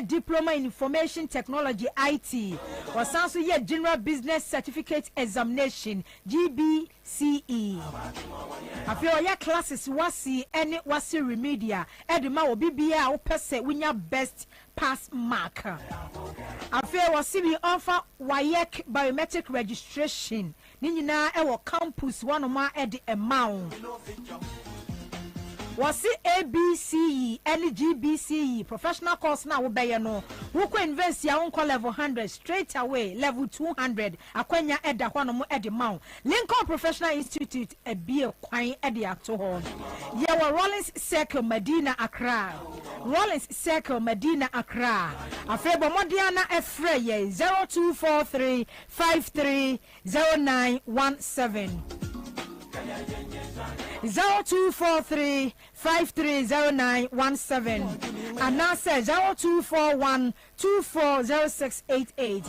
diploma in information technology IT. Wasan so ye general business certificate examination GBCE. After oya classes wasi any wasi remedia edema obi bia wo pese winya best pass mark. After wasi bi offer WAEC biometric registration ni nyina e wo campus wanoma e de amount. Wasi ABCE and GBCE professional course na wo beye no wo ko invest ya won level 100 straight away level 200 akwanya eda ho no mo ede maw Lincoln Professional Institute e bie kwan ede ato ho ye wo Rollins Circle Medina Accra afebo modiana efre ye 0243 530917 0243 530917 and now say 0241 240688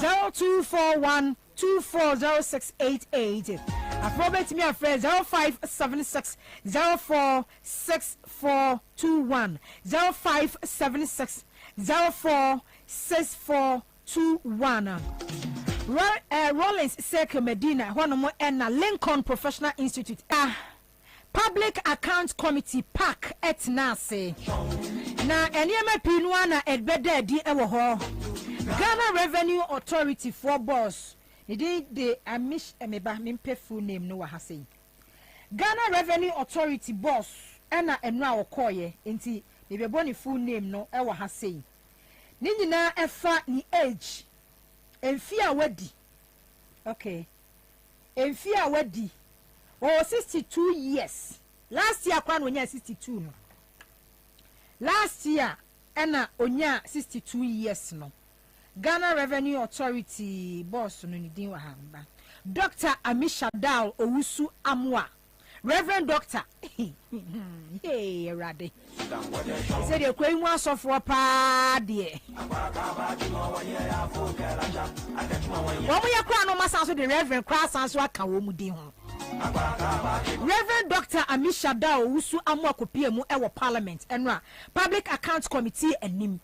0241 240688 Appropriate me a phrase 0576 046421 0576 046421 Rollins Circle Medina one more and Lincoln Professional Institute Public Account Committee PAC et nase na eniema pinua na edbeda di ewo ho Ghana Revenue Authority for boss de amish emeba mempe full name no wa ha Ghana Revenue Authority boss ena enu a wokoye enti mebebo ni full name no ewo ha sei ni nyina efa ni age Enfia wadi. Okay. Enfia wadi. Oh 62 years. Last year kwan onya 62 no. Last year ena onya 62 years no. Ghana Revenue Authority boss no ni din wa hamba. Dr. Amisha Dal Owusu Amwa. Reverend Doctor. Hey, Rade. Said you queen was of for party. When we are crying on my sounds with the Reverend Cross and Swaka Womudi. Reverend Doctor Amisha Dao, Usu Amwako PMU Ewa Parliament, and Public Accounts Committee and Nim.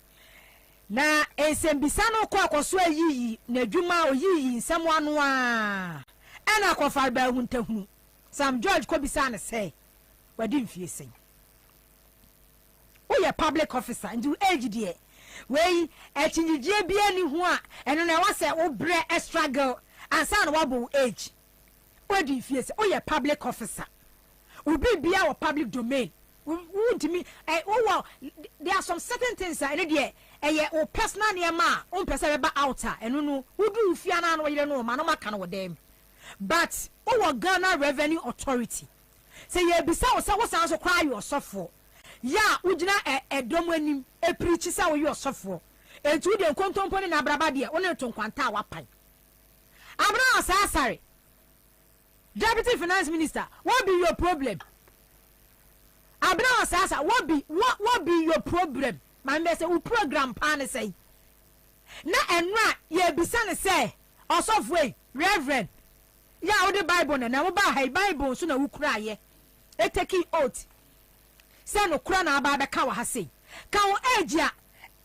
Na Esembisano kwa swe yi, Nejuma o yi, someone wa. And I call Falba Huntehu. Sam George Kobisana say, "What didn't you say? Oh, you're public officer and do age dear. Way at in the JBN one, and then I was say, oh, bre a struggle and son wobble age. What do you say? Oh, you're public officer. Will be our public domain. Would me, oh, well, there are some certain things I need or personal near ma, own person outer, and who do Fiana or you don't know, Manoma can with them. But our Ghana Revenue Authority say ye bisa o say was answer cry you suffer ya ujina e domwani e preach say you suffer etu de kontomponi na braba de one to kwanta wapan Abraham Asasare Deputy Finance Minister what be your problem Abraham Asasa what be your problem my me say we program pan say na enra ye bisa ne say osofwe Reverend ya o the Bible na wo ba hai Bible so na wo kura ye e take oath say no kura na ba be ka wa ha sei ka wo age a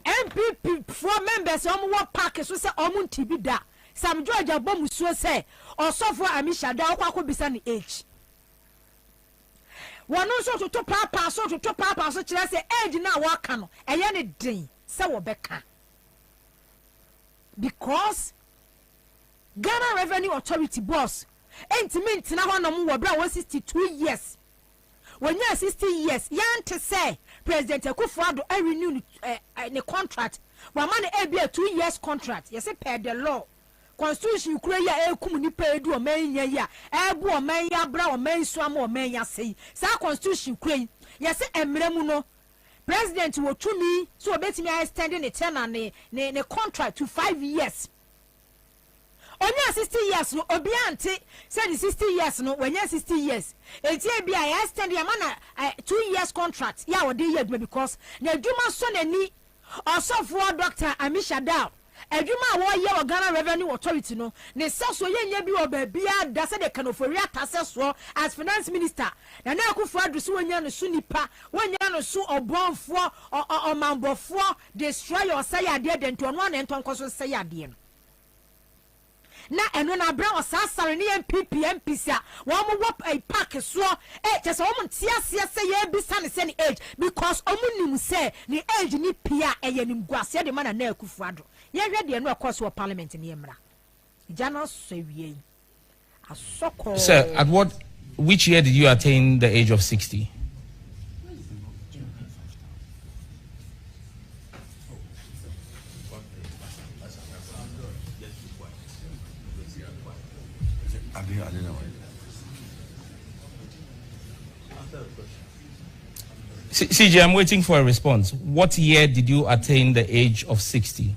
MPP for members o mo wo park so say o mo ntibi da Sam George abom so say osofo Amisha da kwa ko bisa ni age wono so to papa so kire say age na wo aka no eye ne den say wo be ka because Ghana Revenue Authority boss entiment na ho no mo bra 162 years when you 60 years yante say President Akufo-Addo renew the contract wa man e be a 2 years contract yes per the law constitution kura ya ekum ni pe edu o man ya ya ebu o man ya bra o man so am o man ya sei sa constitution kura yes emremu no president wo tumi so obetimi extending the tenure ne contract to 5 years Onya 60 years no obiante said 60 years no when 60 years etie bia ya extend ya mana 2 years contract ya wo dey year because na adwuma so nani osofo Dr. Amisha Dao adwuma a wɔyɛ wɔ Ghana Revenue Authority no ne sɛ so yɛnyɛ bi wɔ baabia da sɛ de kanofori atase so as finance minister na na Akufo-Addo so wɔnya no so nipa wɔnya no so ɔbɔnfoɔ ɔmanbɔfoɔ destroy your say adeɛ de nto ɔno na nto nkɔ so say adeɛ no na eno na bra osasare ne MPP MPC a wo mo wop a pack so just wo mo tiasia say ye bisa ne say ne age because omunim say ne age ni pia eyenim guase de mana na Akufo-Addo ye hwe de no ekɔ so parliament ne emra jana so wie asoko. Sir, which year did you attain the age of 60? I didn't know. CJ, I'm waiting for a response. What year did you attain the age of 60?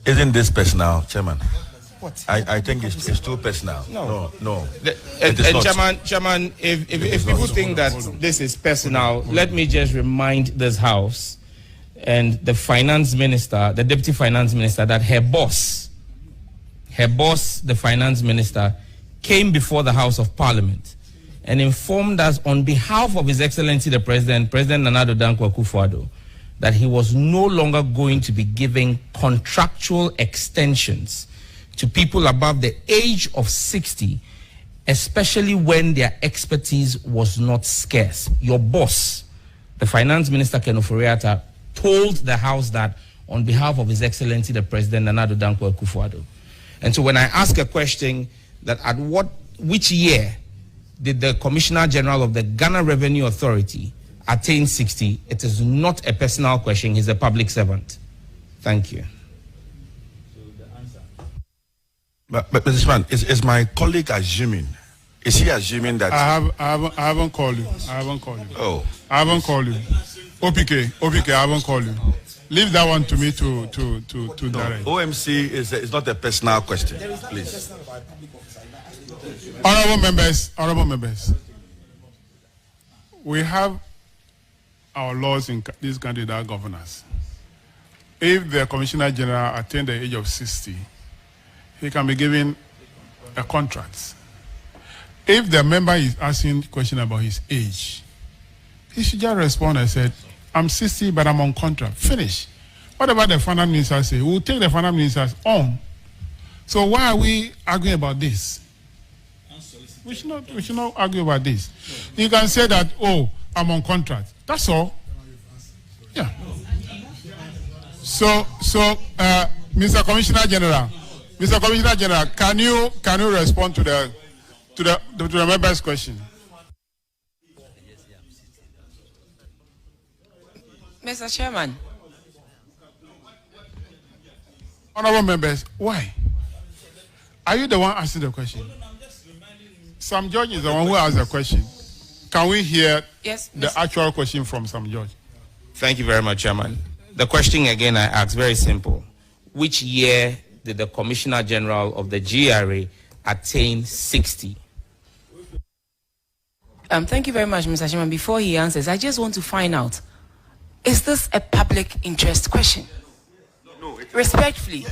Isn't this personal, Chairman? What? I think it's too personal. No. Chairman, if people think that this is personal, let me just remind this House and the Finance Minister, the Deputy Finance Minister, that her boss, the Finance Minister, came before the House of Parliament and informed us on behalf of His Excellency the President Nana Addo Dankwa Akufo-Addo, that he was no longer going to be giving contractual extensions to people above the age of 60, especially when their expertise was not scarce. Your boss, the Finance Minister Ken Ofori-Atta, told the House that on behalf of His Excellency the President Nana Addo Dankwa Akufo-Addo. And so when I ask a question that which year did the Commissioner General of the Ghana Revenue Authority attain 60, it is not a personal question. He's a public servant. Thank you. So the answer. But Mr. Chairman, is my colleague assuming? Is he assuming that? I haven't called you. Oh. I haven't called you. OPK, I haven't called you. Leave that one to me to direct. OMC is not a personal question, please. Honorable members, we have our laws in this country that govern us. If the Commissioner General attained the age of 60, he can be given a contract. If the member is asking a question about his age, he should just respond and say, I'm 60, but I'm on contract. Finish. Whatever the finance minister say, we'll take the finance ministers on. So why are we arguing about this? We should not argue about this. You can say that, oh, I'm on contract. That's all. Yeah. So, Mr. Commissioner General, can you respond to the member's question? Mr. Chairman. Honorable members, why? Are you the one asking the question? Sam George is the one who asked the question. Can we hear the actual question from Sam George? Thank you very much, Chairman. The question again I asked, very simple. Which year did the Commissioner General of the GRA attain 60? Thank you very much, Mr. Chairman. Before he answers, I just want to find out, is this a public interest question? No. Respectfully,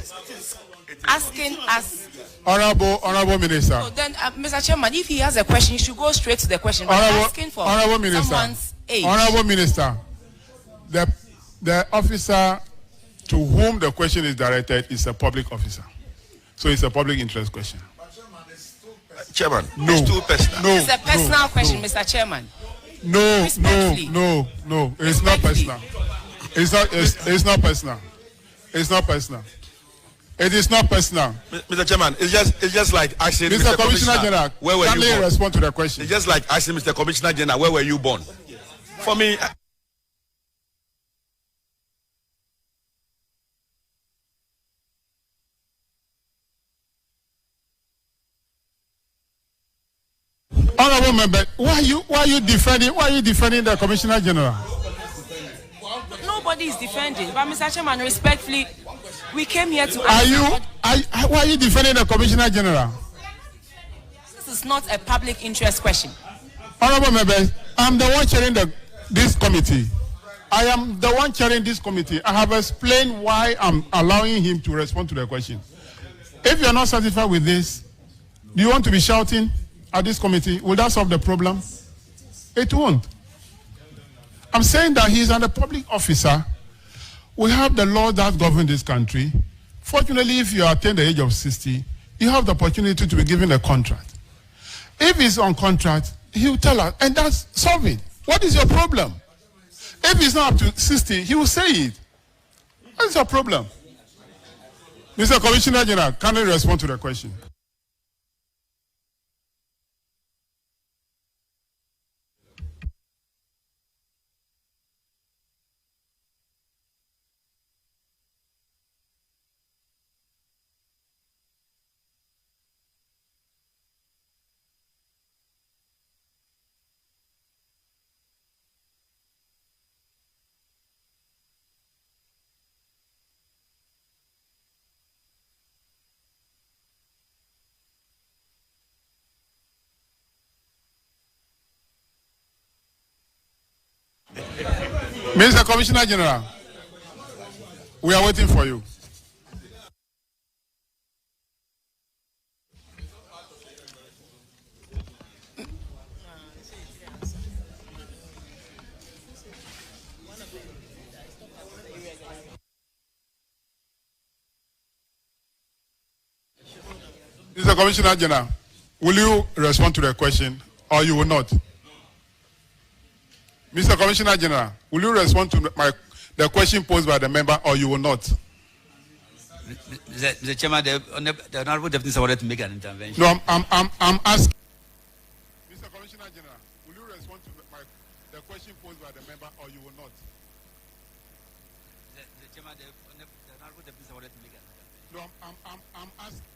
asking us. Honorable Minister. So then, Mr. Chairman, if he has a question, he should go straight to the question. Asking for someone's age. Honorable Minister, the officer to whom the question is directed is a public officer. So it's a public interest question. Chairman, no. It's too personal. No. It's a personal question, Mr. Chairman. No. It's not personal. It's not personal. It is not personal. Mr. Chairman, it's just like asking Mr. Commissioner General, where were you born? Respond to the question. It's just like asking Mr. Commissioner General, where were you born? For me. Honorable member, why are you defending the Commissioner General? Nobody is defending, but Mr. Chairman, respectfully, we came here to. Why are you defending the Commissioner General? This is not a public interest question. Honorable members, I'm the one chairing this committee. I am the one chairing this committee. I have explained why I'm allowing him to respond to the question. If you are not satisfied with this, do you want to be shouting at this committee? Will that solve the problem? It won't. I'm saying that he's a public officer. We have the law that governs this country. Fortunately, if you attain the age of 60, you have the opportunity to be given a contract. If he's on contract, he will tell us, and that's solve it. What is your problem? If he's not up to 60, he will say it. What is your problem? Mr. Commissioner General, can you respond to the question? Mr. Commissioner General, we are waiting for you. Mr. Commissioner General, will you respond to the question or you will not? Mr. Commissioner General, will you respond to the question posed by the member or you will not? The chairman, the honorable deputy wanted to make an intervention. No, I'm asking. Mr. Commissioner General, will you respond to the question posed by the member or you will not? The chairman, the honorable deputy wanted to make an intervention. No, I'm asking.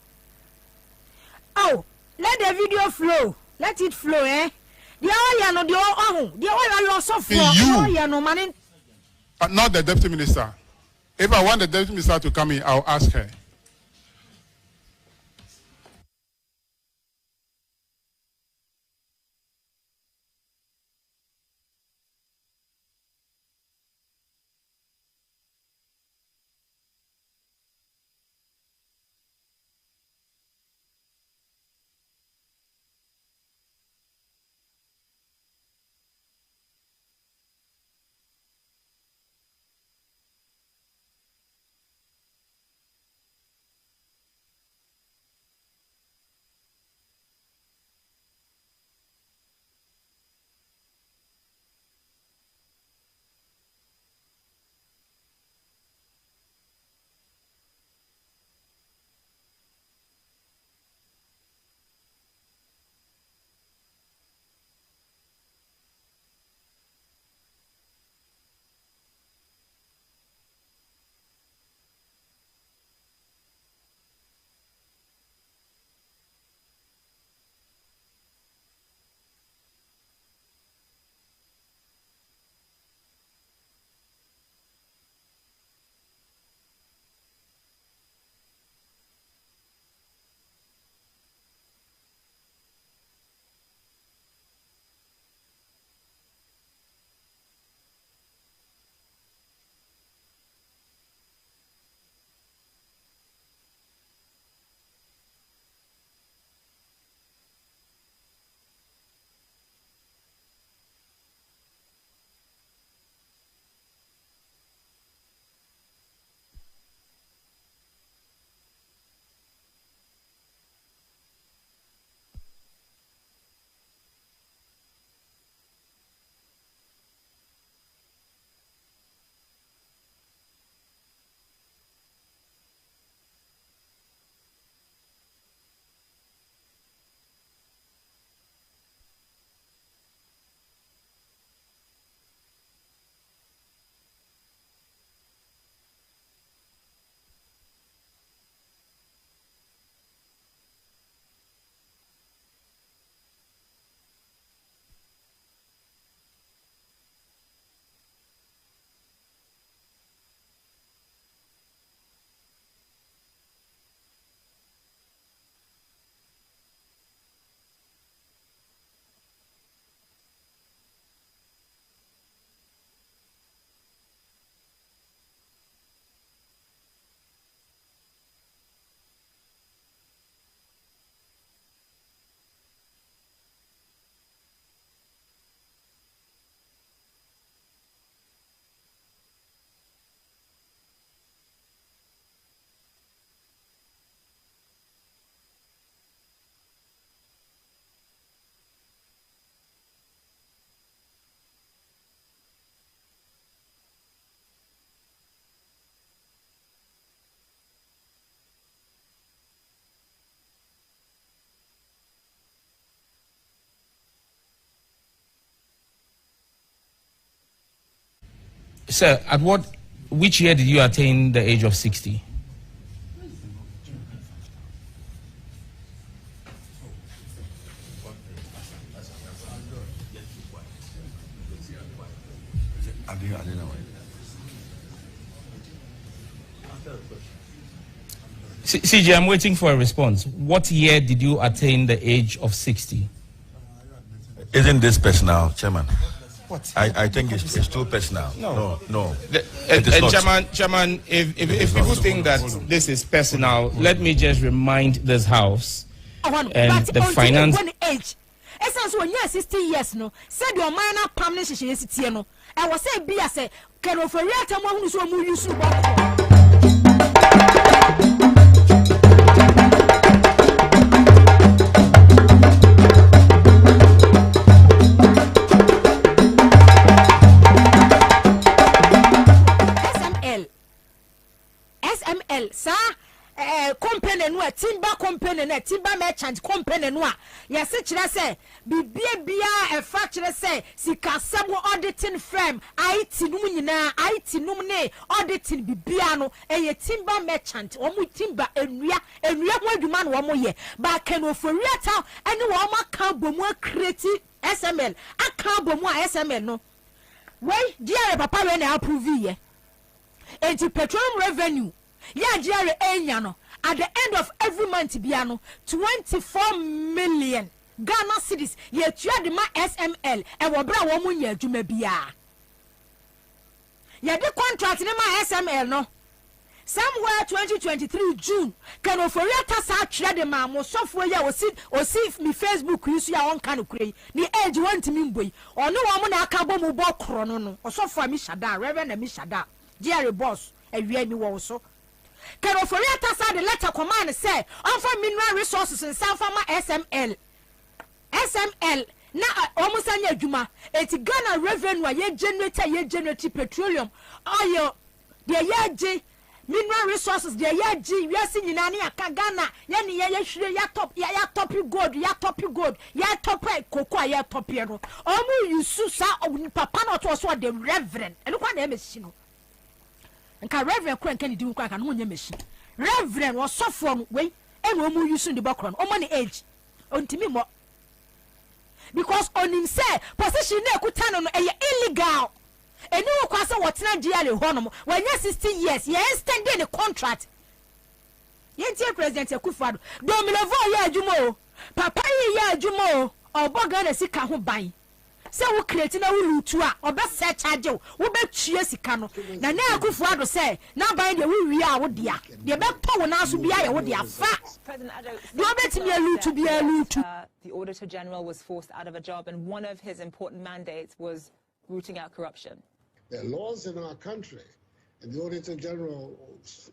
Oh, let the video flow. Let it flow, eh? The oil no the oil loss of you. Not the deputy minister. If I want the deputy minister to come in, I'll ask her. Sir, which year did you attain the age of 60? I don't know. CJ, I'm waiting for a response. What year did you attain the age of 60? Isn't this personal, Chairman? What? I think it's too personal. No. Chairman, if people think that this is personal, let me just remind this House and the finance. Essence when you 60 years no said your minor permanent shishie no I was say be as a can of a real time who so mu use SML sir company no timber company na timber merchant company no yes kire say bibia e fa kire say sikasem auditing firm IT num nyina IT num ne auditing bibia no eye timber merchant omu timber enua ho adwuma no omo ye ba kan oforiata ene wo maka bomu create SML aka bomu SML no wey dia papa we na approve ye enti petroleum revenue ya jere enya no at the end of every month biano 24 million Ghana cedis ye tua de ma SML e wo bra wo munya adwuma bia ye de contract ne ma SML no somewhere 2023 June kan oforiata sa twere de ma mo sofo ya osi mi Facebook yusu ya won kan kure ni age want mi mboi ono wo mo na aka bo mu bo kro no osofo mi shada reverend mi shada Jerry boss awie mi wo so can oforiata sa the letter command say on for mineral resources in South Farmer SML na almost anya adwuma eti Ghana revenue ye generate petroleum oil the ye mineral resources the ye we see nyina ne aka Ghana ye ne ye hwire ya top gold ya top cocoa ya top ye no omu yusu sa papa no to so the reverend eno kwa na emesi no nka reverend kura nka ni di nkwa ka no nya machine reverend was sofo no we eno omu yusu ndi bakro no omo ne age ontimi mo because on him say position na ekuta no eye illegal eni wo kwasa wotena diale ho no when you 60 years you extend the contract yentie president Akufo-Addo domilevo ya adwuma o papa yi ya adwuma o oboga na sika ho ban se wo create na wo lutu a obe se charge wo be tue sika no na Akufo-Addo say na ban de wo wi a wo dia de be to wo na so bia ye wo dia fa the Auditor General was forced out of a job, and one of his important mandates was rooting out corruption. There are laws in our country, and the Auditor General,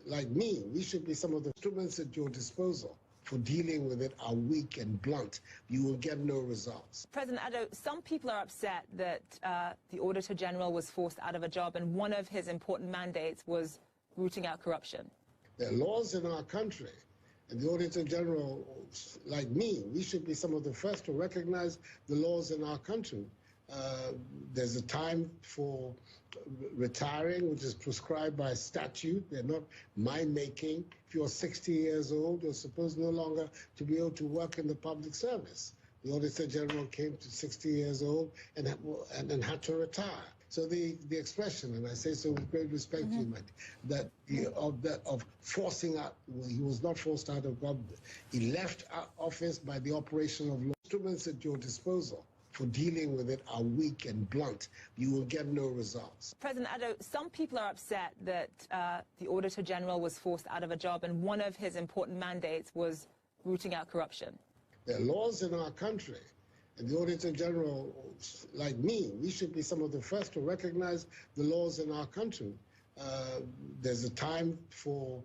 like me, we should be some of the instruments at your disposal for dealing with it are weak and blunt. You will get no results. President Addo, some people are upset that the Auditor General was forced out of a job, and one of his important mandates was rooting out corruption. There are laws in our country, and the Auditor General, like me, we should be some of the first to recognize the laws in our country. There's a time for retiring, which is prescribed by statute. They're not mind-making. If you're 60 years old, you're supposed no longer to be able to work in the public service. The Auditor General came to 60 years old and had to retire. So the expression, and I say so with great respect to you, Mike, that of forcing out, well, he was not forced out of government. He left office by the operation of law. Instruments at your disposal for dealing with it are weak and blunt. You will get no results. President Addo, some people are upset that the Auditor General was forced out of a job, and one of his important mandates was rooting out corruption. There are laws in our country, and the Auditor General, like me, we should be some of the first to recognize the laws in our country. There's a time for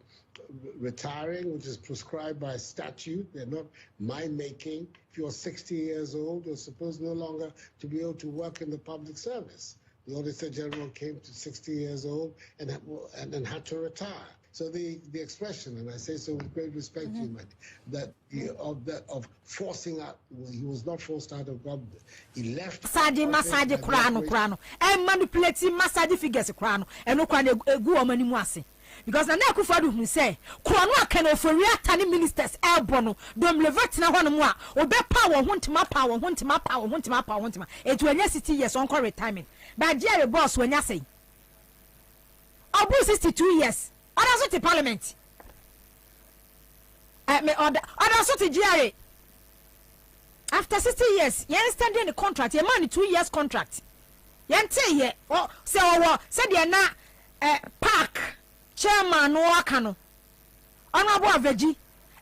retiring, which is prescribed by statute. They're not mind-making. If you're 60 years old, you're supposed no longer to be able to work in the public service. The Auditor General came to 60 years old and had to retire. So the expression, and I say so with great respect to you, Mike, that of forcing out, he was not forced out of government. He left. Massage krano, and manipulating massage figures krano, and no kind of good woman in because the Nakufadu who say, Krano can offer real tiny ministers, Elbono, don't levert na one more, or be power, want my power, want my power, want my power, want my. It will necessity yes on retirement. But Jerry boss when you say, I'll be 62 years. Others to parliament. Me others to Jerry. After 60 years, you understand the contract, your money 2 years contract. You say ye, oh, said you na park chairman no akano. Honorable Veggie,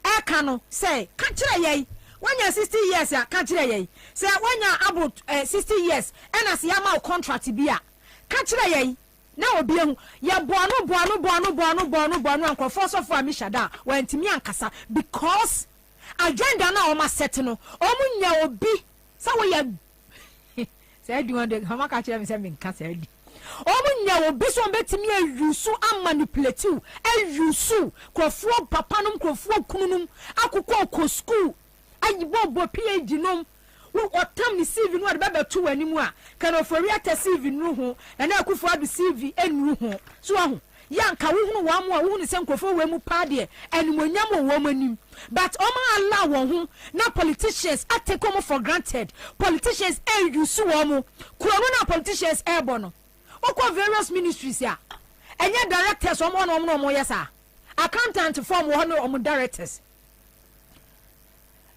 akano say, catch ye. When you're 60 years, catch ye. Say when you're about 60 years, and as yama contract be a catch ye. Now be ya bono and force of Mishada went to me and Casa because agenda now almost set no omunya obi so we said you want the hamaka chair me Casa omunya obi so betimi ayusu am manipulate you ayusu krofo papanum krofo kununum akukọ ko school ayibo PhD nom wo otam ni CV no de baba tu animu a kan ofori ata CV no ho na akufo adu CV enu ho so ho yanka wo hunu wa mo a wo hunu se nkofo we mu pa de enumonyam wo manim but oma allow won ho na politicians take them for granted politicians use wo mo kuro na politicians bono okwa various ministries ya enye directors omo na omo yesa accountant form wo no omo directors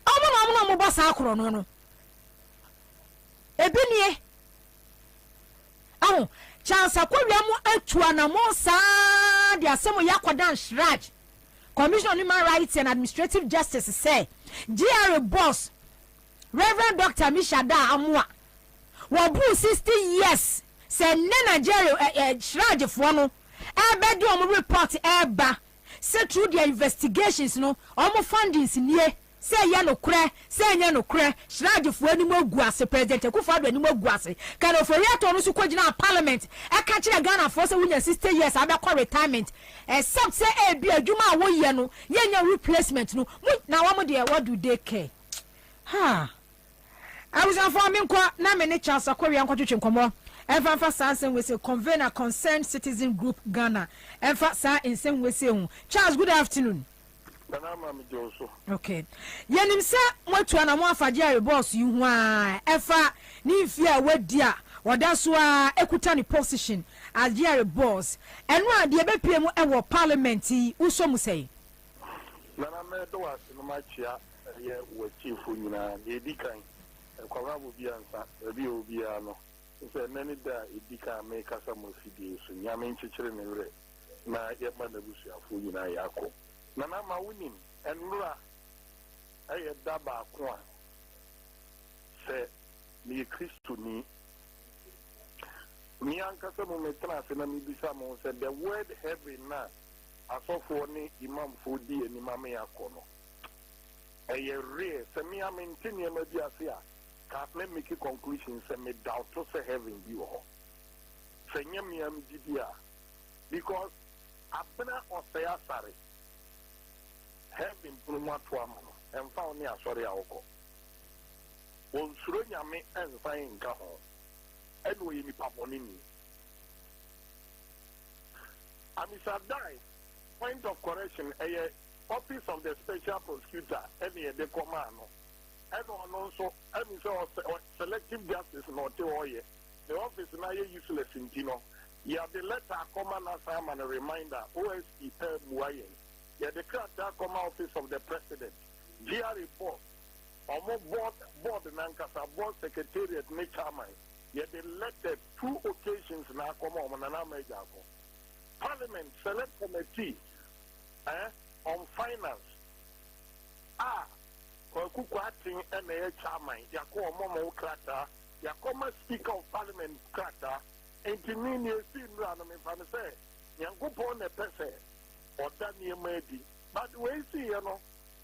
omo na omo boss akoro no ebinie aho chansa kwabia mu atua na mo sa de asemo yakwadan shraj Commission on Human Rights and Administrative Justice say GRA boss Reverend Dr. Mishada Amwa wabu 60 years say Nigeria shraj fo no ebe do omo report eba say through their investigations no omo fundings nie say ya no kure say nya no kure shrajefo ani mo guase president Akufo-Addo ani mo guase kan oforiato no su kwagina parliament e ka kire Ghana for say wunya 60 years abekọ retirement except say e bi adwuma wo ye no yenya replacement no na wa mo de what do they care ha I was informing kwa na me ne chance akori ankotwetwe nkomo Emfa Sansen we say Kwabena Concerned Citizen Group Ghana emfa sa insem we say hu Charles good afternoon. Okay. Yenim sa motu ana mo afaje boss you hu a efa ni fia wadia wada so a ekuta ni position as the boss enu ade e bepiem e wo parliament uso mu sei nana me do ase no machia ye wo chief nyina ye dikan Kwabena Bobie Ansah ebi obi ano se nani da edika me kasa mo fidie so nyame nchechire ne wre na ye ma na busuafo nyina yakọ nana ma wunim enura aye daba ko a se ni Kristo ni mi ankasa mo metra se na mi bisa mo se the word heaven na asofo ni imam fo di ani mama yakọ no aye re se mi amintini ma bi ase a ka me make conclusion se me doubt to say heaven bi wo se nyam yam dibia because abena osaya sare heaven pruma to amano emfa oni asori awoko onsuro nyame enfa nka ho eno yi ni paponi ni amisa dai point of correction office of the special prosecutor any de commando and also selective justice not the office now useless in Tino. You have the letter command assignment and a reminder OSP per Muayen. You have the character command office of the president. GR report. Board Nankasa board secretariat ne chairman. You have the letter 2 occasions now come on major. Parliament select committee on finance. Kukwati and the chairman, Yako Momo Krata, Yakoma Speaker of Parliament Krata, and to me, you see, if I say, Yankupon a Pese, or Daniel Medi. But we see,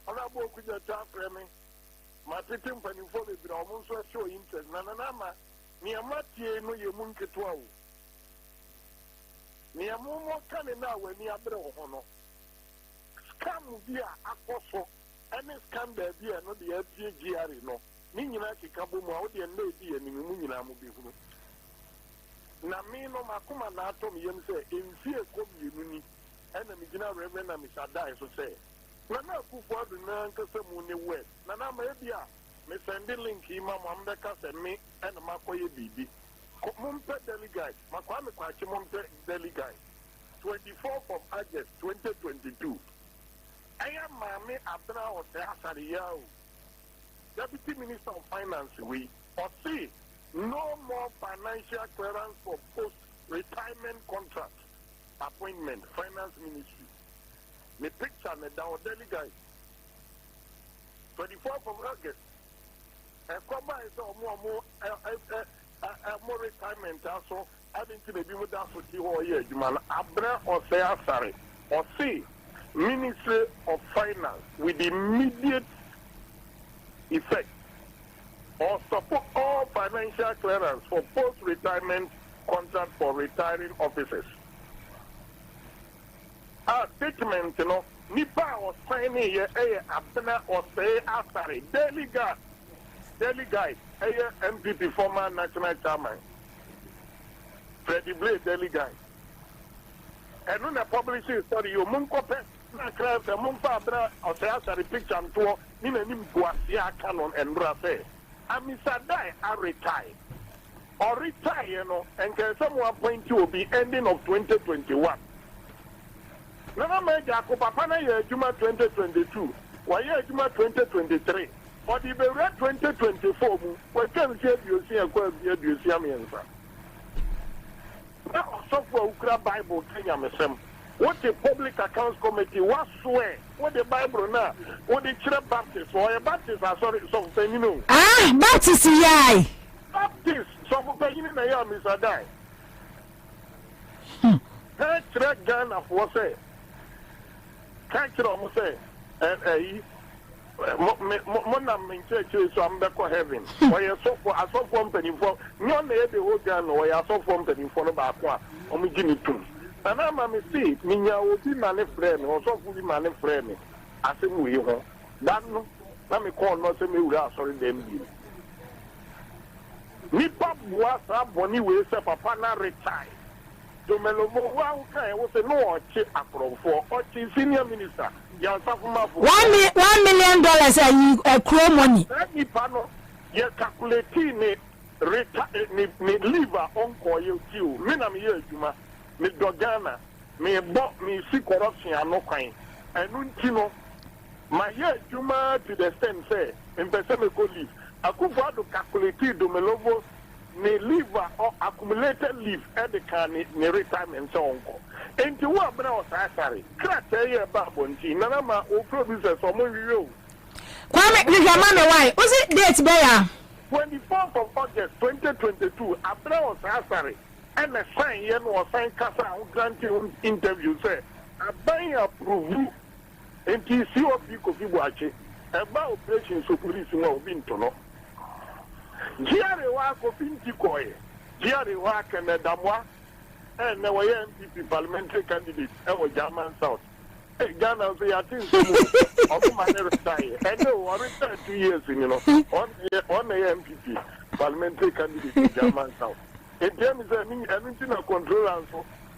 Honorable Kuja Frame, my team for you will almost show interest. Nanama, Niamati, no, you munket wow. Niamumo can now when you are scam via akoso any scam there be no the FGR no ni nyina kikabo mu a wo de na di ani mu nyina mu behunu na me no makoma na atom yem se emfie kom yenu ni ena mi gina reverend na mi sadai so say na na kufu adu na nkasa mu ne west na na ma bia me send link ima mo ambeka se me ena makoye bibi mumpe delegate makwa me kwachi mumpe delegate 24th of August 2022 aya mame abra o se asari yao Deputy Minister of Finance we or see no more financial clearance for post-retirement contract appointment, finance ministry. The picture in the delegate. 24th of August. And Kwabena is more retirement also. Adding to the people that's what you are here. Abra or say sorry. Or see Ministry of Finance with immediate effect or support all financial clearance for post-retirement contract for retiring officers. Statement, you know, Nipa was signing here, Abena or say Asari, daily guide, MPP former national chairman, Freddie Blade, daily guide. And when the publishing study, you munkope, na crab, the mumpa Abena or say Asari picture and tour, Nina Nimbuasia canon and Brase. Amisadai are retired. Or retire, you know, and can someone point to be ending of 2021. Nana Major Kopapana Juma 2022, why Juma 2023, or the Beret 2024, where can you see a quite you see a answer. Now, so for Ukra Bible, Kenya Mesem, what the Public Accounts Committee was swear, what the Bible now, what the Church Baptist, or a Baptist, sorry, something you know. Ah, Baptist, yay! Baptist, some of the Union Mr. Die. Church Ghana for say. Can't you almost say, Monam in church, so I'm back for heaven. Why you so for a soft company for no the whole gun, or a soft company for about one, or me Jimmy too. And I'm a mistake, Minya will be my friend, or so fully my friend. I think we have that. No, let me call not me without sorry them. Nipa was a bonny way, a papa retire. To Melomo, was a no for senior minister. $1 million a crow money. Let me panel, you're calculating liver on coil too. Minam here, Juma, me Dogana, me bought me see corruption and no kind. And you know, my year, Juma to the extent say, in Pesamico leave, I could to calculate the Melovo. Ne leave or accumulated leave at the can ne retirement so on. And to what now sorry. Crack a babonti, Nanama or producers or more you. Kwame, why? Was it date bear? 24th of August 2022, Abra was sorry. And a sign yen was sign Casa granting interview say, I buy approve and TCO Coffee watching about operations of police no been to know. Jerry Wako Pinti Koy, Jerry Waka and Damwa, and now MPP parliamentary candidate, our German South. Ghana, they are things of my retire. I know, I retired 2 years, you know, on the MPP parliamentary candidate in German South. In terms of internal control,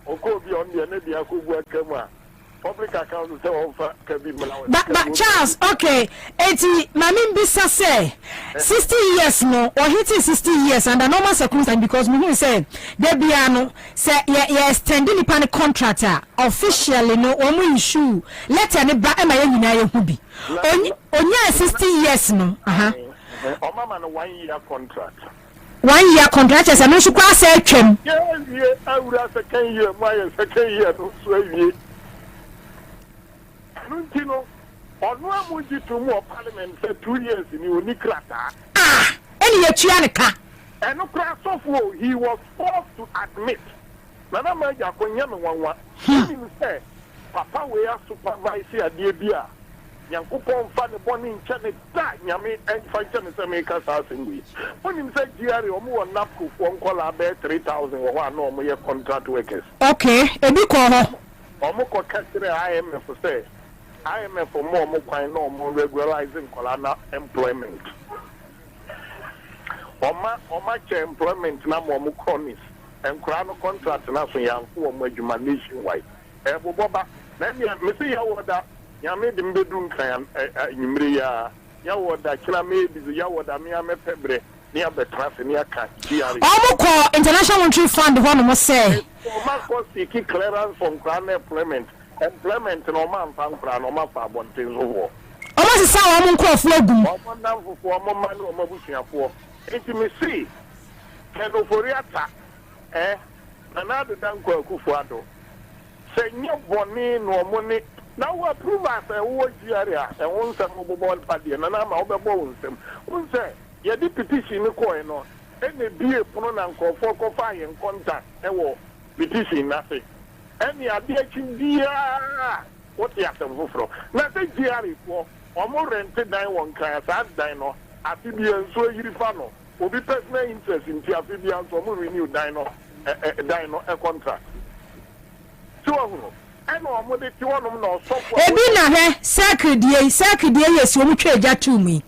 or go beyond the Nedia Kubu public accounts offer can be but Charles, okay, 80 Mamin Bisa say 60 years no or hitting 60 years under normal circumstances because me say Debiano say yeah extending the pan contractor officially no omu issue letter ne ba ema nyina hubi onya 60 years no o mama no 1 year contract 1 year contract as no so kwa say twem yeah awura second year my second year no so awie you know, on one to more parliament for 2 years in Unikrata. Ah, any Chianica. And no crash of war, he was forced to admit. Nana Maja Konyama one. He said, Papa, we are supervisor, dear beer. Yankupon fan upon in Channel, Yami, and 5 Channel America's house in which. When he said, Jerry, or more Napu, one call about 3,000 or one normal contract workers. Okay, a big call. Omoko Castle IMF say. IMF for more kind no more regularizing colana employment. Oma employment na more cronies and crown contract na so yan for more nationwide. Boba, let me see how that ya made them bedroom can Nimria, Yawoda, Kila made Yawoda, Miame Pebre, near the traffic near Omoko International Monetary Fund, one must say. Omako seeking clearance from crown employment no man found crown or map on things over. Almost a sound Omoko Flogum. One now for one man or Mabusia for intimacy. Kenoforiata, another Danko Kufuado. Say, no bonny no money. Now we approve as a word area and one some mobile party and I'm over bones. One say, your petition in coin or any beer pronoun for fire and contact and war petition nothing. Any idea dear what you have to from nothing dear for or more rented 9 class as dino, amphibian so irifano will be personal interest in the amphibians or more renew dino a contract. So, and no more than one of no so. Ebina he sacred yes, you will to me.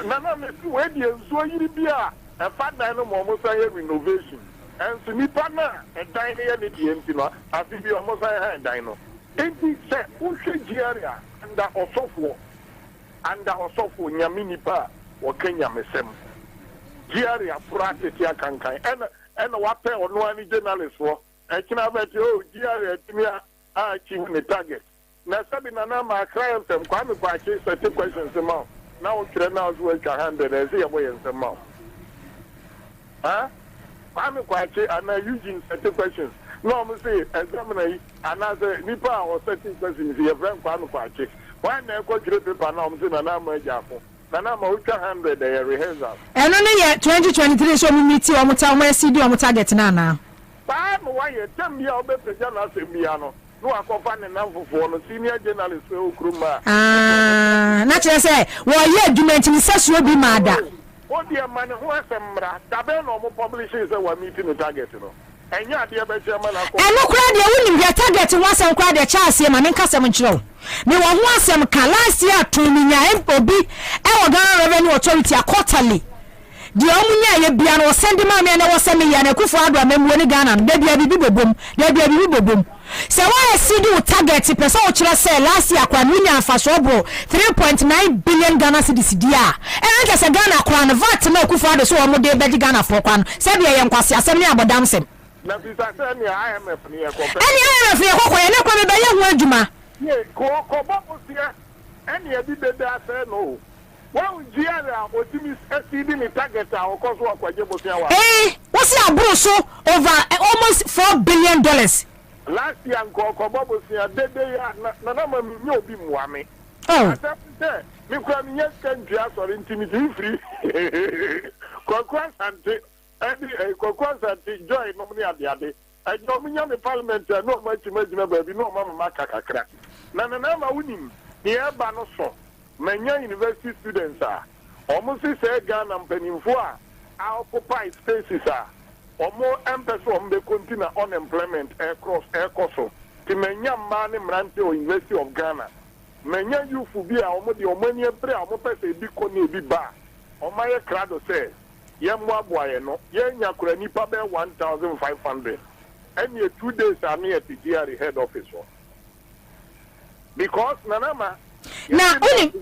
Nana, where you so you be a fat dino almost a renovation. And to me, partner, a dino and the empty, I think you almost a dino. Ain't it said, who should area and that or software and that or software, Yamini Pa or Kenya Mesem. Area practice ya kankai and what pay or no any journalist for. I can have it, oh, dear, achieving the target. Now, Sabina, my clients and Kwame Kwachi, 30 questions a month. Now, Chrena's work 100 as a way in the month. Huh? Kwame Kwachi and Eugene 30 questions. No, I'm saying, examine another Nipa or 30 questions here, friend Kwame Kwachi. Why never go paper now? I'm saying, and I'm a Jaffa. And I'm a 100 a rehearsal. And only yet 2023 so we meet you on Mutawa CD on Mutaget Nana. Why you tell me how better journalist in Miano? No, I can find a number for the senior journalist. Naturally, say, well, yeah, you mentioned such will be mad. What dear man, who has some Tabel or publishers that were meeting the target, you know? And yeah, dear Benjamin, and no crowd, you wouldn't get target to once and cry the chance here, man, and Cassaman show. No one wants some last year to me, and Bobie, our Ghana Revenue Authority quarterly. The only year was sending my man was sending me and a Kufado and when Ghana, there be a boom, there be a boom. So why I see you target if person say last year Kwabena for Shobo 3.9 billion Ghana cedis dia. And I guess a Ghana kwan vat no Kufado so mo dey be Ghana for kwan. Say be yam kwase asem ni abodam sem. Na bi sa say me IMF ni e ko. Any IMF e ko ko e na ko be ye ho adwuma. Ye ko bo sia. Any e bi be da say no. Well, Giara, what you miss exceeding the target, or cost what Kwabena. Eh, what's your brusso over almost $4 billion? Last year, Kwabena, they Nanama, no be Mwame. Oh, me come yes, can just or intimidate free. Conquest and joy, normally at the other. I don't mean the parliament, not much imagine, baby, no mamma macaca. Nanama winning, near Banoso. Many university students are almost say Ghana and Peninfua occupy spaces are or more emphasis on the continent unemployment across air coso. The many man in Mranti or University of Ghana. Many youth will be almost the money and prayer, almost a big conny be bar. On my crowd say, Yamwa Boyano, Yanya Nipa 1,500. And your 2 days are near the GRE head office. Because Nanama. Now, only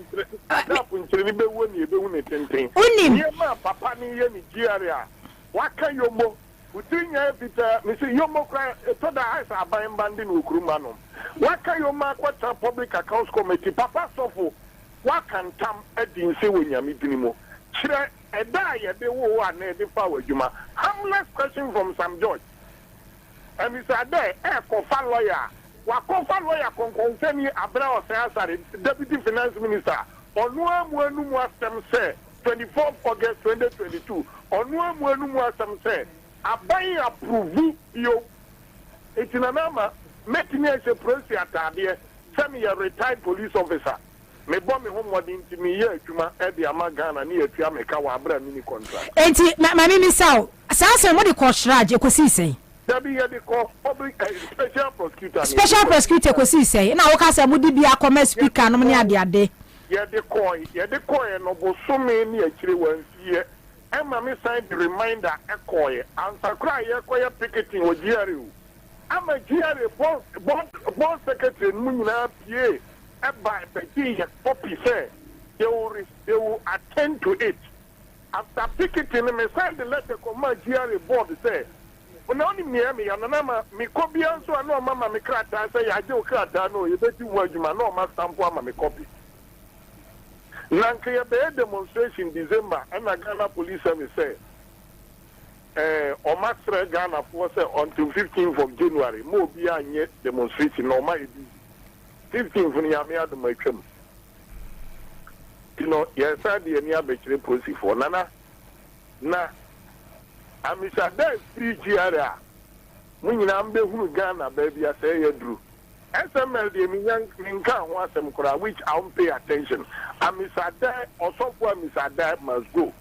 Papa Nigeria. What can you mo? Between Mr. Yomo cry to the eyes are buying banding Ukrumano. What can you mark what's a public accounts committee? Papa Sofo, what can come at the insane when you're meeting more? Chire a die at the war and the power Juma. Harmless question from Sam George. And Mr. Ade, for lawyer. Wakofa lawyer concern Abra Ansah, Deputy Finance Minister. On one Muslim say 24th August 2022. On one Muslim say Abai approve you. It's in a number making a process at there. Send me a retired police officer. Me bomb me home what into me here to at the Amagana near Tiameka Wabra mini contract. And my name is Sao. Assassin, what you call Shraj, you could see say. Debbie had the call public special prosecutor. Special prosecutor kwesi say na wo ka say mudi bia come speaker no ne ade. Yeah, the coin, no bosome ni akire wansie. Emma me sign the reminder ekoye. Ansah cry ekoye picketing o GRA. I'm a GRA board secretary munyina pie. Eba peti Bobie say they will attend to it. After picketing, me sign the letter command GRA board say. When only me and me copy so I know mama me krata say I do krata no you bet you word you no ma stamp me copy. Nanke be demonstration December and Ghana police service say o mastre Ghana for say until 15th of January mo bi anye demonstration no ma 15th ni am ya do my twem. You know yes I dey near be police for na Amisa there free GRA. Munyina mbe hunu Ghana baby I say you do. SML de minka ho asem kora which I won't pay attention. Amisa there also for Amisa there must go.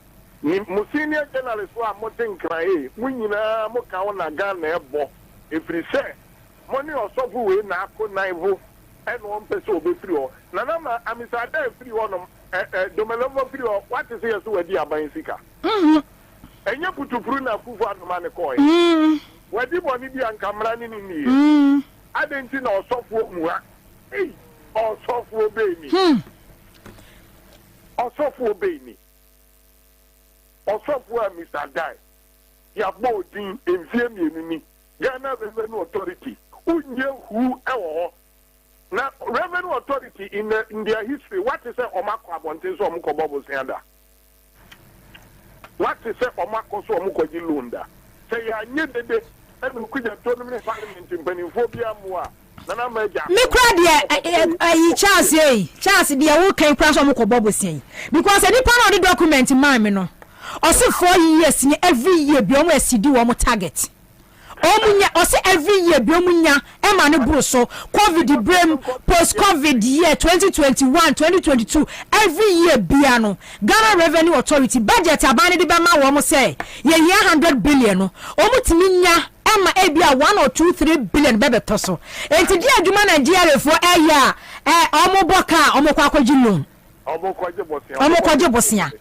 Ni senior journalist who are mounting cry. Munyina mo ka na Ghana ebo. If we say money also we na ko naivo and one person be free. Nana ma Amisa there free one domelo free what is here so we di aban sika. Enya putupuru na kufu adumane koy. Wadi boni bi ankamra ni ni. Adenti na osofo muha. Osofo obeni. Osofo obeni. Osofo Mr. Dai. Ya bodin emfie mienini. Ghana Revenue Authority. Unye hu ewo. Na Revenue Authority in their history, what is it omako abonte so omko bobo sianda? What is it omako so omko jilunda? Say ya nyedede enu kuja tournament parliament in phobia moa. Nana meja. Me kra de Charles de wo kan kra so omko bobo sian. Because any part of the document man me no. Ose 4 years ni every year bi omo asidi wo mo target. Omunya ose every year bi omunya e ma ne bro so COVID brain post COVID year 2021 2022 every year biano Ghana Revenue Authority budget abane de be ma wo mo say ye 100 billion no omutimi nya e ma e bia 1 or 2 3 billion bebe to so enti di aduma Nigeria for eya omo boka omo kwa kwaji loan omo kwaje bosia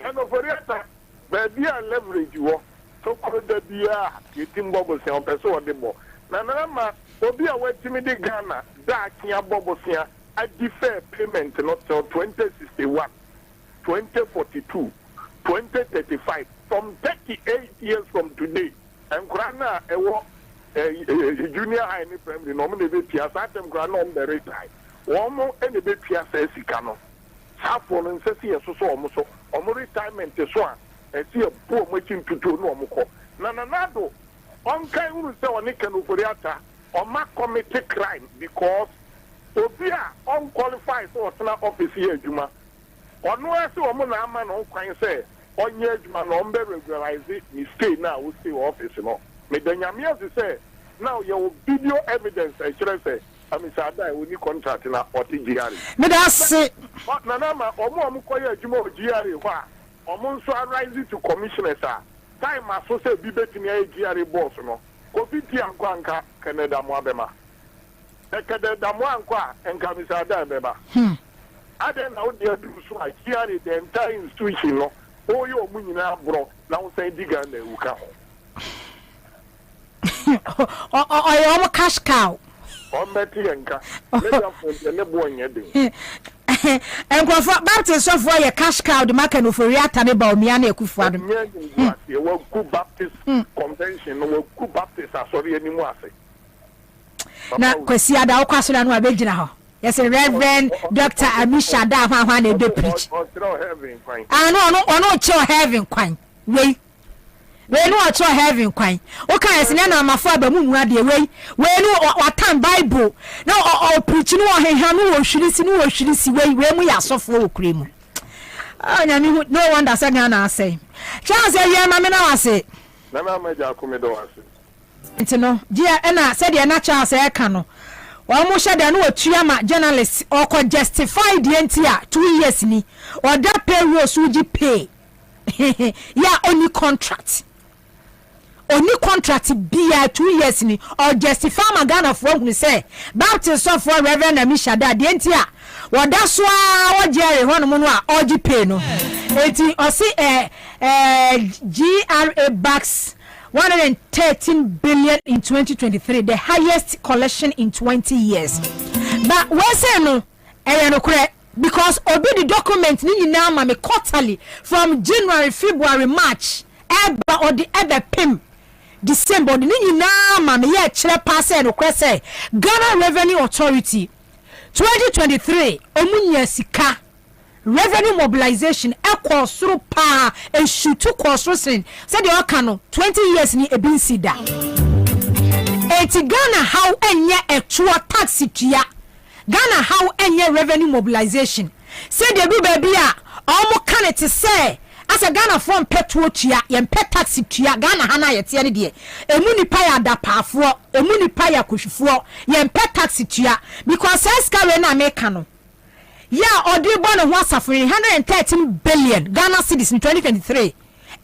eno for yata be bia leverage wo so ko da bia yetim bobo se on person o de bo na ma obi a watimi de Ghana da kia bobo se a defer payment not till 2061 2042 2035 from 38 years from today and grana ewo junior high ni primary no me be pia satem grana on the retire womo ene be pia sa sika no safo no nsesi yeso so omo retirement so a esi e po mo chin tutu no omko na do on kai uru se oni kanu foriata o ma committee crime because obi a on qualify so otna office here adwuma ono ase o mo na ama no kwan se onye adwuma no mbe regularize ni stay na wo stay office no me danyame as say now your video evidence e kire say amisa dai we ni contract na oti GRA me da se na ma omo koye adwuma o GRA ho a omo so arise to commissioners time aso say bi betimi ay GRA boss no ko fiti anka Canada mo abema e Canada mo anka enka misa da beba aden na odi adu so a GRA the entire institution no o yo mu nyina bro na wo say diga na ewuka o yo cash cow o meti enka me da fo ne bo nyede Enkwafo Baptist of why cash cow the market no for reata ne ba omia na ekufu ado. Ye wa ku Baptist convention no ku Baptist asori animu ase. Na kwesi ada okwaso na no abegina ho. Yes Reverend Dr. Amisha da hwa na dey preach. Ono cho heaven kwan. We no acho heaven kwan. O kan ese na amafo abamu ade we no watan Bible. Na o preach no ohehia no wo hwirisi we mu ya sofo okure mu. Nyame no wonder say na say. Charles ye ma me na wase. Na ma ja komedo wase. Ntino dia na say de na Charles e ka no. Wa mo hye de no otua ma journalist o ko justify the entia 2 years ni. Or that payroll suji pay. Ya only contract. oni contract bia 2 years ni or justify ma Ghana for who say Baptist of for Reverend Amishada de entia wada so a wogere ho no mo no a ogi pay no eti o si GRA backs 113 billion in 2023, the highest collection in 20 years. But we say no because obi the document ni nyina ma me quarterly from January, February, March eba or the ebe pim December ni nyina ma me ye kire pass e no say Ghana Revenue Authority 2023 omunya sika revenue mobilization ekosoro pa eshutu kosoro said the okano 20 years ni ebinsida eti Ghana how enye actual tax tua Ghana how enye revenue mobilization said the bi baby a omo kan it say as a Ghana from petrol tua yen pet tax tua Ghana hana yete ne de emu nipa ya dapafo emu nipa ya kohwifo yen pet tax tua because says ka we na make no yeah, or do born of suffering 113 billion Ghana cedis in 2023.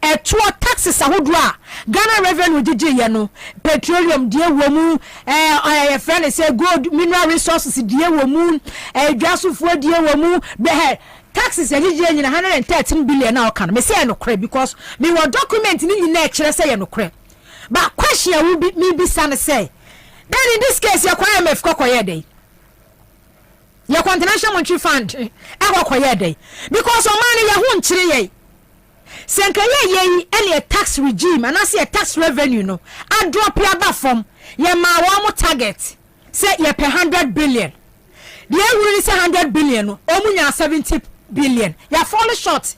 A two taxes a woodra Ghana revenue DJ no petroleum dear woman, a friend say good mineral resources dear woman, a gas for dear woman, the taxes a DJ in 113 billion now can me say no credit because me were documenting in nature say no credit. But question will be me be son say. Then in this case, your crime of cocoa day. Your international monetary fund because o man ya hu nchire ye senka ye any tax regime and as a tax revenue no a drop ya ba from ye ma wa mo target say ye per 100 billion the really say 100 billion no o munya 70 billion ya fall short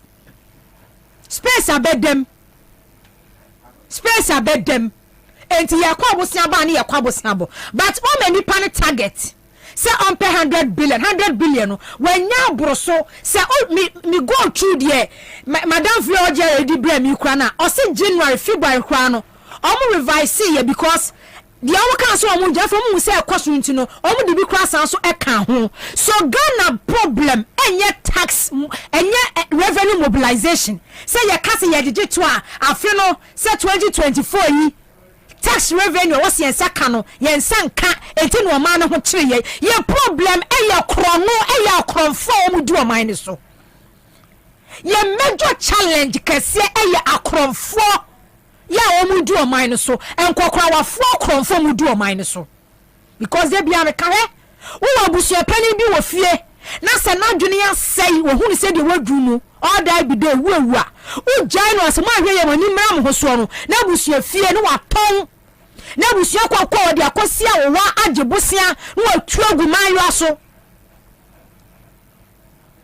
space abed them enti ya kwa bosia ba na ya kwa bosia bo but o many pan target say on pay 100 billion when ya broso say oh me go through there madam Florja edi bra mi kra na o say January February kra no omo revise here because the hour can so omo je from mu say ekoso ntino omo de bi kra san so e kan ho so Ghana problem enye tax enye revenue mobilization say ye ka say ye dije to a afi no say 2024 yi tax revenue was yen sakano yen sanka enti no ma no ho kire ye problem eya krono eya kronfo mu du o man so ye major challenge kese eya akronfo ya o mu du o man so enkokora wa fo kronfo mu du o man so because they bia me kare wo abusu pani bi wo fie na se na dwene ya sei wo hu ni se de wadu no all that be dey wu a u jai no asema hwe ye mani mra mo so no na busu fie no waton na busu kwakwa de akosia wo agebusia no atu aguman aso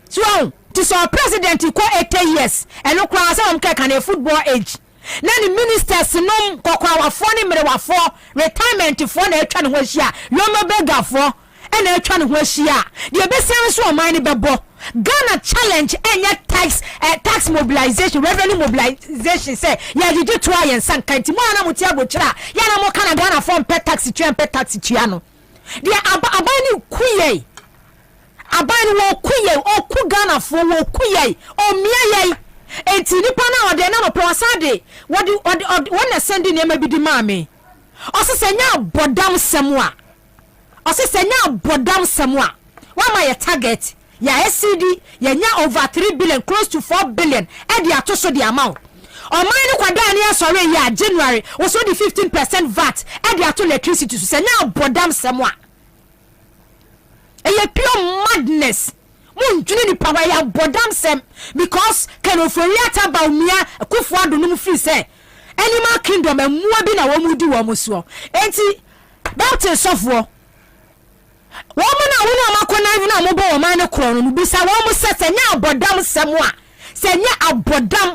so this our president ko 80 years and no kwa say am ka na football age na ni ministers no kokwa wafo ni mere wafo retirement fo na atwa ne ho hia yoma bega fo and atwa ne ho hia de be sen so man ni bebo Ghana challenge any tax mobilization revenue mobilization say ya did to ayen sanka nti mo ana mutia bochira ya na mo kana Ghana form pay tax tua no de abani kuye abani wo kuye o ku Ghana fo wo kuye o mia ye enti nipa na ode na no prosade what na send ni ma bi di maame o se senya bodam semwa wa ma ye target ya SCD ya nya over 3 billion close to 4 billion e dia to so the amount o man ni kwada ni asore ya January we so the 15% VAT e dia to electricity so nya bodam semwa e ye pure madness mun dwene ni power ya bodam sem because can oforiata ba umia akufo ado no free say animal kingdom emua bi na wo mudi wo muso enti that is sofo woman na wona makona even na mobo wo man ne kro no bisa wo mu senya abodam semwa senya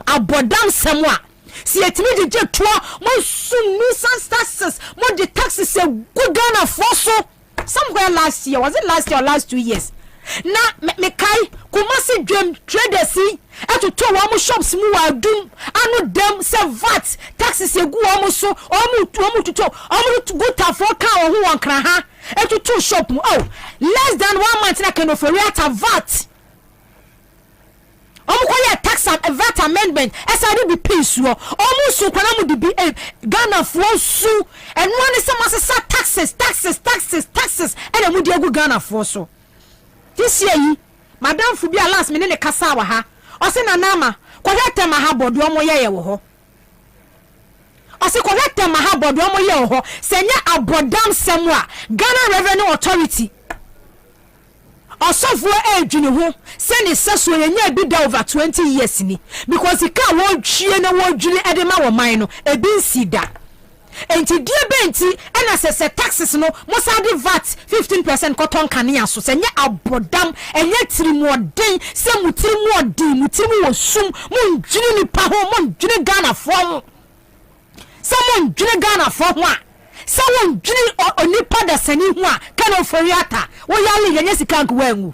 abodam semwa si etimi de jeto mo sunu taxes mo de taxes e go Ghana for so somewhere last year was it last year or last 2 years na me kai kumasi dwem traders atoto wo mo shops mu wa dum anu dem se VAT taxes e gu wo mo so o mu tuto o mu go tafo kan wo ho wankra ha atoto shop mu oh less than 1 month na can offer VAT omukoye tax VAT amendment esade be peace wo omusu kwana mu de bi Ghana for su and one is some taxes and mu de gu Ghana for so this year yi madam fu bi last me ne kasa wa ha o se na nama kwahete ma ha bodo omoye ye wo ho o se kwahete ma ha bodo omoye wo ho senya abodam semwa Ghana Revenue Authority osofo edwini ho se ne seso yenya bi da over 20 years ni because the car won twie na won dwini edema wo man no ebi nsida enti die benti ena se taxes no mosade VAT 15% koton kanea so se nya abodam enye tirimodin se mutirimu wo sum mon dwini ni pa ho mon dwini Ghana fo se mon dwini Ghana fo ho a se won dwini onipa da sani ho a kana oforiata wo yale yenye sika nko wangu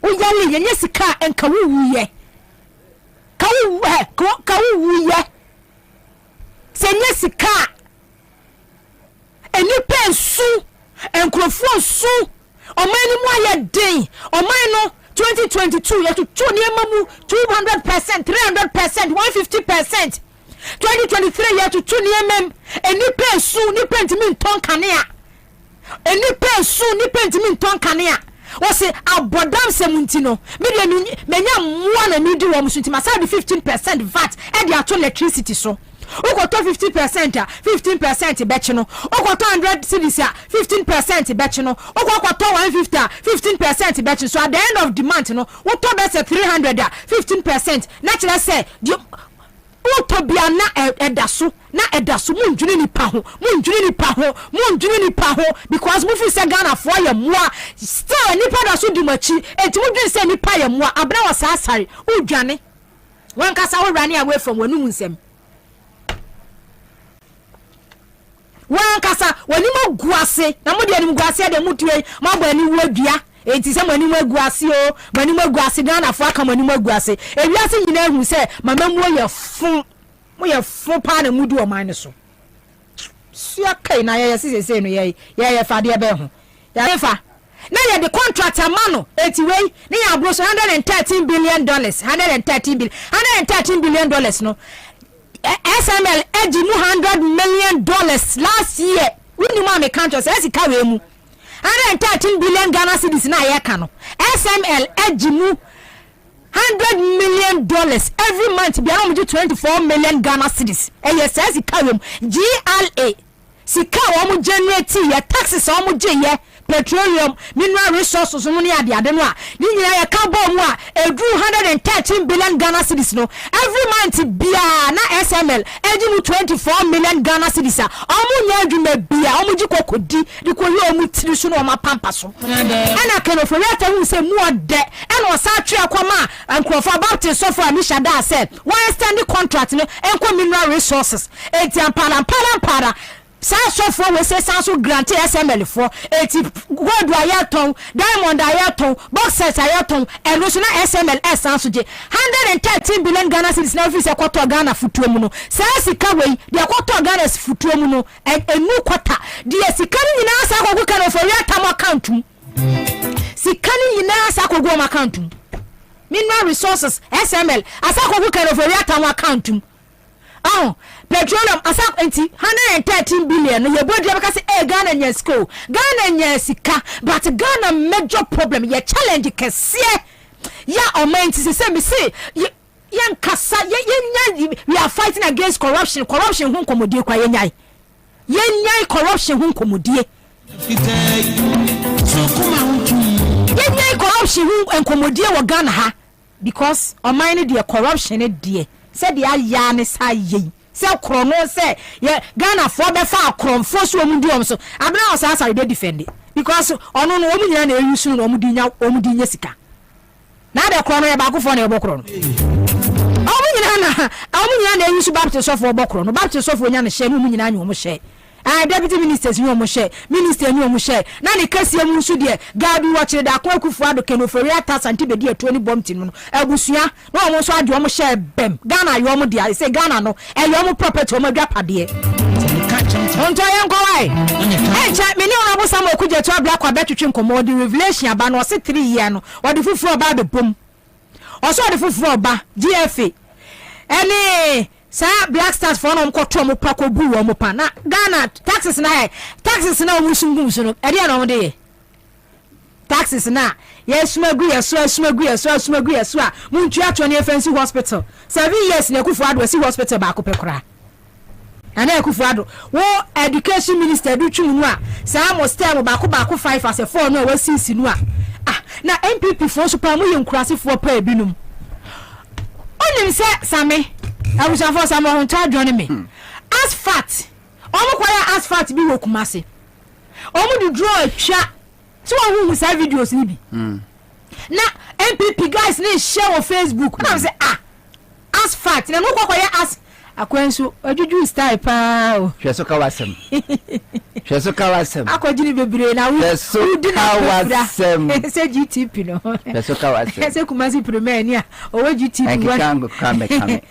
wo yale yenye sika enka wuye ka wuye senye sika enipa ensu enkrofo su omani mu aye den omani no 2022 ya to niemamu 200% 300% 150% 2023 ya to niemem enipa ensu ni pentimi nton kanea enipa ensu ni pentimi nton kanea wo se abodam semuntino menya mwa na midi wo musunti masadi 15% VAT e di ato electricity so ukoto 50% 15% bechino ukoto 100 cedis 15% bechino ukoto 150 15% bechino so at the end of the month no uto be say 300 15% naturally say uto bia na edaso mundwini ni pa ho because mu fi say Ghana for ya moa still nipa da so di machi enti mundwini say nipa ya moa abra wa saasare udwane wan kasa wo rani away from wanu nsem wan kasa wani mo guase na mo de ani guase de mutue mo agba ni wadua enti se mani mo guase o mani mo guase Ghana for aka mani mo guase ewiase nyina hu se mama mu ye fun pa na mudu o man so sia kai na ye sese no ye fa de be ho ya fa na ye the contract amano enti wei na ya bro so $113 billion $113 billion no SML edge $100 million last year. We ni ma me country say sika we mu. $113 billion Ghana cedis na ye ka no. SML edge mu $100 million every month bi am 24 million Ghana cedis. Yes say sika we mu. GLA sika wo mu generate ye taxes wo mu je ye petroleum mineral resources mu ni ade no a ni nyina ye ka bo mu a edu $113 billion Ghana cedis no every month bia na SML eji 24 million Ghana cedis a omu nya adwuma bia omu ji kokodi di ko ye omu tiri so no ma pampa so ana keno for rata hu se mu ode ana o sa twa kwama ankrofo about so for Amisha da said why stand the contract no enko mineral resources eti ampara sa so for we say so grant SML for eti gold ayaton diamond ayaton boxes ayaton eno so na SML so je $113 billion Ghana cedis na office kwato Ghana futuo mu no sa sika we de kwato Ghana futuo mu no enu kwata de sika ni nyina sa kwago kan for yatam account sika ni nyina sa kwago am account mineral resources SML asa kwago kan for yatam account petroleum asak enti $113 billion ye body because Ghana nya school Ghana nya sika but Ghana major problem ye challenge kese ya omenti se me say yan kasa ye we are fighting against corruption hu nkomodie kwa ye nyai corruption hu nkomodie ye nyai corruption hu nkomodie wo Ghana ha because omani the corruption die said the aya ne sa ye se krono se ye Ghana for be fa kronfo so omudiom so abna o sa dey defend because ono no omunyina na eyusu no omudinya sika na de krono ye ba kofo na ye bokro no omunyina na eyusu baptist so for bokro no baptist so for nya na hye no omunyina anyo mo hye deputy ministers ni omo hye minister ni omo hye na ne kasie mu nsu de gadu wo kire da kwakufu ado kenofori atasanti be de atuo ni bomti no abusua na omo so ade omo hye bem Ghana yo omo de say Ghana no yo omo property omo dwapade onto yen ko wai encha me ni ona bo sam okuje to abla kwa betwetwe nkomo di revelation aba no se 3 year no wo de fufu oba be bom also the fufuro ba GFA any sa black stars for no ko to mo pa ko bu wo mo pa na Ghana taxes na mo sungum so no e dey na mo dey taxes na yesmagu yeso a muntu atwa ne fancy hospital 7 years na kufu ado si hospital ba ko pekura ana kufu ado wo education minister du twunu a sa mo stem ba ko 5 as a 4 no wa sisi no a na MPP for so pa mo yenkurase for pa ebinum onim se same abuja for same ho ta dwone me as fact omo kwaya as fact bi wo kumase omo du draw atwa so who say videos ni bi na MPP guys ni share on Facebook na say as fact na no kwaya as akwanso ojuju style pa o hweso ka wasem akojini bebre na we hweso ka wasem say GTP no hweso ka wasem say kumasi premier ni a o GTP kame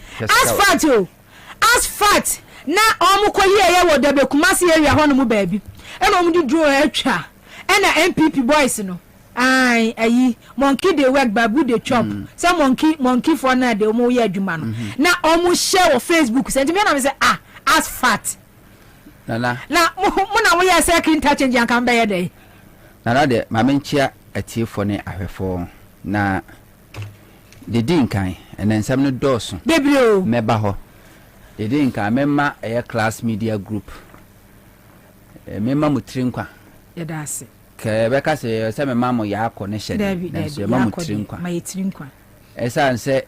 as fact na omukoye ye wo debe kumasi area ho no mu baabi e na omudu draw atwa e na MPP boys no ayi monkey dey work babu dey chop say monkey for na dey omo ye adwuma no na omo share on Facebook say me na say as fat nana na mo na mo ye second interchange an kan be ye dey nana de ma menchia atiefo ne ahwefo na de din kan enensam no doso bebrio meba ho de din kan memma class media group memma mutrinkwa yedase ke beka se me mamo ya akọ ne hyede na se mamo trinkwa ma yetirinkwa esa nse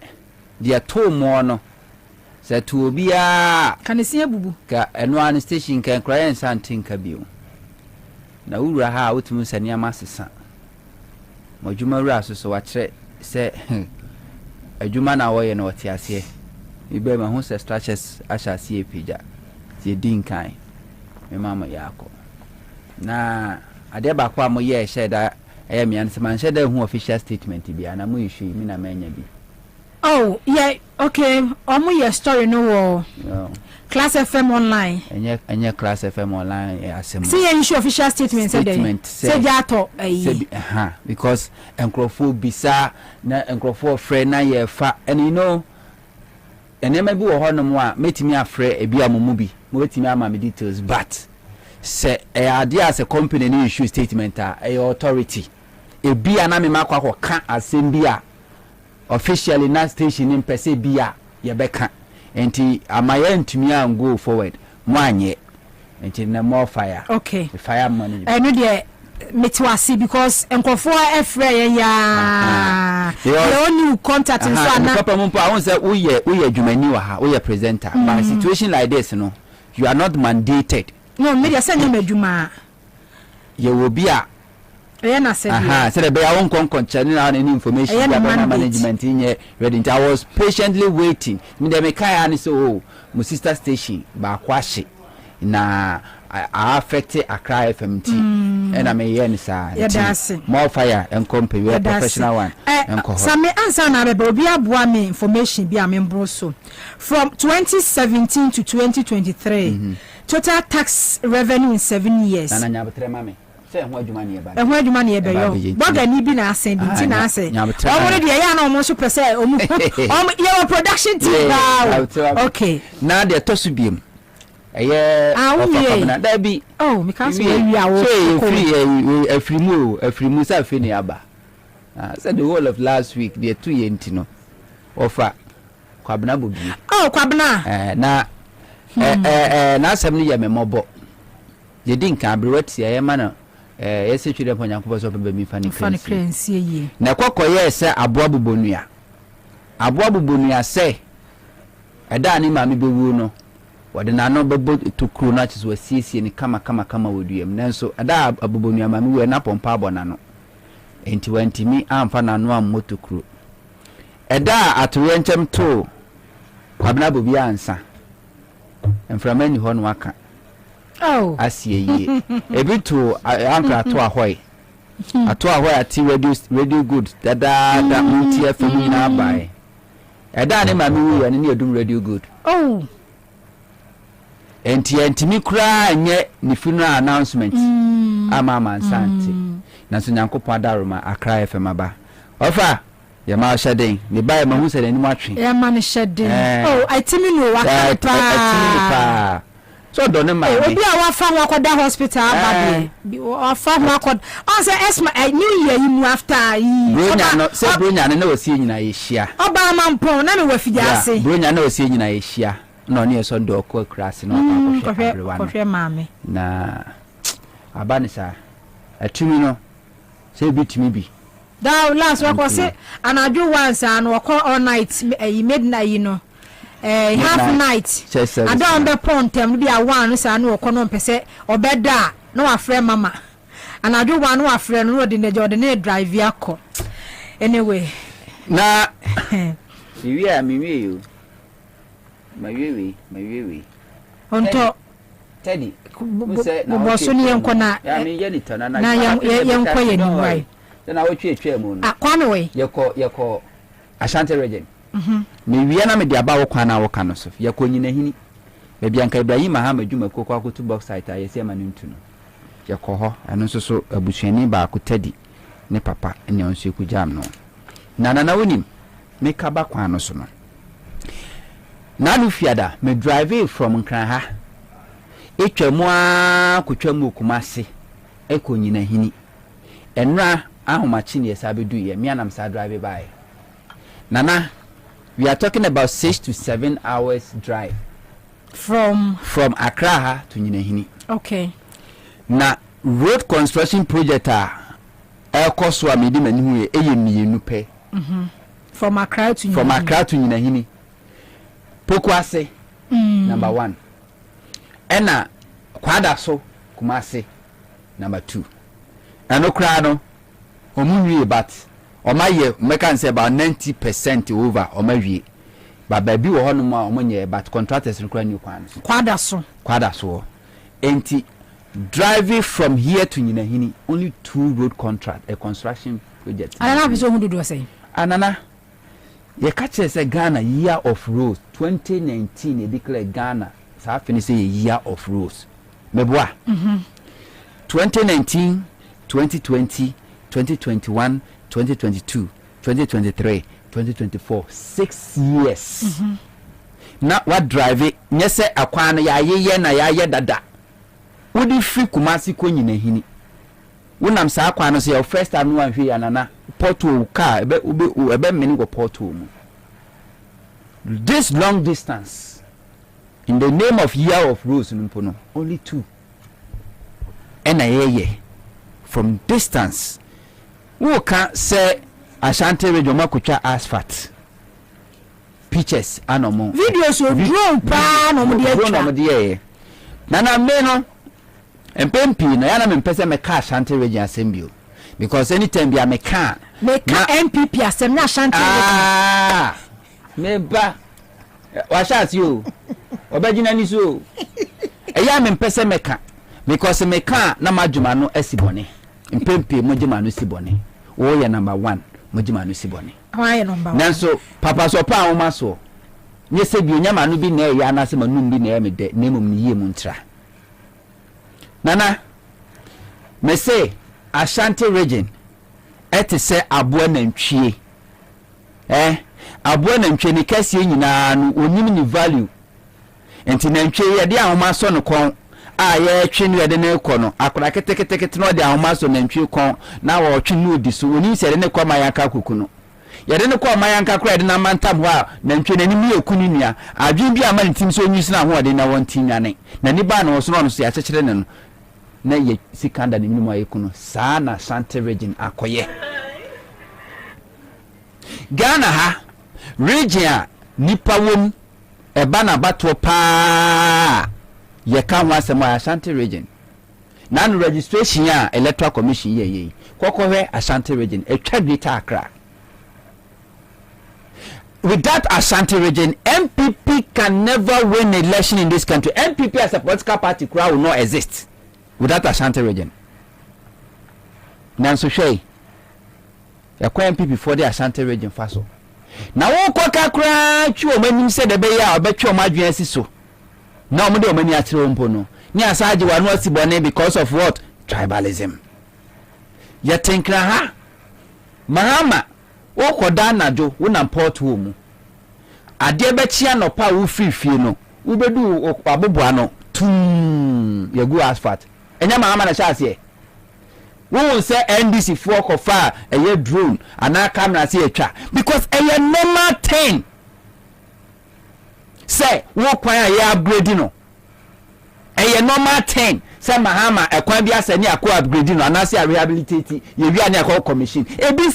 dia to mo no se to obia kanesi abubu ka eno an station kan krayen santinka bio na wura ha wotumu sani amasesa modwuma wura so wa kire se adwuma na wo ye na wote ase ibe ma hu se structures ashasi epija ti dinkan me mamo ya akọ na ade ba kwa mo ye sheda me an se man sheda hu official statement bi ana mo issue mi na manya bi oh yeah okay omo your story no wo Class FM online enye Class FM online asem see you issue official statement say jato because enkrofo bisa na enkrofo friend na ye fa and you know enema bi wo hono mo a metimi afre ebi amomu bi mo betimi ama me details but say ade as a company ni issue statement authority ebi ana me makwa ka asem bi a officially na station in pese bi a ye beka enti amaye ntumi an go forward mo anye enti na more fire okay fire money no dey metwasi because enkofo afre ya the only contact in so na papa mo pa won say we adwumani wa ha we presenter but situation like this no you are not mandated no media say na adwuma ye wo bi a na say say the be ya won konkoncha ni na any information about management in ready. I was patiently waiting me dem kai ani so my sister station ba kwashi na affect Accra FM and I may yen sa more fire and company we professional one some answer na be obi aboa me information bi am bro so from 2017 to 2023 total tax revenue in 7 years na nya betre mame say ho adwuma ne eba ho adwuma ne eba yo boga ni bi na asen bi ti na ase omo de ya na omo so pese omo your production team okay na de tosu biem eye Kwabena da bi me can so we are afrimu sa fe ne aba said the whole of last week the 2 year ntino offer Kwabena Bobie Kwabena na na asem ne ye memobo ye din kan abrewati ye ma na yesi twire po Nyankopɔ so be mi fani cleanse ye na kokoye se aboa bobonua se eda ni ma me bewu no wode na no bebo to kro na chiso wasiesie ni kama woduam nanso ada abobonua ma me we na pompa abona no enti wantimi amfa na no ammoto kro eda atoye nchem to Kwabena Bobie Ansah enframani ho no aka asie ye ebitu ankra to ahoy ati radio good dada muti FM na bai eda ne ma me we ne edum radio good enti mi kura nye ni funeral announcement ama Ansah na so Nyankopɔ adaroma Accra FM aba ofa ya ma shading me buy ma hu se ni matwe ya ma ne shading oh I timi no wa pa so do ne ma obi a wa fa ho akoda hospital abade wa fa ho akoda on say esma new year you after yi bronya no se bronya ne na wasi nyina ye hia oba mampon na me wa fija ase bronya na wasi nyina ye hia no ne so do ko krase no pa ko hwe mame na abanisa atumi no se bitimi bi da last wa say anaju once and we call all night midnight you know half night I don't be pontem be a one say no ko no pese obeda no afre mama anaju one no afre no de ne jode drive yakọ anyway na mi you my onto Teddy boso ni yenko na ya mi ye ni tana na yenko ye ni wai na wo twe mu no kwame we yeko Ashanti region me wiya na me de aba wo kwa na wo ka no so yeko nyina hini be bia nka Ibrahim Ahmed Juma kokwa akotu box site ayese ma ntu no yeko ho eno so abusuani ba ko Teddy ne papa ne onso ku jam no na wonim me ka ba kwa no so no na lu fiada me drive from Nkranha etwamu a kotwamu Kumase ekonyina hini enra ahomachi ne sabedu ye me anam sa drive by nana we are talking about 6 to 7 hours drive from Accra to Nyinahini. Okay. Na road construction project cost wa medi manihu ye mienu pe. From Accra to Nyinahini. Pokwase number 1. Ena kwada so Kumase number 2. Anokra no omunwie but omaye mekan say about 90% over omawie. But baby wo hono ma omonye but contractors nkra new kwada so enti driving from here to Nyinahini only 2 road contract a construction project anana biso hu dodo say anana ye catch say Ghana year of roads 2019 e declare Ghana sa finish say year of roads meboa 2019 2020 2021 2022 2023 2024 6 years na what drive nyese akwa na ya ye dada wodi fi Kumasi ko Nyinahini wonam sa akwa no so your first time no anhwe anana portal car ebe meni go portal mu this long distance in the name of year of roads no only 2 ena ye from distance who can say Ashanti region makutwa asphalt pictures anomo videos so drone pa no mo de nana me no empempi na yana me pese me ka Ashanti region assembly because anytime bia me ka MPP asem na Ashanti region me ba wa shas you obagina ni so eya me pese me ka because me ka na madwuma no asibone empempi mo djuma no sibone wo ye number 1 mojima no sibone why number 1 nanso papa so pa awoma so nye se bi onyama no bi na ya na se manum bi na ya me de na emum ni yemu ntra nana me say Ashanti region se aboa nantwie aboa nantwie ni kase nyina no onim ni value enti nantwie ye de awoma so no kon ye twe no de ne kɔ no akora ketekete no de ahoma so nantwie kon na wo twe no di so oni se de ne kɔ mayanka kuku no ye de ne kɔ mayanka kora de na mantam ho a nantwie na ni mi ekunu nua adwen bi ama ntim so onyi sina ho de na won tinwane na ni ba na wo so no so ya kyekere ne no na ye sikanda ne minimum ayekuno saa na Ashanti region akoye Ghana ha region nipa wom eba na bato pa ye kan wasem Ashanti region na no registration ya electoral commission ye kokohwe Ashanti region etwa Greater Accra. With that Ashanti region, MPP can never win election in this country. MPP as a political party will not exist with that Ashanti region. Nanso shey yakwa MPP for the Ashanti region faso na wo koka kra twi o manim se de be ya obetwi o madwen asiso na o mo de o mani atere ompo no ni asaje wa no asibone because of what? Tribalism. Ya tenkra ha mahama koda najo wo na port wo mu ade be chia no pa wo frifie no wo bedu aboboa no tum ye go asphalt enya ma na sha ase wo say NDC for kofa eye drone ana camera say etwa because eye normal thing say wo kwan ya upgrade no eye normal thing say mahama ekwan bi asani akọ upgrade no ana say rehabilitate ye wi ani akọ commission ebi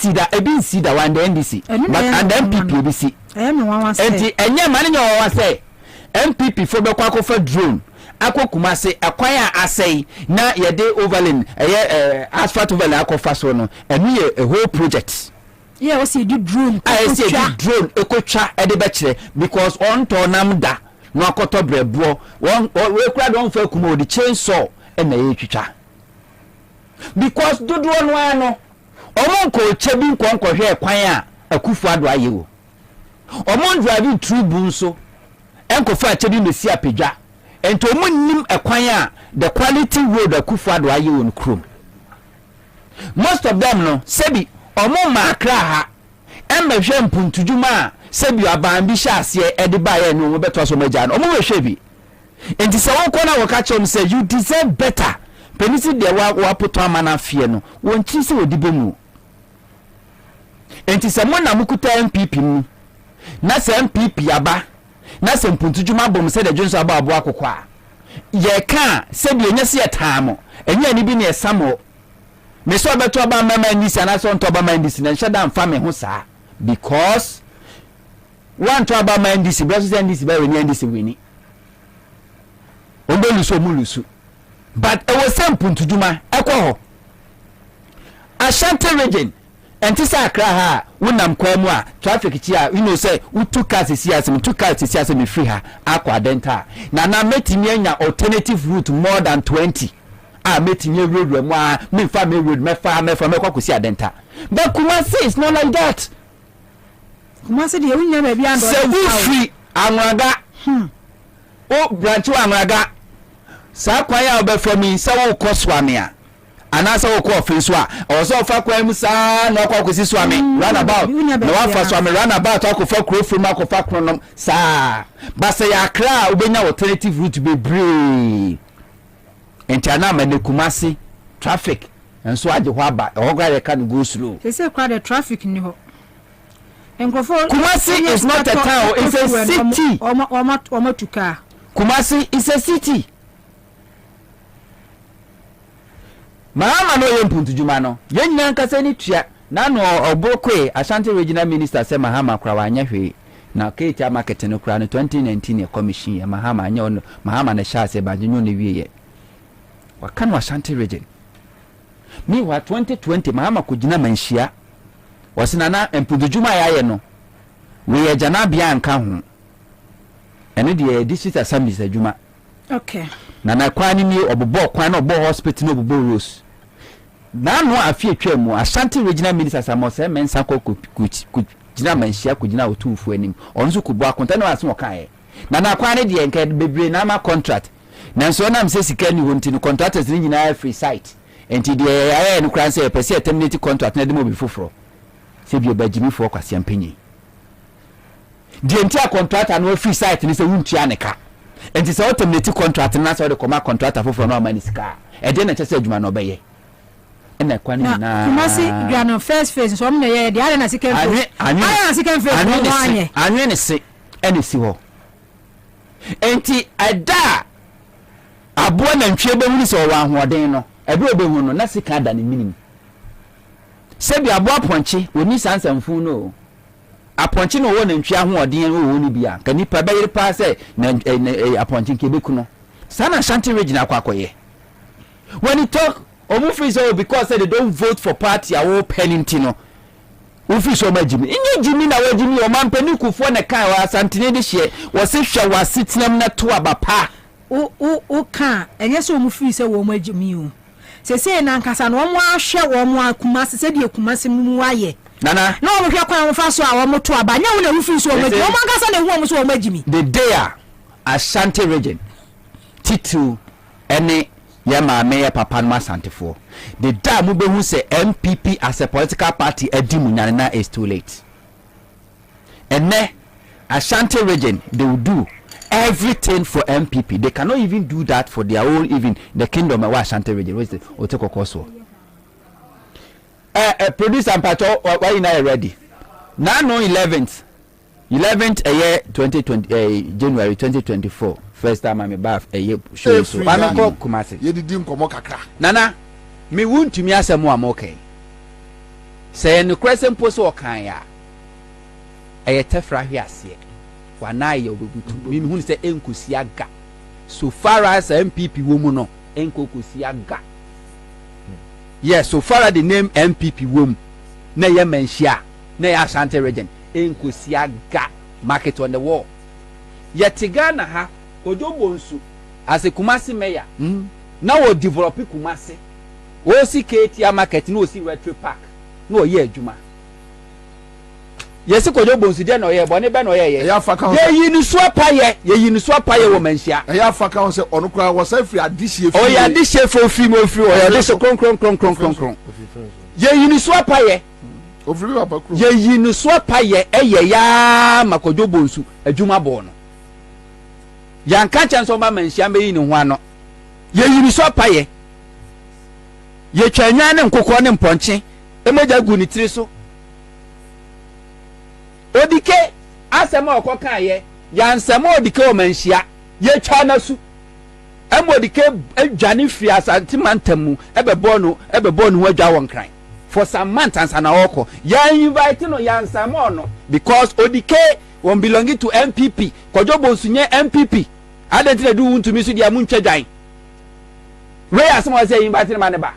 si da one the NDC but and MPP ebi si enti enye mane nyo wa say MPP for be kwa kofa drone akọ kumase ekwan a asai na ye de overland asphalt overland akọfa so no enu ye a whole project. Yeah, we see the drone. I see the drone ekotwa e de be kire because on to nam da no akoto brebo won we kura don fa kuma o the chainsaw e na ye twitwa because dodo no ano omo nko chebi nko hwe ekwan a akufu ado aye wo omo drive through bunso enko fa chebi mesi apedwa ento omo nim ekwan a the quality road akufu ado aye wo no krom most of them no sebi omo makra ha embehwe mpuntujuma sebi aban bi sha ase e de ba ye no mo beto so maja no omo we hwe bi enti se won ko na wo ka chom say you deserve better penisi de wa poto amana fie no won chi se odibo mu enti se mo na mukuta MPP mu na se MPP aba na se mpuntujuma bom se de Johnson aba abo akokwa ye ka sebi enya se etamo enya ni bi ne esamo me so beto aba mama ndisi ana so nto aba mama ndisi na nshada mfa me ho saa because one to aba mama ndisi brother ndisi ba weni ndisi weni ombelu so mulusu but it was simple to juma ekwo Ashanti region entisa akra ha wonam kwamu a traffic chi a you know say utu cars esi me free ha akwa denta na metimi anya alternative route more than 20 metimi road mu a me fa me road me kwa kosi adenta but Kumasi is not like that. Kumasi de wunya ba bia ndo se we free anwaga o branch anwaga sa kwa ya obe from me se wo koswame a anasa wo ko ofin so a o so fa kwa mu sa na kwa kosi swame run about na wa fa swame run about akofa krofum akofa kronom sa ba se ya kra obenya alternative route be brave entiana mane Kumasi traffic enso age ho aba o ga ka no go slow say kwa the traffic ni ho enkrofo Kumasi is not a town, it's a city. Omatuka Kumasi is a city. Mahama no yempuntu juma no yenya nkasa ni tua na no obokwe Ashanti regional minister say Mahama kra wanya hwe na Keita market no kra no 2019 e commission ya Mahama anya ono Mahama na sha say banyo no wiye waka no Ashanti region ni wa 2020 Mahama kugina manhia wasina na mpuntu juma ya ye no we ye jana bia nka ho ene de district assembly sa juma okay na kwani ni obobo kwan na obo hospital no obobo rose na no afie twam Ashanti regional minister samose mensa ko kugina manhia kugina otumfu anim onso kubo akonta na aso kae na kwani de nka bebre na ma contract na so na mse sika ni wonti no contractors ni nyina free site enti de ya no kran say pese terminate contract na de mo bi foforo sebi obajimi for kwase ampanyi de enti a contractor no free site ni se wuntua ne ka enti se terminate contract na so de koma contractor foforo no amani sika e de na chese adwuma no beye ena kwani na Kumasi grano first phase so me ye de ale na second phase na second phase no anye anwe ne se ene si ho enti ada abo na ntwe be huni se o wa ahoden no ebe obehu no na sika da ne minim sebi abo aponche oni sansamfu no aponche no wo na ntwe ahoden wo ni bia ka nipa be yire pa se na aponche nke beku no sana Ashanti region akwakoye when you talk omufi so because they don't vote for party awo penalty no ofi so majimi inye jimi na wajimi o mampani kufo na kan wa Asante ne de hye wo se hwa wa sitinam na to abapa o kan enye so omufi so wo majimi o se na nkasa no mo ahwe wo mo Kumasi se de Kumasi mu aye nana na wo hwe kwan wo fa so a wo mo to abanya wo na omufi so wo majimi wo nkasa na hu wo so wo majimi the day Ashanti region titu ene ya maame ya papa no asantefo the da mu be hu say MPP as a political party edimu nyana is too late. And ne Ashanti region they will do everything for MPP. They cannot even do that for their own, even the kingdom of Ashanti region. What is it? Oteko Koso. Produce and patrol. Why you not ready? Now no 11th a year 2020 January 2024. First time I'm bath a year show. So I'm called Kumasi. You didn't come kakra. Nana, me won't to me as a more okay. Say no crescent post or kaya. A tefra here. Wanai obebutu mimi hu se enkusiaga so far as MPP woman no enkokusiaga yes so far as the name MPP woman na ye menhia na ya Ashanti region enkusiaga market on the wall yet Ghana ha odobonsu as a Kumasi mayor na wo develop Kumasi wo si KT market no si retro park no ye adwuma yes ko jo bonsu de no ye bo ne be no ye ya faka ye yi ni so paye wo manhia ya faka on se ono kura wo sa free adihie o ya adihie fo free mo free o ya de so kron ye yi ni so paye o free papa kro ye yi ni so paye eye ya makojo bonsu adwuma bo no ya nka chan so ba manhia be yi ni ho ano ye yi ni so paye ye twanwa ne nkokọ ne mponche emoja gu ni tiri so odike asema okoka ye ya nsema odike o manhia ye twa na su emodike adwane fi asante mantamu ebebo no wadwa won kran for some months and na oko ya invite no ya nsema no because odike won belonging to MPP kojo bonsunye MPP identity do want to me su dia muntwa dwan we asema say invite no maneba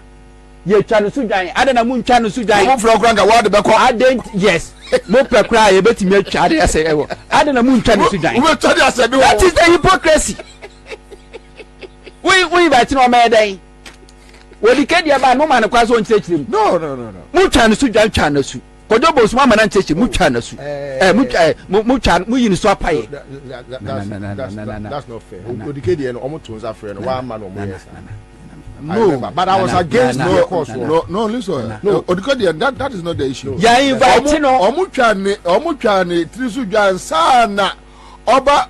ye twa no su dwan adana muntwa no su dwan mo fro kranga word be ko adent yes mo pekra ye betimi atwa de ase ewo adana muntwa no su dwan we twa de ase be that is the hypocrisy we invite no man wodi kedia ba no man kwa so nchirechirem no muntwa no su dwan twa no su kojo bo su ma na nchechi muntwa no su muntwa mu yin so apaye that's not fair wodi kedia no omo tunza frɛ no wa ma no mo yes no but I was against the course no listen no that is not the issue ya invite no omutwa ne trisu dwan sana oba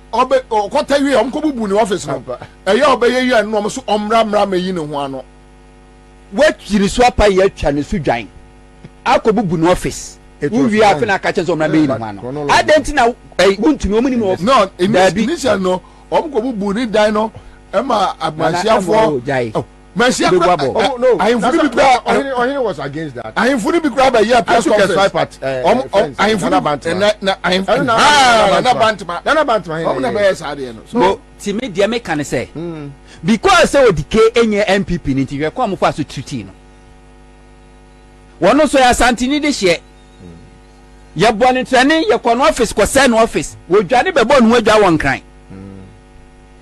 okota wi omkobubu ni office no eya obeye wi anu omso omra meyi ne ho ano wachiri so apa ya twa ne su dwan akobubu no office wi afi na ka chenso omra meyi ne ho ano adenti na wuntumi omuni no no initial no omkobubu ni dan no ema agbansiafo Mercia no. I was against that. I am fully be grab a year press conference. I am fully so Timmy dear me can say because say odike enye MPP ni ti kwa mo fa so treaty no. Wono so ya santini de hye. Ye bone training ye kono office ko say no office. Wo dwane be bo no adwa won kran.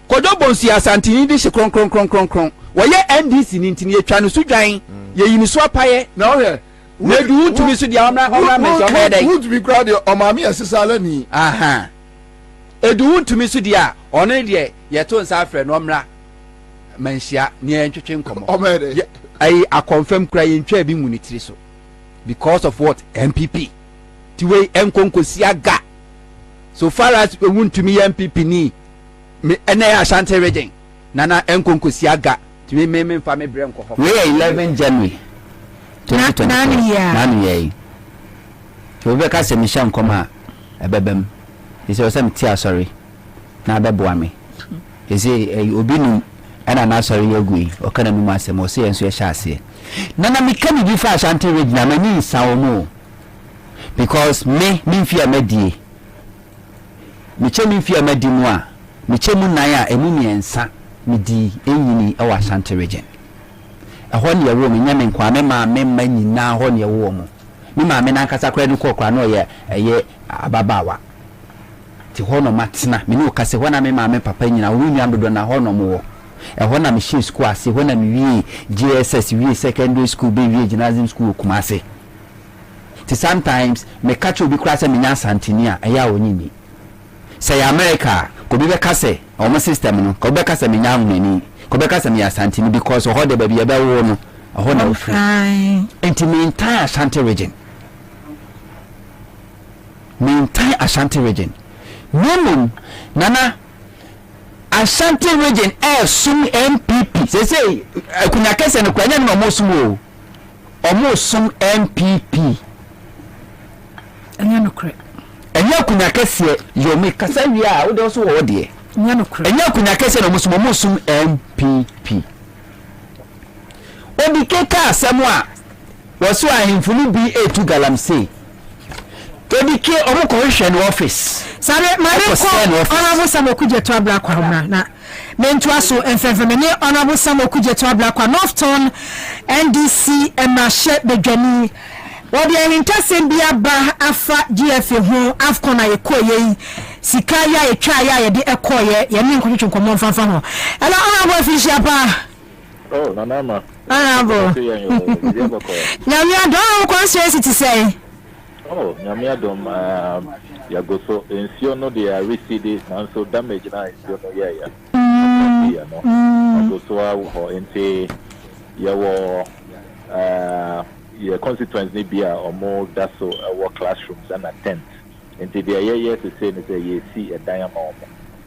Kodo bonsi ya santini de hye kron. Woye NDC ni ntini etwa no sudwan ye yini so apaye na ohe na du tumi so dia omra me so me dai would be crowd o mami asisala ni aha edu tumi so dia one de ye to nsa afre no omra manhia ne entwetwe nkomo o me de ai a confirm kra ye ntwa bi mu ni tiri so because of what MPP ti we enkonkosi aga so far as we want to me MPP ni me ena Ashanti region nana enkonkosi aga we 11 January 2024 nanu ye so we ka se mi shan koma ebebem ise o se mi ti asori na beboa me ise obi nu ana na asori yegui o kana mi ma se mo se enso ye sha ase nana mi ka mi bi fa Ashanti region na mani nsawo mo because me mfia medie mi che mi mfia medi mu a mi che mu nan a emu miensa midi enyini ewa Ashanti region ehọ ne yewo me nyame nkwa me ma me ma nyina ho ne yewo mo me ma me na kasa kra ni kokra no ye eye ababawa ti ho no matena me no kase ho na me ma me papa nyina wo nua dodo na ho no mo ehọ na me shi school ase ho na me wi GSS wi secondary school be wi gymnasium school Kumasi ti sometimes me catch obi kra se me nya santini a eya onini say America ko bi be kase o mo system no ko be kase me nya hunani Kobeka se me Asante ni because ho de baby ebe wo no ho na ofri enti me entire Asante region nana Asante region sum MPP say kunya kese no kwanya no mo sum MPP anya no kre enya kunya kese yo me kasa wi a wo de so wo de anya no kre enya kunya kese no mo sum MPP obi keka asem a wo so ahemfunu BA2 galamsey obi ke omo ko hwe no office sabe mare ko honorable Samokuje to abla kwa homa na mentu aso enfemfeme ne honorable Samokuje to abla kwa Northton NDC emashe bedwani wodi ehintasem bia ba afa GFA ho afcon aye koye sika ya etwa ya de ekoye ye ne nkwetwe nkomo mfanfa ho ela honorable official pa oh nanama honorable nyamia do ko se ti say oh nyamia do yagoso ensio no they are receded and so damage na ensio no ya no yagoso ho ente yawo your constituents ni bia omo daso our classrooms and tent ente they are to say you see a diamond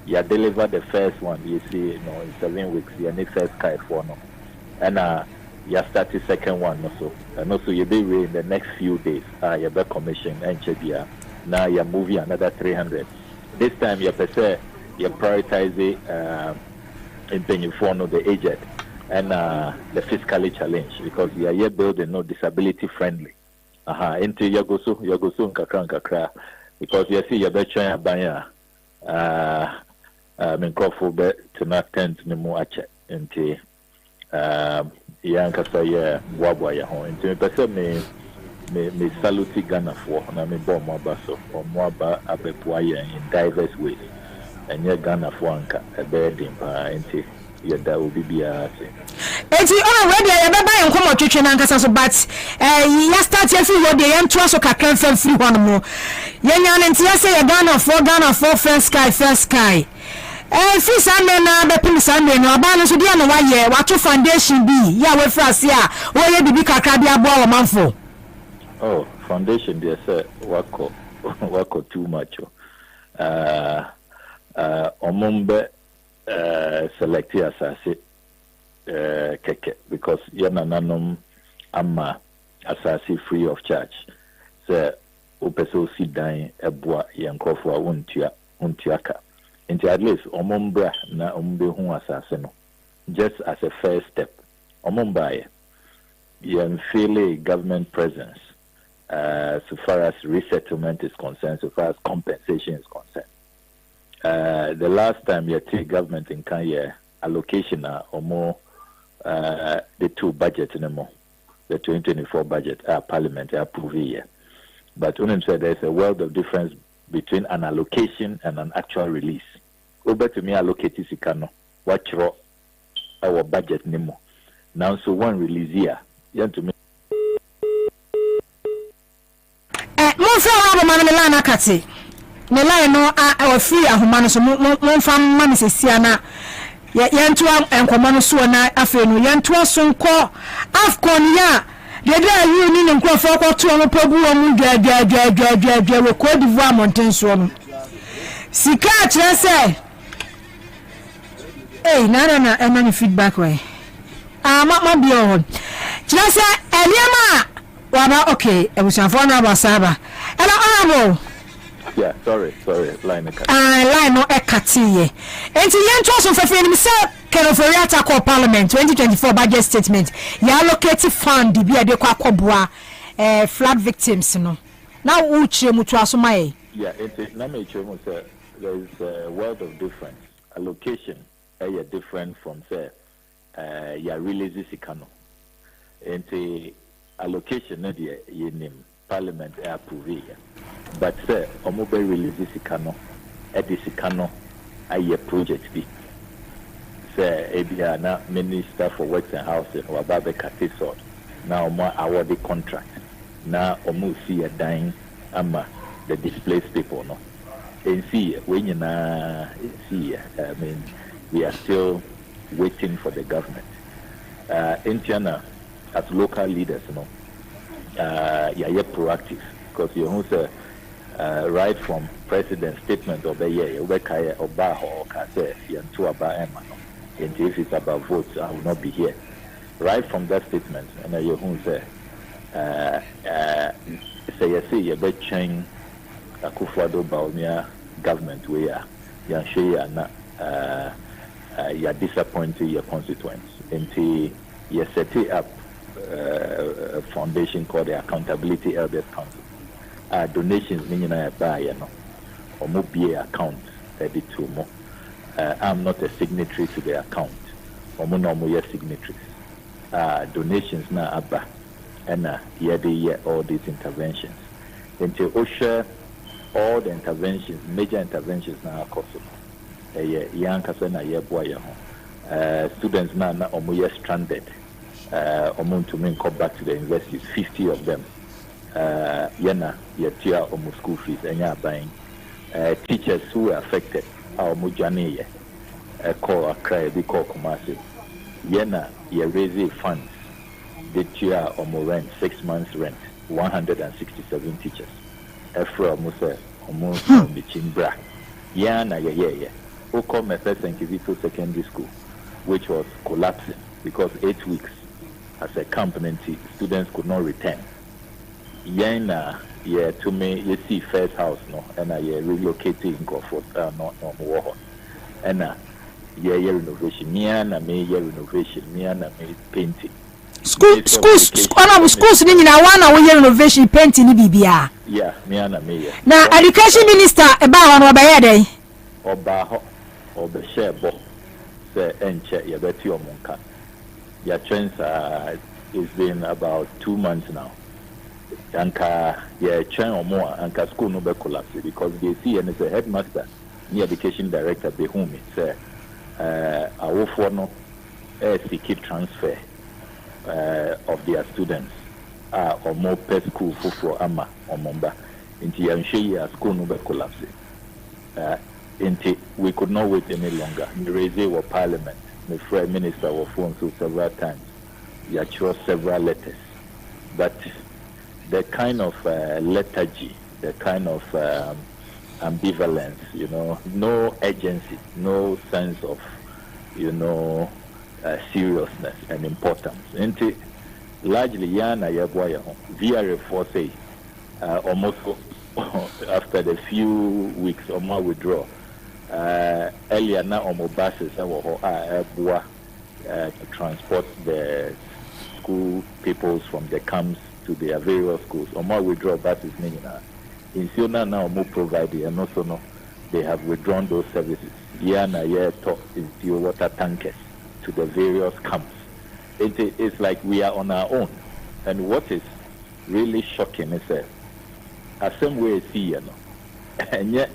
you deliver the first one you see in 7 weeks you need first kai for no and you start the second one also and also you be in the next few days you be commission and chebia now you're moving another 300 this time you say you prioritize in paying for the aged and the fiscally challenged because you are here building no disability friendly into yagoso nkakra because you see you be trying abanya minkofo be to not tent ni mu ache into yankasa ye boaboa ya ho into pese me salute Ghana for na me bo mo aba so mo aba abepua ye in diverse ways and ye Ghana for anka ebe din pa into ye da obi bia ase enti already ye beba ye nkomo twetwe na nkasa so but ya start ye free word ye nto so kakran fam free one mo ye nya ne nti ye say ye Ghana for first sky fi sande na bepim sande no aba no so dia no waye wato foundation bi ya we frase a wo ye bibi kakra bi abo a manfo oh foundation there say wako too much omumbe select asase keke because yana nanom ama asase free of charge say opeso si dan eboa yankofo a wontuaka into at least omombra na ombe hu asase no just as a first step omomba ye feel government presence so far as resettlement is concerned, so far as compensation is concerned. The last time you take government in Kenya allocation or more the two budgets anymore, the 2024 budget parliament approved here. But Unim said there's a world of difference between an allocation and an actual release. Over to me allocate sikano, watch our budget anymore. Now so one release here, to me. Monfa wa mama me lana kati me line no a free ahoma no so monfa mama se sia na yento enkomo no so na afa no yento so nko afcon ya de da yu ni nkrofo ko to mo pagu wo mu dwa wo Cote d'Ivoire mountain so no sika kire se na any feedback way ma bi on kire se eliama waba okay ebusanfo na basaba ela honorable yeah sorry line no ekatiye enti yento so fefe ni se kenoforiata ko parliament 2024 budget statement ya allocate fund bi ade kwa akoboa flood victims no na uche mutu asoma ye yeah enti na me chemo say there is a world of difference allocation different from say ya release sikano enti allocation na the yenim parliament approve but say omobe release sikano sikano aye project bi say ebia na minister for works and housing or babe katisod na omo award contract na omo see a dying ama the displaced people no and see when you na see I mean we are still waiting for the government. Indiana, as local leaders, you're proactive because you know, right from president's statement of the year, if it's about votes, I will not be here. Right from that statement, and you say you see you bet change Akufo-Addo Bawumia government where you are disappointed your constituents until you set up a foundation called the Accountability Elders Council. Donations meaning I buy or be account edit to more. I'm not a signatory to the account or no more signatories. Donations na abba and all these interventions until OSHA all the interventions, major interventions now cost young kasana ye boy students now omo stranded to come back to the universities, 50 of them yana ye tia omo school fees and ya buying teachers who were affected omo journey ye call a cry be call Kumasi yana ye raise funds the tia omo rent 6 months rent 167 teachers Efra Musa almost the Chimbra yana ye Oko Method St. Kivito Secondary School, which was collapsing because 8 weeks as a component students could not return. Yana to me you see first house no and I relocated in Crawford no more and renovation Miana me renovation Miana me painting. Schools ni nyina wana wo renovation painting ni bibia. Yeah, Miana me. Na education minister eba ho no ba dey. Oba ho oba share bo say enche ye beti omonka. Ya trends it's been about 2 months now. Anka ye train omo anka school no be collapse because they see and it's a headmaster ni education director be whom it say awofo no seek transfer of their students or more per school for ama or momba into Yanshia school no be collapse. We could not wait any longer. The raise of parliament, the prime minister was phoned to several times. He chose several letters, but the kind of lethargy, the kind of ambivalence, no urgency, no sense of, seriousness and importance. And largely, Yana Yaboya, VRF say almost after the few weeks of my withdrawal. Earlier now on buses to transport the school peoples from the camps to their various schools. On my withdraw buses meaning in Siona now more provided and also no they have withdrawn those services. Year and year talk into water tankers to the various camps. It's like we are on our own. And what is really shocking is that same way see and yet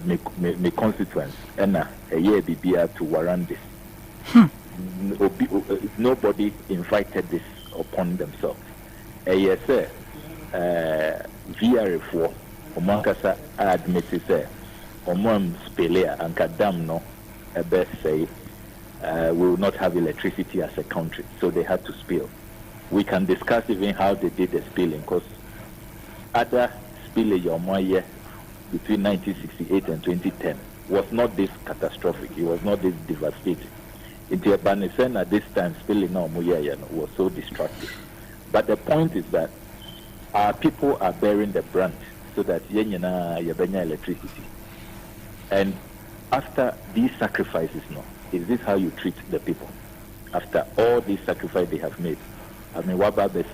me constituents and a year be to warrant this. Nobody invited this upon themselves. Yes, VR4 Omankasa admitted say Omam Spillage and Kadam no best say we will not have electricity as a country, so they had to spill. We can discuss even how they did the spilling, because other spillage on 1 year between 1968 and 2010 was not this catastrophic. It was not this devastating. In Tiabanisen at this time, spilling now was so destructive. But the point is that our people are bearing the brunt, so that yabenya electricity. And after these sacrifices, is this how you treat the people? After all these sacrifices they have made. I mean, according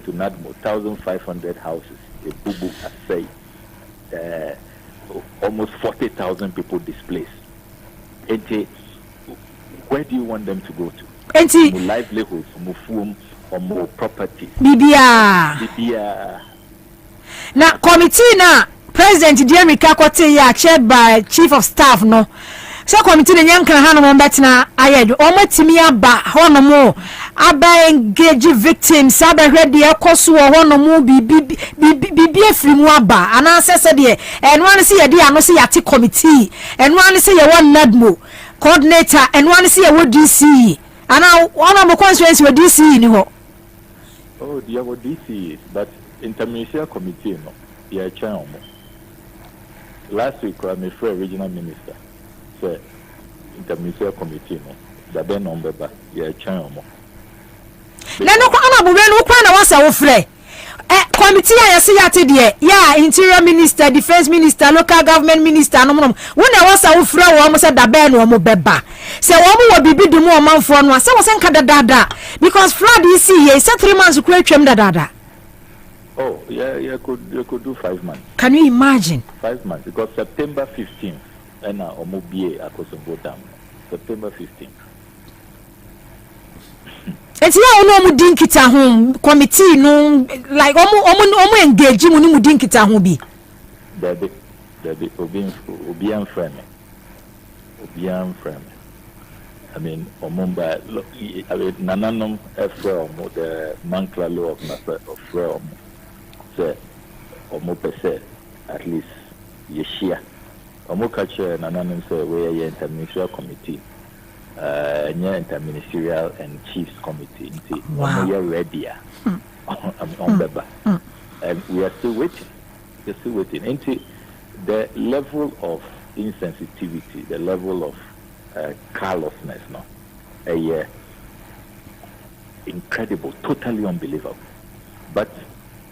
to NADMO, 1,500 houses, the Bubu has said, almost 40,000 people displaced. And where do you want them to go to? More livelihoods, more food, or more property. Bibia. Now, committee na President Jeremy Kakwate, chaired by Chief of Staff, So committee the young can handle better. I had almost me about Honomo. Aba engage victims. Aba ready a course or Honomo be free mwaba. And I said, and one see a dear, I see a tea committee, and one see a one NADMO coordinator, and one see a what DC. And now one of my constituents were DC in you. Oh, dear, what DC is, but interministerial committee, no, yeah, channel. Last week, I'm a free regional minister. So, interministerial committee, no, the Ben number, but yeah, channel. No, was our friend. Committee, I see at it, yeah, interior minister, defense minister, local government minister, no, when I was our friend, almost at the Ben or Mobeba. So, one will be the more month for one, so was in dada because flood is see, 3 months to create them dada. Oh, yeah, you could do 5 months. Can you imagine? 5 months, because September 15th, and Omobie Akosombo Dam. September 15th. It's now no mudinkita home committee, no, like omu engage mu mudinkita home be. There be Obian friend. I mean, Omumba, I mean, Nananum Efrem, the Mankla law of Efrem. Say, Omopese, at least, Yeshia. Omokache, Nananum say, we are interministerial committee, interministerial and chiefs committee. Wow. We are ready. On Beba. And we are still waiting. Into the level of insensitivity, the level of carelessness, no, incredible, totally unbelievable. But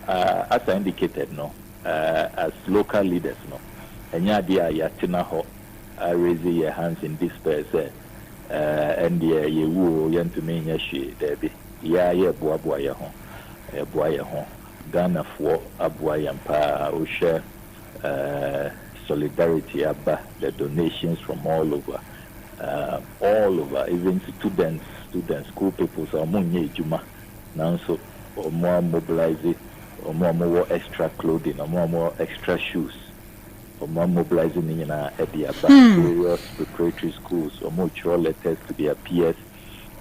as I indicated, no, as local leaders, no, and yatina ho, raising your hands in despair, say, and you woo, yan to me, yashi, there be, boya home, Ghana for Abuayampa, Usha, solidarity, Abba, the donations from all over, even students, school people, so Munye Juma, now so, or more mobilizing, or more extra clothing, or more extra shoes, or more mobilizing in at the various preparatory schools, or more letters to their peers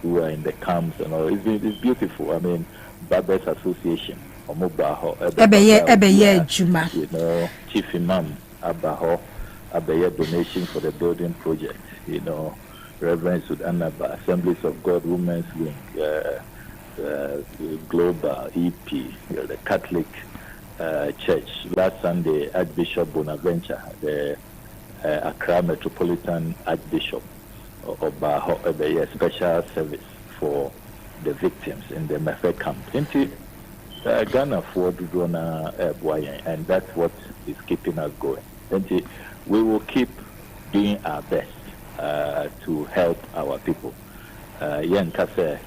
who are in the camps and all. It's beautiful. I mean, Barbers Association. Juma. You know, Chief Imam Abaho, Abaya donation for the building project. You know, Reverend Sudanaba, Assemblies of God Women's Wing, Global EP, the Catholic Church. Last Sunday, Archbishop Bonaventure, the Accra Metropolitan Archbishop, Obaho, Abaya special service for the victims in the Mefe camp. Ghana for Dudona and that's what is keeping us going. And we will keep doing our best to help our people. Yen Kase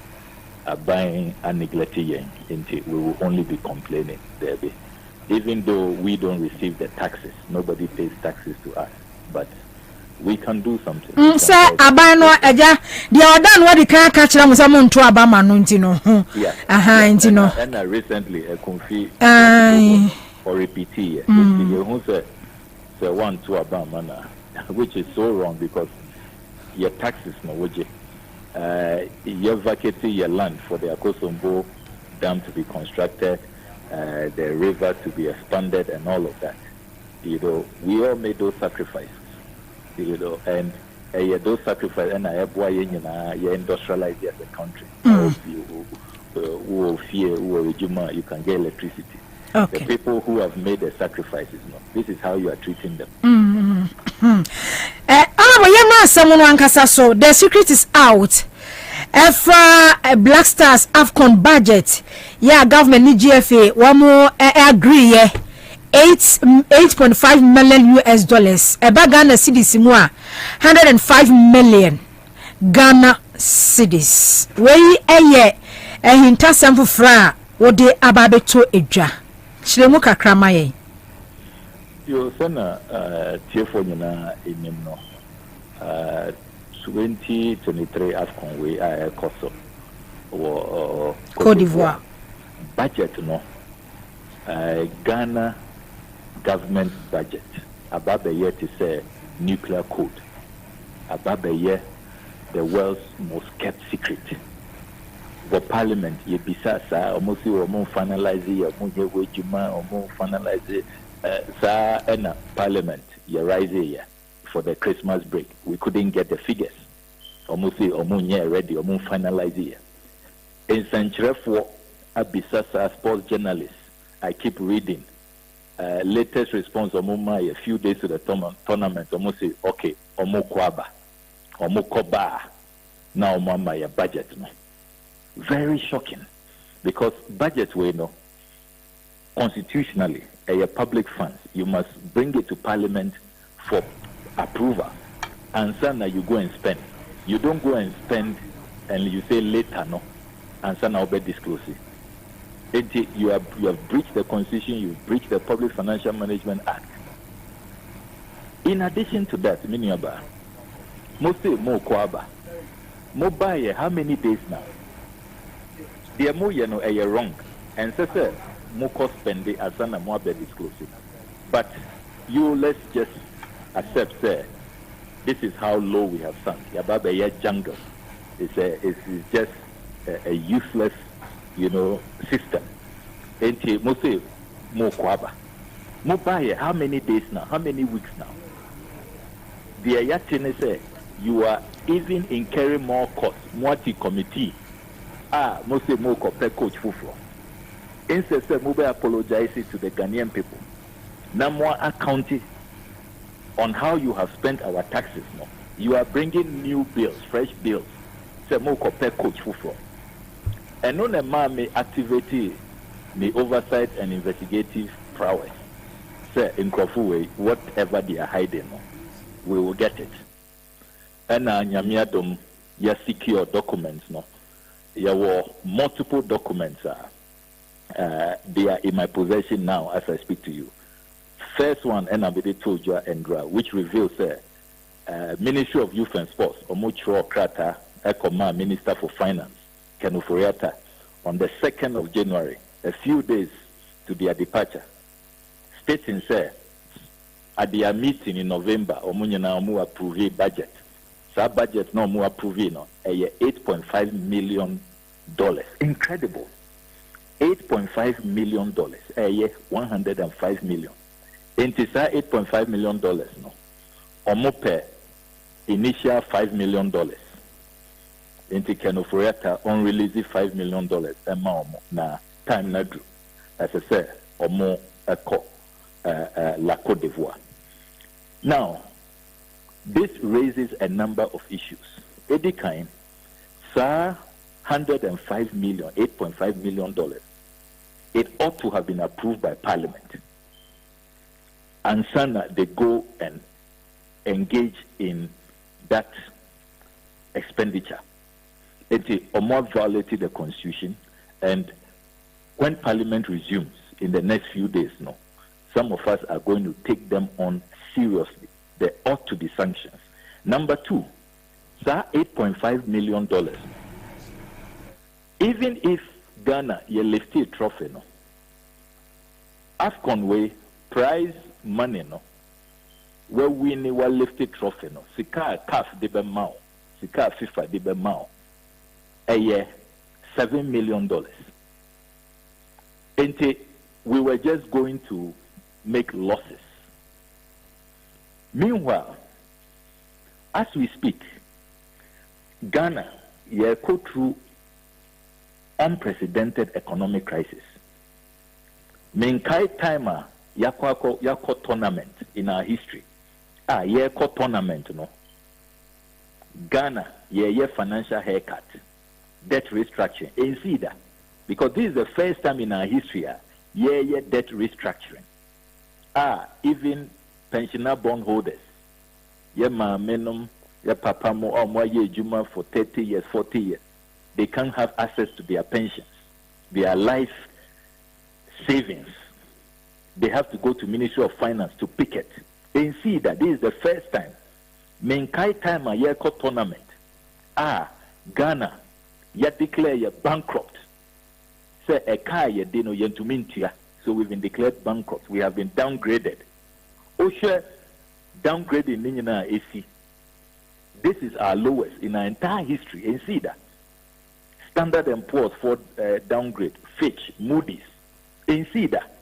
buying and neglecting yen, we will only be complaining there. Even though we don't receive the taxes, nobody pays taxes to us, but we can do something. Sir, Abano Aja, the Odan what the car catch them someone to Abama Nuntino. Yeah. Intino. And recently a confi or repeat here. Who said 1 to Abama, which is so wrong because your taxes no waje. You vacated your land for the Akosombo Dam to be constructed, the river to be expanded and all of that. You know, we all made those sacrifices. You know, and those sacrifices and I have why you industrialize as a country. Who fear, you can get electricity. Okay. The people who have made the sacrifices, no, this is how you are treating them. So the secret is out. If Black Stars AFCON budget, government GFA, one more agree, $8.5 million US. Ghana cedis more, 105 million Ghana cedis. We hinta sample fra wo de ababeto edwa. Chiremu kakra maye. Yo sana tiefo nyina enim no. 2023 AFCON we koso wo Côte d'Ivoire. Budget no. Ghana government budget about the year to say nuclear code ababeye the world's most kept secret. The parliament, ye bisa sa, almost you finalize it, almost finalize sa, and parliament, ye rise here for the Christmas break. We couldn't get the figures. Almost ready, almost finalize it. In Century for abisa sa sports journalists, I keep reading. Latest response a few days to the tournament, almost say, okay, Kwaba, Koba, now mama your budget. Very shocking, because budget we know constitutionally a public funds, you must bring it to parliament for approval, and now you go and spend. You don't go and spend and you say later no, and now be disclose it. You have breached the Constitution, you've breached the Public Financial Management Act. In addition to that, Miniaba, mostly more Kwaba, more buy how many days now? The more you know, are wrong, and so more cost spending as an more be disclosing. But let's just accept, sir, this is how low we have sunk. Yababa jungle. It's just a useless, system. And mostly more Kwaba. More buy how many days now? How many weeks now? The Ayatine say you are even incurring more costs, more committee. Mostly more compare coach Fufro. Instead, Mube apologizes to the Ghanaian people. Now more accounting on how you have spent our taxes. No, you are bringing new bills, fresh bills. Say more compare coach Fufro. And no man may activate the oversight and investigative prowess. Say in Kofu, whatever they are hiding, no, we will get it. And Nyamiadom, ya secure documents, no. There were multiple documents. They are in my possession now as I speak to you. First one, Enabede Toja Endra, which reveals Ministry of Youth and Sports, Omuchro Krata, Ekoma, Minister for Finance, Kenuforiata, on the 2nd of January, a few days to their departure, stating, at their meeting in November, Omunyana Omu approve budget. So budget no more approving no, $8.5 million. Incredible. $8.5 million. 105 million. And it's $8.5 million no. Omope initial $5 million. And it can offer unreleased $5 million. Na time na drew. As I said, Omo La Côte d'Ivoire. Now, this raises a number of issues. Eddie Kine, sir, $105 million, $8.5 million. It ought to have been approved by Parliament. Ansah, they go and engage in that expenditure. It more violated the Constitution, and when Parliament resumes in the next few days, no, some of us are going to take them on seriously. There ought to be sanctions. Number two, sir, $8.5 million. Even if Ghana, you lifted trophy, no, AFCON way, prize money, no, where we need one lifted trophy, no, Sika CAF debe mao, Sika FIFA debe mao, a year, $7 million. And we were just going to make losses. Meanwhile, as we speak, Ghana go through unprecedented economic crisis. Menkai timer yako tournament in our history. Yako tournament no. Ghana financial haircut, debt restructuring. And see that because this is the first time in our history debt restructuring. Even pensioner bond holders, menum, papa mo juma for 30 years, 40 years. They can't have access to their pensions, their life savings. They have to go to Ministry of Finance to picket. And see that this is the first time. Menkai time a year tournament. Ghana, declare bankrupt. Say a car dino yentumintia. So we've been declared bankrupt. We have been downgraded. Osha downgrading Nina AC. This is our lowest in our entire history. And see that. Standard & Poor's for downgrade, Fitch, Moody's, and see that.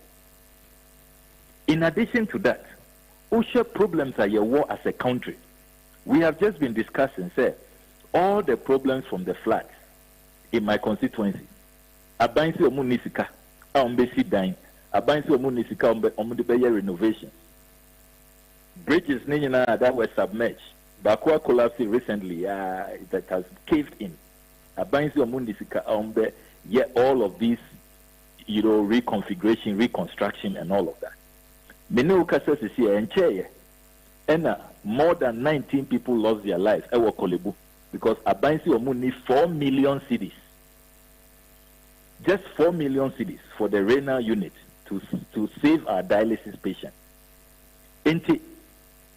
In addition to that, OSHA problems are your war as a country. We have just been discussing, say, all the problems from the floods in my constituency. Abansi omunisika, ombesi dine. Abansi omunisika omudebeye renovation. Bridges that were submerged. Bakwa collapsed recently. That has caved in. Abansi omunisika ombe. Yet all of these, reconfiguration, reconstruction, and all of that. Many cases is here and chair. And more than 19 people lost their lives. Ewa Kolebu. Because Abansi Omuni 4 million cedis. Just 4 million cedis for the renal unit to save our dialysis patient. And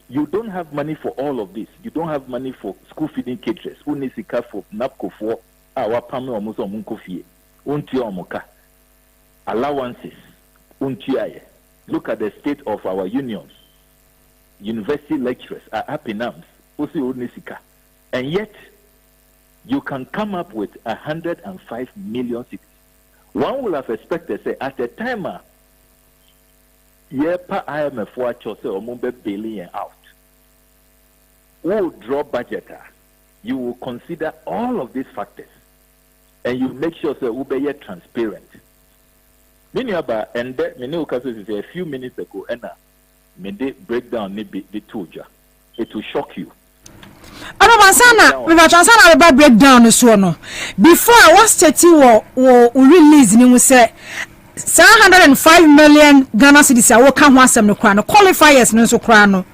you don't have money for all of this. You don't have money for school feeding caterers. Unisika for NAPCO for our pame omuso munkofie. Untia omoka. Allowances. Untiaye. Look at the state of our unions. University lecturers are up in arms. Usi unisika. And yet, you can come up with 105 million cities. One would have expected, say, at the time, per IMF watch or say, omumbe billion out. Who will draw budget? You will consider all of these factors, and you make sure that you be transparent. Many about and many cases a few minutes ago, and they break down the toja. It will shock you. Ansah, we Ansah about breakdown so no. Before I was 30 or release ni say 705 million Ghana cedis a wo ka ho asem no kra no qualifiers no so kra no.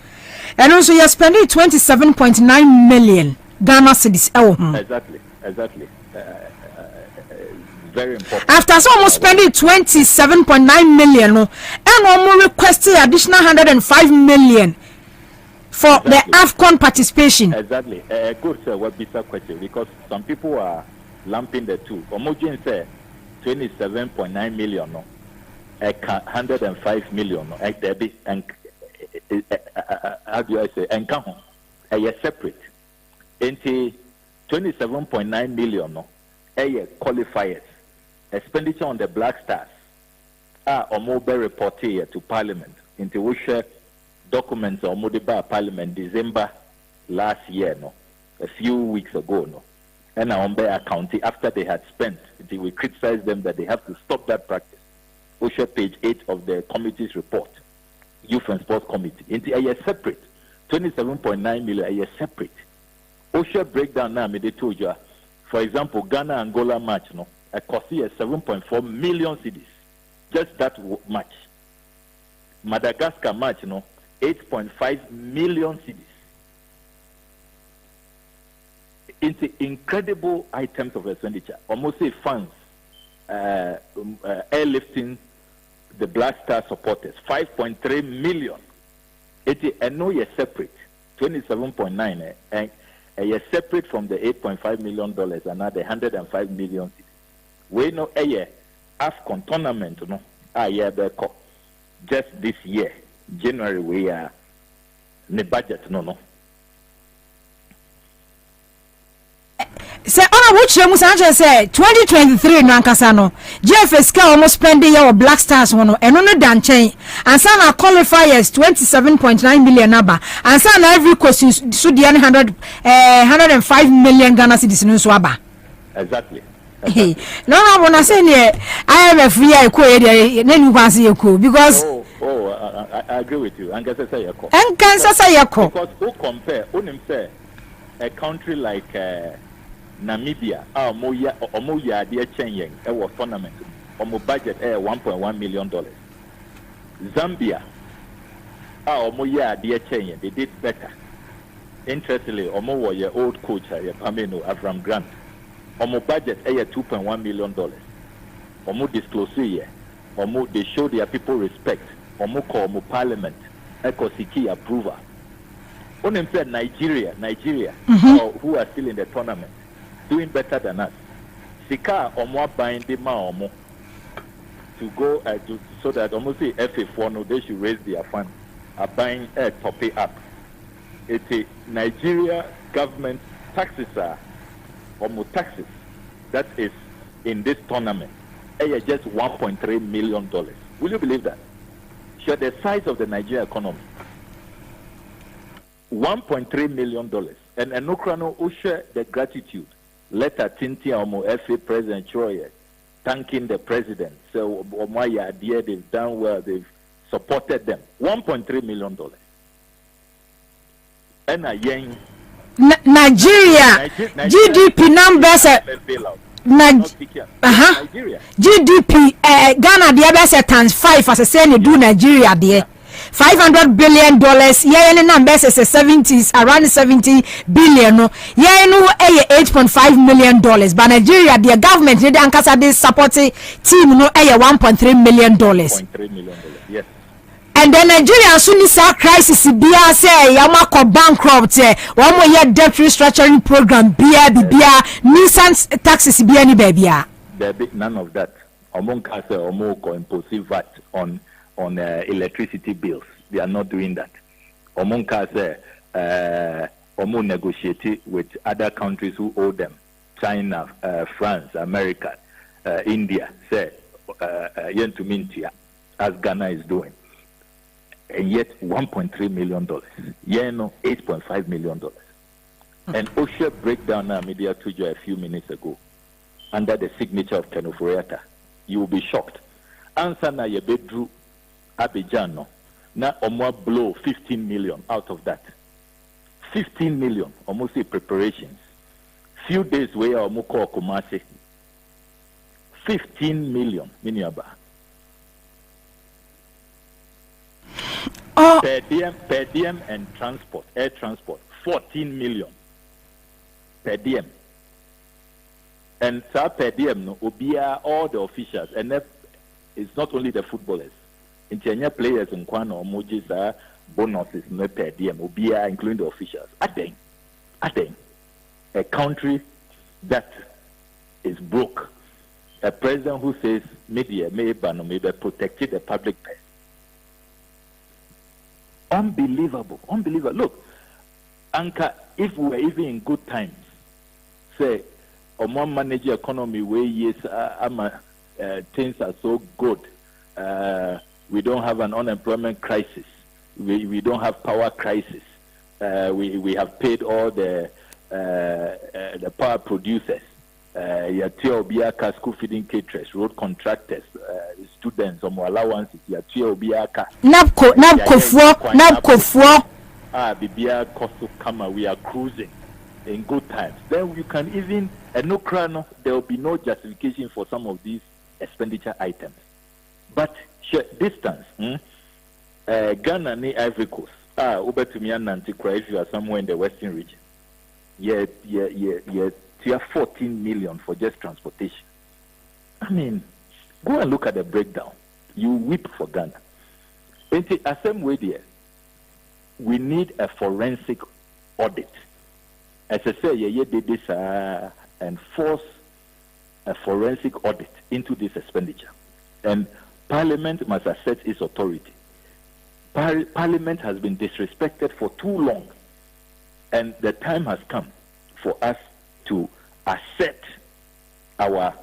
And also you spending 27.9 million Ghana cedis e wo ho. Exactly. Very important. After so almost spending 27.9 million no, and almost requested additional 105 million for the AFCON participation. Exactly. Good sir, what be question because some people are lumping the two. Homogen say 27.9 million no, 105 million no, and how do I say? And come on, separate. Into 27.9 million no, qualifiers. Expenditure on the Black Stars are mobile report here to Parliament into which documents or modified Parliament December last year, no, a few weeks ago, no, and on their county after they had spent, we criticized them that they have to stop that practice. OSHA page 8 of the committee's report, Youth and Sports Committee, into a separate 27.9 million, a separate OSHA breakdown now. Me they told you, for example, Ghana Angola match, no. A cost 7.4 million cedis. Just that match. Madagascar match, 8.5 million cedis. It's incredible items of expenditure. Almost say funds, airlifting the Black Star supporters, 5.3 million. I know you're separate, 27.9, and you're separate from the $8.5 million, another 105 million cedis. We know AFCON tournament, just this year, January, we are the budget, Say, which say 2023 no ankasa GFS ka almost spending your Black Stars one and no dan chain and some qualifiers 27.9 million number and some every question so the 105 million Ghana cedis no so aba. Exactly. Hey, no, when I say I am a free because I agree with you. And because who compare say a country like Namibia, Omoya dear Chenyeng, our tournament, Omo budget $1.1 million. Zambia, Omoya dear Chenyeng, they did better. Interestingly, Omo your old coach, Pameno Avram Grant. Omo budget $2.1 million. Omo disclose here. Omo they show their people respect. Omo call Omo parliament. Eko siki approval. Onem said Nigeria, who are still in the tournament, doing better than us. Sika Omo buying the ma Omo to go so that Omo say FA4 no they should raise their fund. Are buying top it up. It's Nigeria government taxes are almost taxes that is in this tournament. Just $1.3 million. Will you believe that? Share the size of the Nigeria economy. $1.3 million. And Nokrano share the gratitude. Letter Tinti Omo FA President Troye thanking the president. So Omaya idea they've done well, they've supported them. $1.3 million. And Nigeria GDP numbers GDP Ghana the best times 5 as I say you do Nigeria there. $500 billion. Yeah, any numbers is 70s around 70 billion. Yeah, no, $8.5 million. But Nigeria, the government, the Ankasa, the supporting team, no, $1.3 million. $1.3 million. Yes. And then Nigeria soon is a crisis. Bia say Yamako bankrupt. One more year debt restructuring program. Bia Nissan taxes. Bia ni baby. There be none of that. Omonka say Omoko impose VAT on electricity bills. They are not doing that. Omonka say Omo negotiate with other countries who owe them. China, France, America, India. Say yen to mintia as Ghana is doing. And yet $1.3 million. Yeah, no, $8.5 million. And OSHA breakdown now media to you a few minutes ago under the signature of Kenoforiata. You will be shocked. Ansah na ye bedru Abidjan no. Na omwa blow 15 million out of that. 15 million almost say preparations. Few days where omoko Kumasi. 15 million miniaba. Per diem and transport, air transport, 14 million per diem. And so per diem, no, obia all the officials, and it's not only the footballers. In Kenya, players in Kwano, emojis are bonuses, no per diem, obia, including the officials. I think, a country that is broke, a president who says media may protect the public purse. Unbelievable. Look, Anka, if we were even in good times, say, one manage economy where yes, things are so good. We don't have an unemployment crisis. We don't have power crisis. We have paid all the power producers. School feeding caterers, road contractors, students, allowances. Napco. Bibia Kosu Kama, we are cruising in good times. Then you can even, no crano, there will be no justification for some of these expenditure items. But distance, Ghana ni Ivory Coast. Over to me and if you are somewhere in the western region. Yeah. 14 million for just transportation. I mean, go and look at the breakdown. You weep for Ghana. In the same way there, we need a forensic audit. As I say, did this and force a forensic audit into this expenditure. And Parliament must assert its authority. Parliament has been disrespected for too long. And the time has come for us to assert our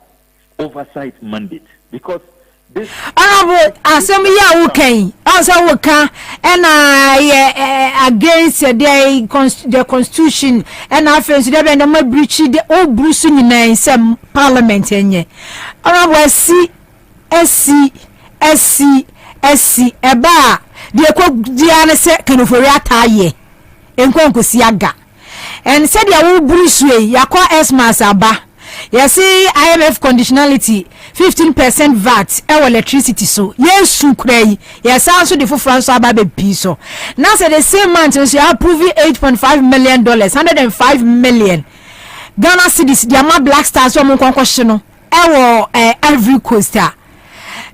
oversight mandate, because this against the constitution and offense the breach the old Bruce in some parliament SC eba the Diana second of Riata en Siaga. And said ya will Bruce way, yakwa esmas aba. Ya see IMF conditionality, 15% VAT, our electricity so. Yes, sukray. Yes, also the for France ababe piso. Now say the same month, so you approve $8.5 million, 105 million. Ghana cedis, the ama black stars, one question. Every coaster.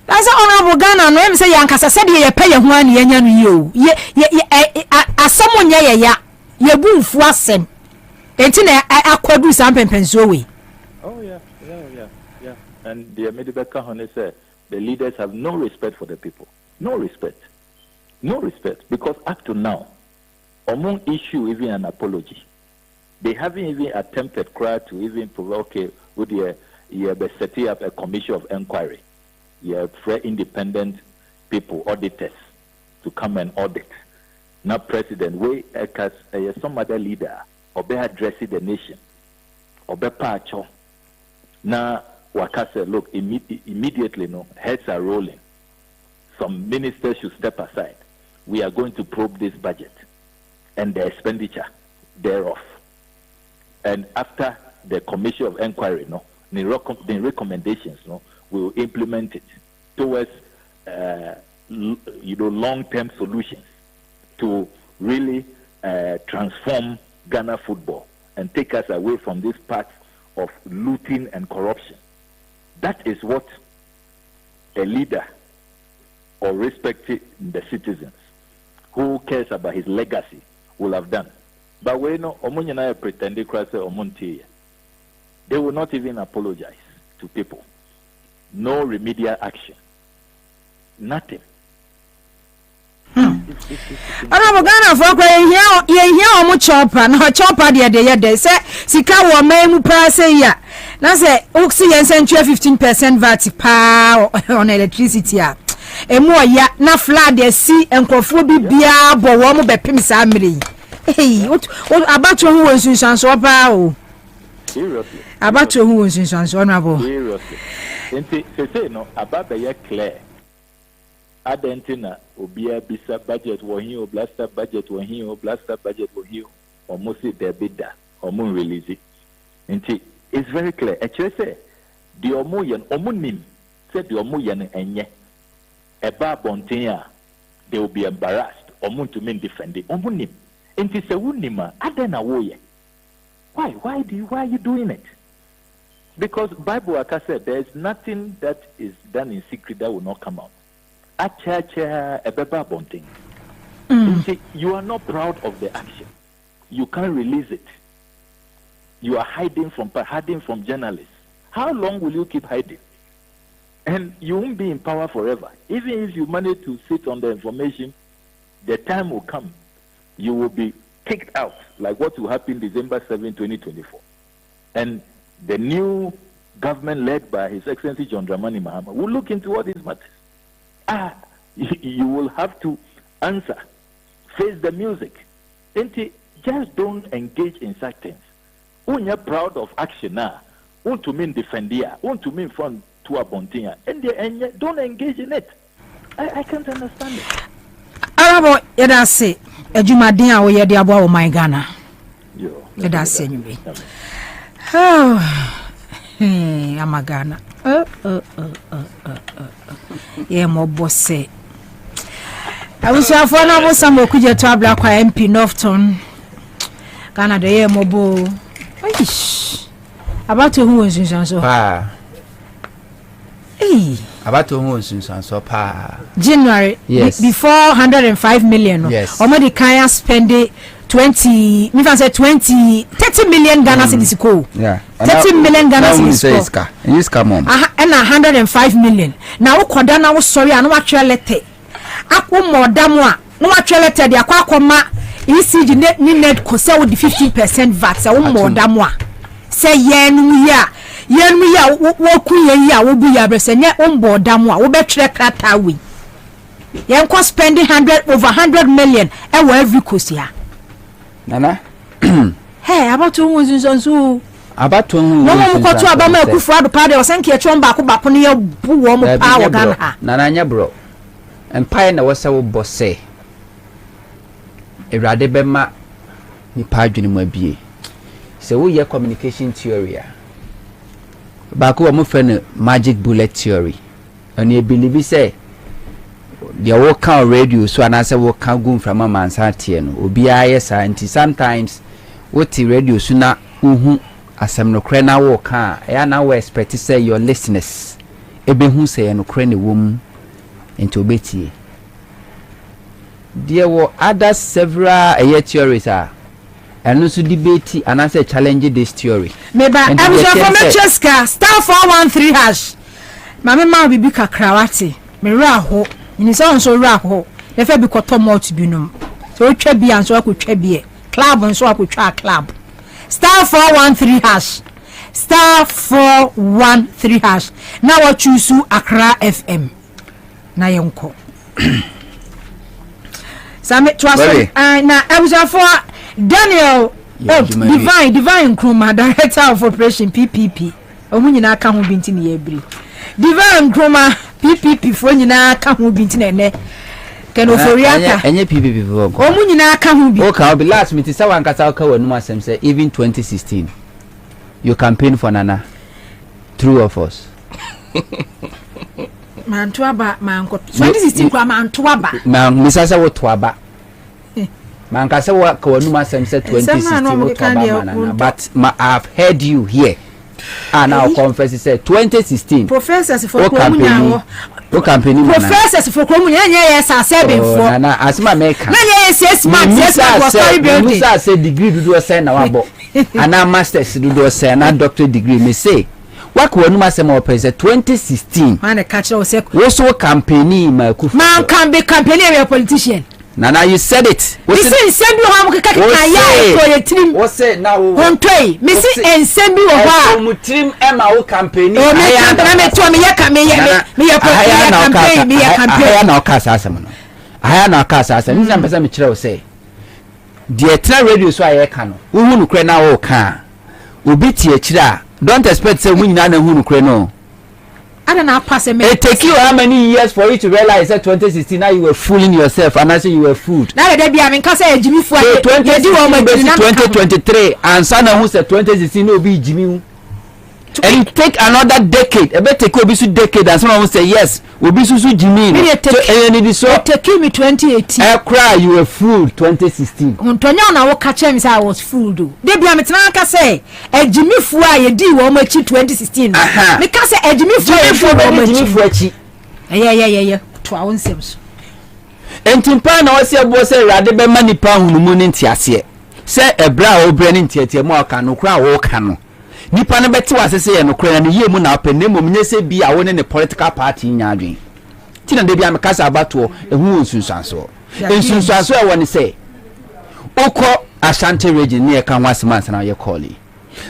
That's honorable Ghana. No, say Yankasa said ye pay your one you. As someone ye boom for some. I could do something pensoe. Oh yeah. And the Medibeka Honey said the leaders have no respect for the people. No respect. Because up to now, among issue even an apology. They haven't even attempted to even provoke, would you be setting up a commission of inquiry? You have independent people, auditors, to come and audit. Now, President, we as some other leader, or be addressing the nation, or be pacho. Now, Wakasa, look, immediately, no, heads are rolling. Some ministers should step aside. We are going to probe this budget and the expenditure thereof. And after the commission of inquiry, no, the recommendations, no, we will implement it towards, long-term solutions to really transform Ghana football and take us away from this path of looting and corruption. That is what a leader or respecting the citizens who cares about his legacy will have done. But we know Omunyana pretending they will not even apologize to people. No remedial action. Nothing. Ana Ghana for kwa ye omo chopper na chopper de say sika wo memu pa say ya na say oxy yen send 15% VAT pa on electricity a emu oya na flood de si enkofo bibia bo wo mo bepem sa amiri eh abato hu wonsunsan so pa o seriously abato hu wonsunsan so na bo seriously enti say no ababa ye clear adentina obia bisa budget wo hin o blaster budget wo hin o blaster budget wo hin o mo see there bida o mo release enti it's very clear actually say the omo yen omo nim say the omo yen enye eba bonten a they will be embarrassed omo to mean defend omo nim enti say wunima adena wo ye why are you doing it? Because Bible like I said there is nothing that is done in secret that will not come out. You are not proud of the action. You can't release it. You are hiding from journalists. How long will you keep hiding? And you won't be in power forever. Even if you manage to sit on the information, the time will come. You will be kicked out, like what will happen December 7, 2024. And the new government led by His Excellency John Dramani Mahama will look into all these matters. You will have to answer, face the music. Just don't engage in such things. When you're proud of action now, want to mean defendia, want to mean front to a bontia, and don't engage in it. I can't understand it. Arabo, yada say, Ejumadin awo yedi abo my Ghana. Yada say nyubi. Oh, I'm Ghana. Yeah, more bossy. I wish I found out some more could you to black MP Northton. Ghana the year mobile. About to who is in so pa. About to who is in so pa. January, yes. Before 105 million. Yes. Already can spend it 30 million Ghana cedis ko. Yeah. 30 million Ghana cedis ko. And you come on. And 105 million. Now koda na wo sorry anu atwe letter. Akwo modamwa. No atwe letter de akwa ma ECG ni net ko say wo di 15% VAT say wo modamwa. Say yenu ya wo kuye ya wo bu ya brese nye wo modamwa wo betwe krata wi. Yen ko spending over 100 million e wo every coast ya. Nana hey about to so about to no mo to aba ma kufu ado pa de o sanke etwon ba ko ne ya bu wo mo pa wo Ghana nana nya bro empire na wose wo bosse ewrade be ma ni pa adwene mu abie se wo ye communication theory ba ko mo fe no magic bullet theory and you believe say the work on radio so and say work can go from Ansah tie no obi ayesa anti sometimes what the radio so na asem no kre na work ya na we expect say your listeners ebe hu say no kre ne wom into betie there were other several theories and also debate and say challenge this theory meba am so for Manchester star 413 hash mama ma bibi kakrawati me raho ni so nso raho e fe bi koto malt binum so twa bia so akotwa bia club nso akotwa club star 413 hash star 413 hash na wa choose Accra FM na yenko same twaso na abuja for Daniel divine Nkrumah director of operation PPP omunyina aka ho binti ne yebri divine Nkrumah PPP fo nyina aka ho binti ne ne keno foriata enye PPP fo omunyina aka ho bi o ka be last meeting say wan kasa ka wanu asem say even 2016 you campaign for Nana true of us mantuaba manko 2016 kwa mantuaba misasa wo toaba mankasa wa ka wanu asem say 2016 wo toaba but I've heard you here and now confess say 2016 professors for Kromunyawo o campaign professors for Kromunyawo yes are 7 for na asima make na yes 6 months was very building musa say degree do say na wabo ana masters do say na doctorate degree me say wako wanu asem o pese 2016 man catch o say wo so campaign ma ku man can be campaigning a politician Nana, you said it. Missy Sembi Hamukaya for a trim. What's it now? One toy, Missy and Sembi or trim Emma campaign. Oh, I have no cast as a Michel say. The Etra radio so I can. Who cry now can. Ubiti chira. Don't expect say win none who cry no. I don't know pass a it take you how many years for you to realize that 2016 now you were fooling yourself and I say you were fooled. Now they be I mean cause Jimmy for 2023 and Sana who said 2016 no be Jimmy. And it take another decade. I bet take obisu decade and someone will say yes. Obisu Jimmy. It take me 2018. I cry you were fooled 2016. Untonya na wo catch me say I was fooled. They be am tena ka say e Jimmy fu a ye di wo machi 2016. Me ka say e Jimmy fu achi. Yeah. To our selves. Entimpa na wose ebo say rade be manipa hunumu ne ntiase. Say ebra obre ne ntiatie mo aka no kra wo ka no. Nipa no beti wasese ye no kra na yemu na apenem nye se bi a woni ne political party nya adwen. Ti na de bia me kasa abato ehu nsunsuanso. Nsunsuanso e woni say okọ Ashanti region ne e kan wasema sana ye calling.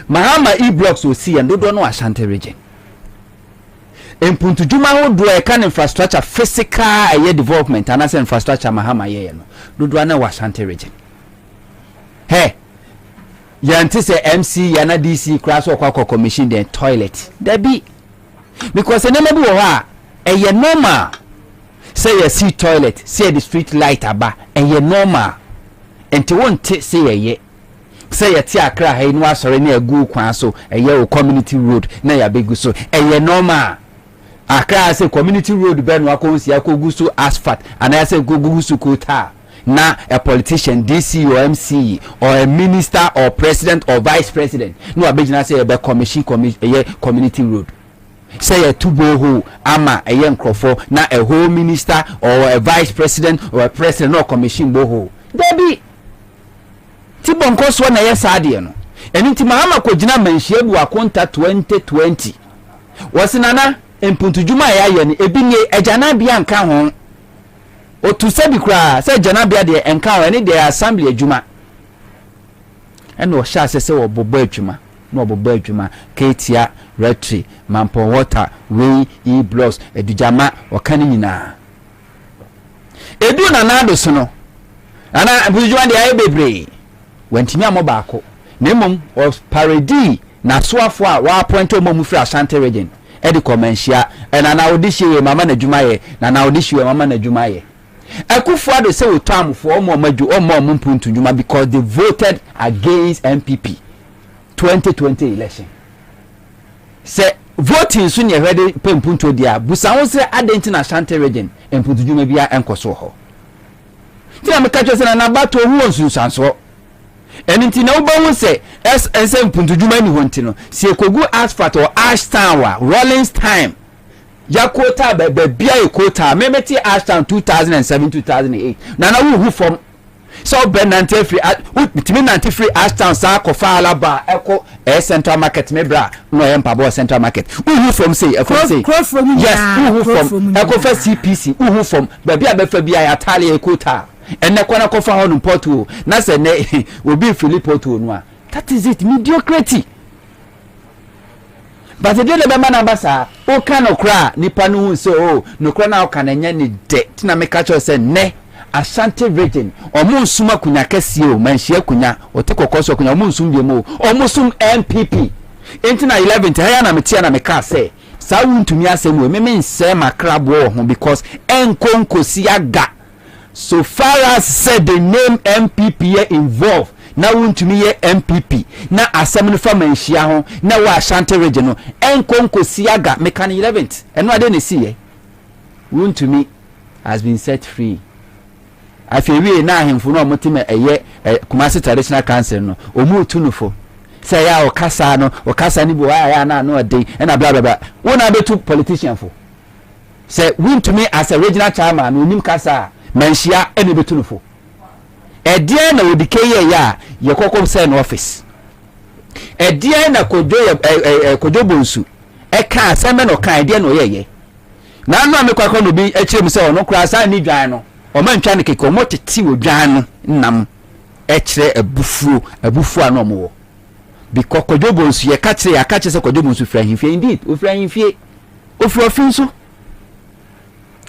Mahama e-blocks o si endodo no Ashanti region. Empuntu juma ho do e kan infrastructure physical e development and as infrastructure Mahama ye no. Dodo na Ashanti region. Hey yanti say MC yana DC class okwa commission the toilet there be because enema bi wo ha eye normal say you see toilet say the street light aba eye normal enti wonte say ye say you ti Accra ha inu asore na egu kwan so eye o community road na ya begu so eye normal Accra say community road be no akonsi akogu so asphalt and I say gogu so kota na a politician DC or MC or a minister or president or vice president no abegina say be commission community road say a tubo ho ama a nkrofo na a whole minister or a vice president or a president or commission boho debi tibonko so na yesade no enti Mahama kogina manhia bu akonta 2020 wasinana empuntu juma ya ni ebi ne ejana bia nka ho o to say bikra say janabia de enka any de assembly adwuma eno o sha say wo bobo adwuma no bobo adwuma ketia retri mampo water we e-blocks edujama wakani nyina edu na nado so no ana bujuma de aye bebre wantimi amobaako nemom o parody na soafo a wa appoint omom free Ashanti region edi komenhia ena na odihie mama na adwuma ye na odihie mama na adwuma ye Akufuado say we time for omo mpuntu juma because they voted against MPP 2020 election. Say voting so ne ready mpuntu dia busa won say Adentin Ashanti region mpuntu juma bia enkoso ho. Ti am ka twese na bato hu onsunsanso. Enti na uba won say SM mpuntu juma ni honti no. Si ekogu asphalt or ash tower rolling time Yakota bia ekota memeti Ashtown 2007-2008 nana who from so benante free utimi nante free Ashtown sa kofa alaba eko central market mebra no empabo central market who from say yes who from eko fa CPC who from bia befa bia atale ekota and na kwana kofa ho no porto na se ne obi Philip porto no a that is it mediocrity but the day the man ambasa o kan okra nipa no hu so o no kra na o kan enya ni de tina me ka cho se ne Ashanti region omo nsuma kunya kese o manhia kunya otekokoso kunya omo nsum bi mo omo sum MPP entina 11 haya na metia na meka say sa wuntumi asem we me nse makrabo ho because enkonkosi aga so far as said the name MPP involved na wuntumi ye MPP na asem no fa manhia ho na wa Ashanti region no enkonkosi aga meka na 11th eno ade na siye wuntumi has been set free afewie na ahemfo no motime eye Kumasi traditional council no omu tunufo say ya okasa ni bo ya na no dey na bla bla bla wona betu politician fo say win to me as a regional chairman onim kasa manhia ene betunufo edie na odike ya ye kokom say no office edie na kojo bonsu e ka aseme no kan edie no ye na no amekwa no bi ekire mu say ono kura sa ni dwan no o man twa ne keke o moteti wo dwan no nam ekire abufu ano mo because kodobonsu ye katre ya kache se kodobonsu fra himfie indeed o fra himfie o fra ofinso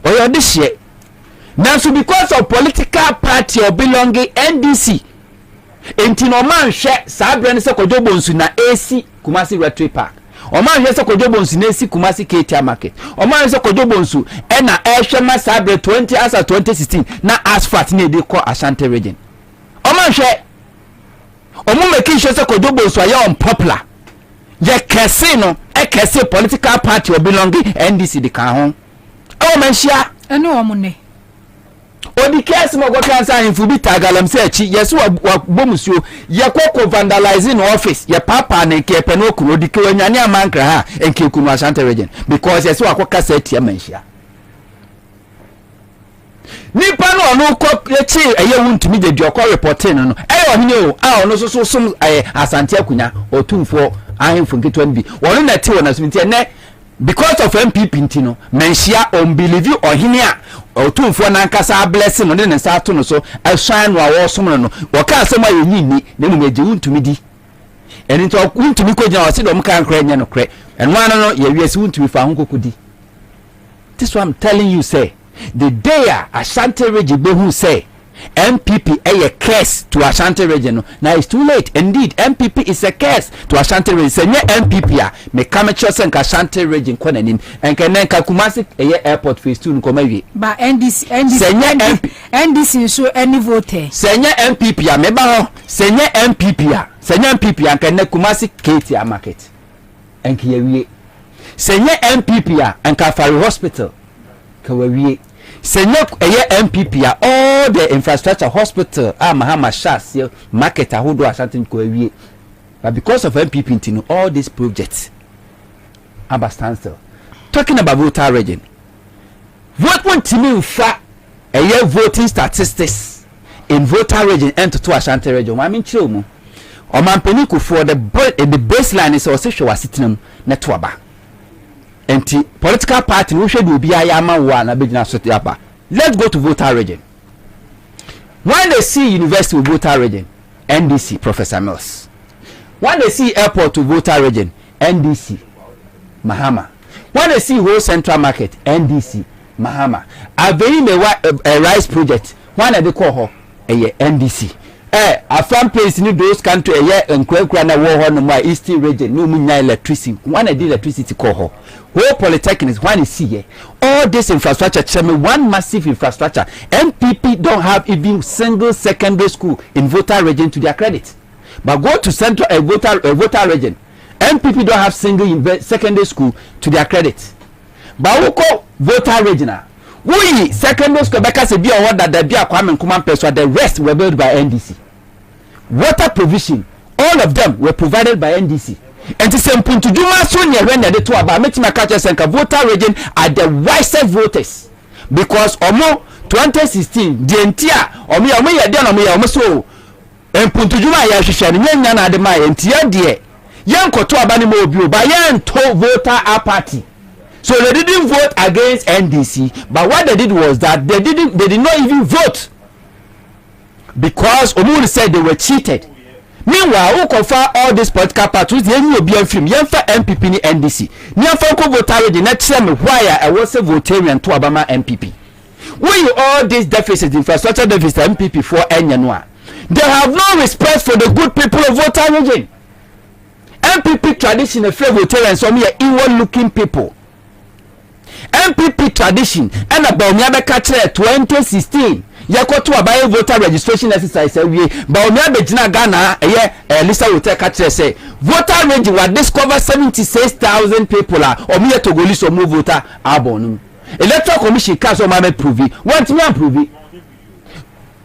o yo dehye now so because of political party or belonging NDC enti no man hwe sabre ne se kodobonsu na AC Kumasi Retreat Park o man hwe se kodobonsu na AC Kumasi Ketia Market o man se kodobonsu e na ehwe ma sabre 20 as 2016 na asphalt ne dey call Ashanti region o man hwe omo making sure say kodobonsu aye unpopular ye kese no e kese political party or belonging NDC de kan ho o manhia ene o mo ne odi kese mo go transfer info bi tagalam se achi yeso wa bomusuo ye kokko vandalizing office ye papa na ke pe no kuro di ke wanyane amankra ha enke kunu Ashanti region because yeso akoka se atia manhia nipa no ono ko echi eye wuntumi de di okọ reporting no eye ohine o a ono so sum Asante akunya otumfo ahemfo nketwa bi wono na ti wona sumiti ne because of MPP ntino manhia on believe ohine a otumfo na nkasa blessing no ne nsa ato no so aswan no a wo som no woka asem aye nyinni na mu meje wuntumi di eni to wuntumi ko gina wose do mka nkra nya no kre eno ano no ye wiase wuntumi fa ho kokodi. This what I'm telling you say the day Ashanti region behu say MPP a curse to Ashanti region now it's too late. Indeed MPP is a curse to Ashanti region. Say MPP a me come cho say Ashanti region kwana nim enka nenka Kumasi airport phase 2 nkoma wie ba NDC so any voter say MPP a me ba ho say MPP a enka ne Kumasi Ketia Market enka ye wie say MPP a enka Fari Hospital ka wie Senye MPP all the infrastructure hospital Mahama Shas market ahodo Ashanti ko awie but because of MPP ntino all these projects standstill. Talking about voter region vote want me fa voting statistics in voter region and to Ashanti region I mean chill mu o man paniku for the baseline is also show sitting na to aba enti political party we should be ayama wa na begina so tiapa. Let's go to voter region. When they see university with voter region NDC Professor Mills, when they see airport to voter region NDC Mahama, when they see whole central market NDC Mahama, a very rice project when they call her NDC a farm place in those country and na war on my eastern region no munya electricity when I did electricity call her whole polytechnics when you see all this infrastructure one massive infrastructure. MPP don't have even single secondary school in voter region to their credit, but go to central voter region MPP don't have single secondary school to their credit, but we call voter regional we secondary school because be on that there be a Kwame Nkrumah person the rest were built by NDC. Water provision all of them were provided by NDC. And the same point to do soon when they to about making my catch and voter region are the wisest voters because omo 2016 the entire omo ya dey no me ya omo so and point to do my ya hwehwe no nya na de my entire de yen koto abani mo obi o ba yen to voter apathy. So they didn't vote against NDC, but what they did was that they did not even vote because Omuri said they were cheated. Meanwhile, who confirm all these political parties, they will be film. Yemfa MPP ni NDC. Yemfa ko voter the next time why I was a votarian to Obama MPP. When you all these deficits, infrastructure deficit MPP for Enyanwa, they have no respect for the good people of voter region. MPP tradition a fair votarian, some here inward looking people. MPP tradition and about Nyabeka 2016. Yakoto abaye voter registration exercise we ba omi abegina Ghana Lisa Hotel catch say voter range will discover 76,000 people are omi Togolese so move voter abonum electoral commission cast o ma prove want me approve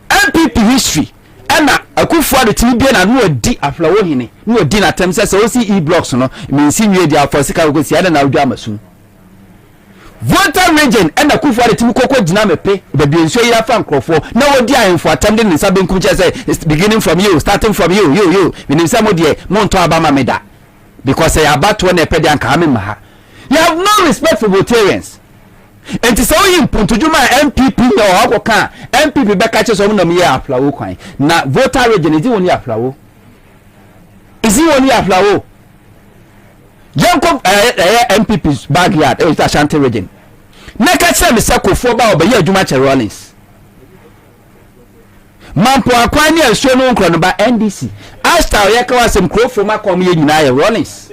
MPP history ana Akufo-Addo timi bia na no adi aflawo hene no adi na tem say o see e-blocks no me nsi wie dia for sika go si ada na odwa amasu voter region and Akufo-Addo timi kokko gina mepe be bi enso yira fa nkrofo na wodi ahemfo attempting nsa benkum che say it's beginning from you, starting from you meaning some of the monto abama meda because they are about to na pede anka ha me maha. You have no respect for votarians. And so you punto juma MPP no akoka MPP be ka che so mo na me ya aflawo kwan na voter region is woni aflawo Jacob MPP's backyard is Ashanti region. Neka che me se kofo ba obaye adwuma che Rollins. Mampo akwani enso no nkro no ba NDC. Asta oyeka wasem krofo makom ye nyina ye Rollins.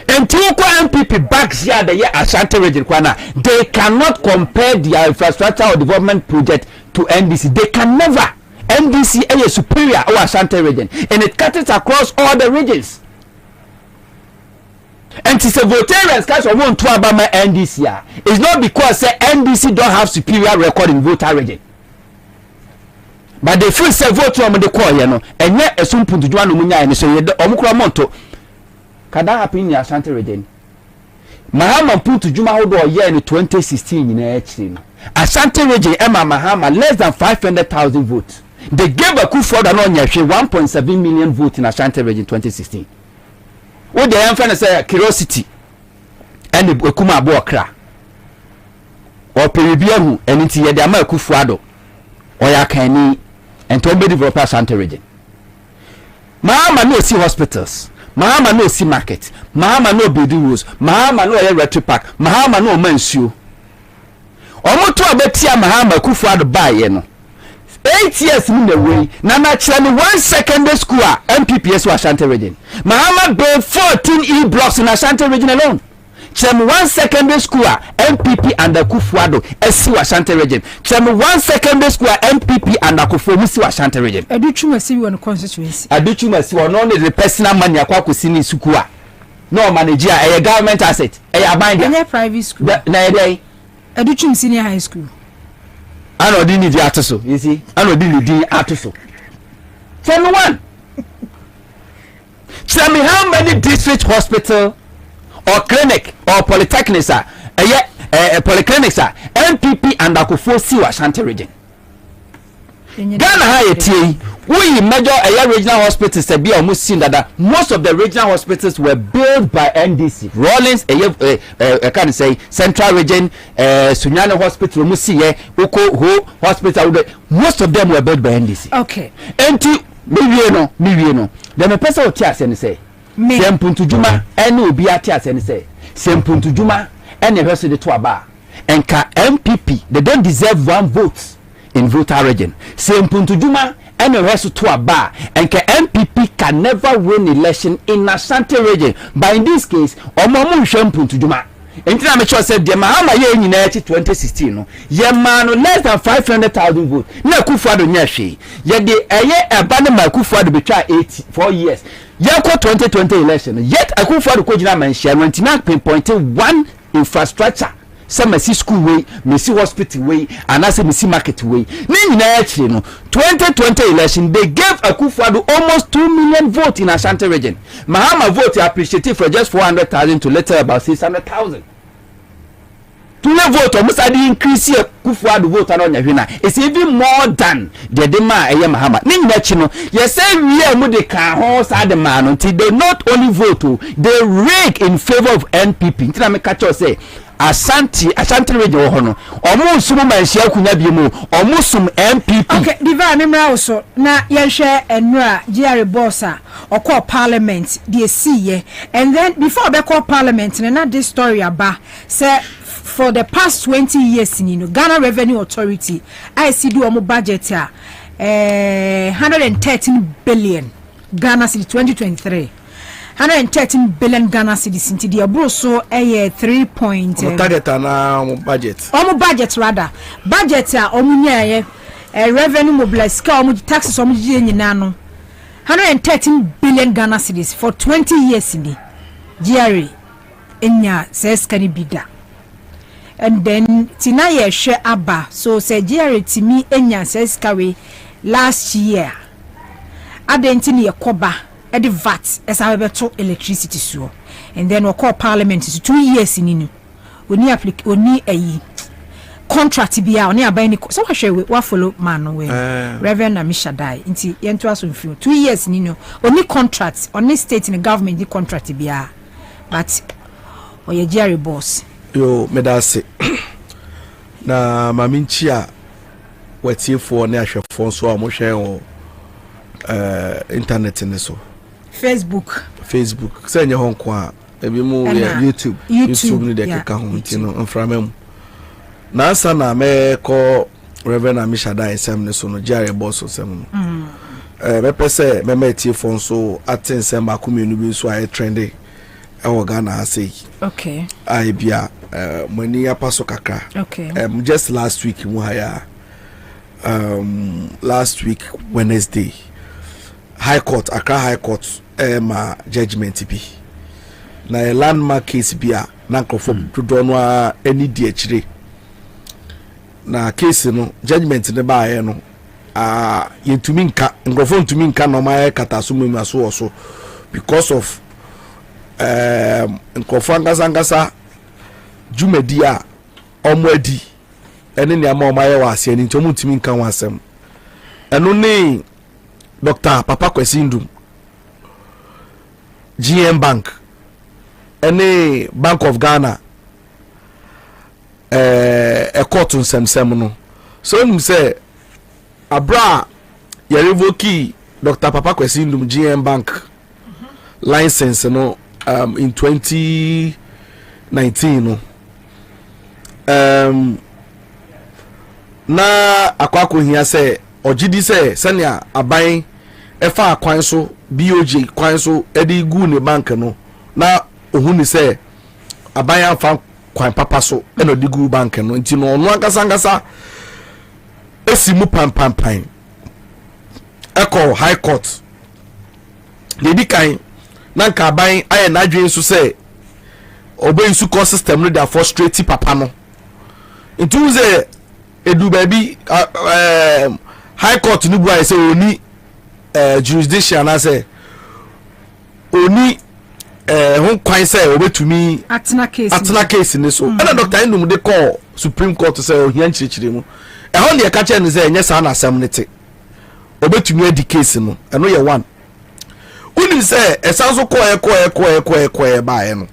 Until MPP backyard ye Ashanti region kwana, they cannot compare their infrastructure or development project to NDC. They can never. NDC is superior or Ashanti region, and it cuts across all the regions. And it's a votarians catch on one to Obama NDC. It's not because say NDC don't have superior record in voter region, but they feel say vote on the call, you know, and yet a soon put to join Umunya and so the Omukra Monto. Can that happen in Ashanti region? Mahama put to Juma Hodo year in 2016 in H. Ashanti region, Emma Mahama less than 500,000 votes. They gave Akufo-Addo 1.7 million votes in Ashanti region 2016. What they am finna say curiosity and the Ekuma Abokra or Peribiahu and it's the Ama Akufo-Addo or Yakani and to be develop Ashanti region. Mahama no see hospitals. Mahama no see market. Mahama no building rules. Mahama no electric park. Mahama no mansu. Omo to abetia Mahama Akufo-Addo buy ye no. 8 years in the way. Nana Chani 1 secondary school MPPS Ashanti region. Mahama built 14 e-blocks in Ashanti region alone. Chemi 1 secondary school MPP and Akufo-Addo SC Ashanti region. Chemi 1 secondary school MPP and Akufo-Addo Ashanti region. Aduchuma si won constituency. Aduchuma si won only the personal money akwa kusini sukua. No manager a government asset. A bind private school. Na dey. Aduchum senior high school. Ano dini di atoso, you see? Ano dini di atoso. Tell me one. Tell me how many district hospital or clinic or polytechnics are polyclinics are MPP and Akufo-Addo Ashanti region. Ghana Hayati, we major regional hospitals be almost seen that most of the regional hospitals were built by NDC. Rollins, I can say Central Region, Sunyani Hospital, Musiye, Uko Ho Hospital, most of them were built by NDC. Okay. And to Mivieno, then a person will tell and say, Sempuntu Juma, and will be at Tias and say, Sempuntu Juma, and the rest of the Tuaba, and Ka MPP, they don't deserve 1 vote in voter region. Sempuntu Juma, and the rest of Tuaba, and Ka MPP can never win election in Ashanti region. But in this case, Omomu Sempuntu Juma. Until I'm sure said the Mahama year in 2016, ye man less than 500,000 votes. Na Akufo-Addo nyashi. Ye de a abandon my Akufo-Addo betray 4 years. Ye ko 2020 election. Yet Akufo-Addo ko jina man share 29 pinpointed 1 infrastructure. Some Messi school way, Messi hospital way, and as a Messi market way. Ni na actually no 2020 election they gave Akufo-Addo almost 2 million votes in Ashanti region. Mahama vote appreciated for just 400,000 to later about 600,000. to vote almost at the increase kufu the vote on your it's even more than the dema a Mahama. Ninachino, yes, say we are Mudeka horse at the man until they not only vote, they rake in favor of NPP. Tinamekacho say Ashanti radio hono. Almost some man share kunyabimu, almost some MPP. Okay, Diva Mimra also na Yansha and Ra Jerry Bossa or call Parliament, DSC, and then before they call Parliament, and not this story about say for the past 20 years in Ghana Revenue Authority, I see do a budget 113 billion Ghana City 2023. 113 billion Ghana cedis into the abro so a 3 point target na budget budget rather budget omunya revenue mobilize ka taxes omuje nyina no 113 billion Ghana cedis for 20 years in the GRA enya says can be da and then tina ye hwe aba so say GRA timi enya says kawe last year adentini ye koba the VAT as I beto electricity so and then we call parliament is 2 years in inu oni oni a contract bia oni abani so we follow man we Reverend Amisha die nti yento aso mfio 2 years in inu oni contract oni state in the government the contract bia but oye Jerry boss yo medase na maminchi a wetiefo ne ahwefo so a mo hwen o internet ne so Facebook say nye honko a ebi mu YouTube ni de keka ho ntino mframam na asa na me ko Reverend Amisha Dan sem ne so no Jerry boss sem no me pese me metie fon so atensem akomenu bi so ai trendy e wo Ghana ase okay ai bia mani apaso kakra okay just last week mu haya last week Wednesday Accra High Court ma judgment bi na a landmark case bia na nkofo dodo no ani di akire na case no judgment ne ba ye no yentumi nka nkofo ntumi nka no ma kataso mu aso so because of nkofo ngasa jumedi a omwadi ene ne ama omaye wa ase ni ntomu ntumi nka wasem eno ne Dr. Papa Kwesindum GM Bank any Bank of Ghana a court nsem no so nim say abra ya revoke Dr. Papa Kwesindum GM Bank license no in 2019 no na akwako hia say ogidi say senia aban efa akwan so BOJ kwan so edi gu ne bank no na ohuni say aban afa kwan papa so e no digu bank no nti no no ankasa esimu pam eko high court dedi kan na nka aban aye na adwen so say obey su court system no da frustrate papa no nti ze edu baby high court ni bua say oni jurisdiction na say oni hon kwan say obetumi atena case ni so na Dr. Indum de call Supreme Court say ohia nchirichiri mu hon de ka che ni say enye sa na asem ni te obetumi adi case no eno ye one uni say esanso ko ba no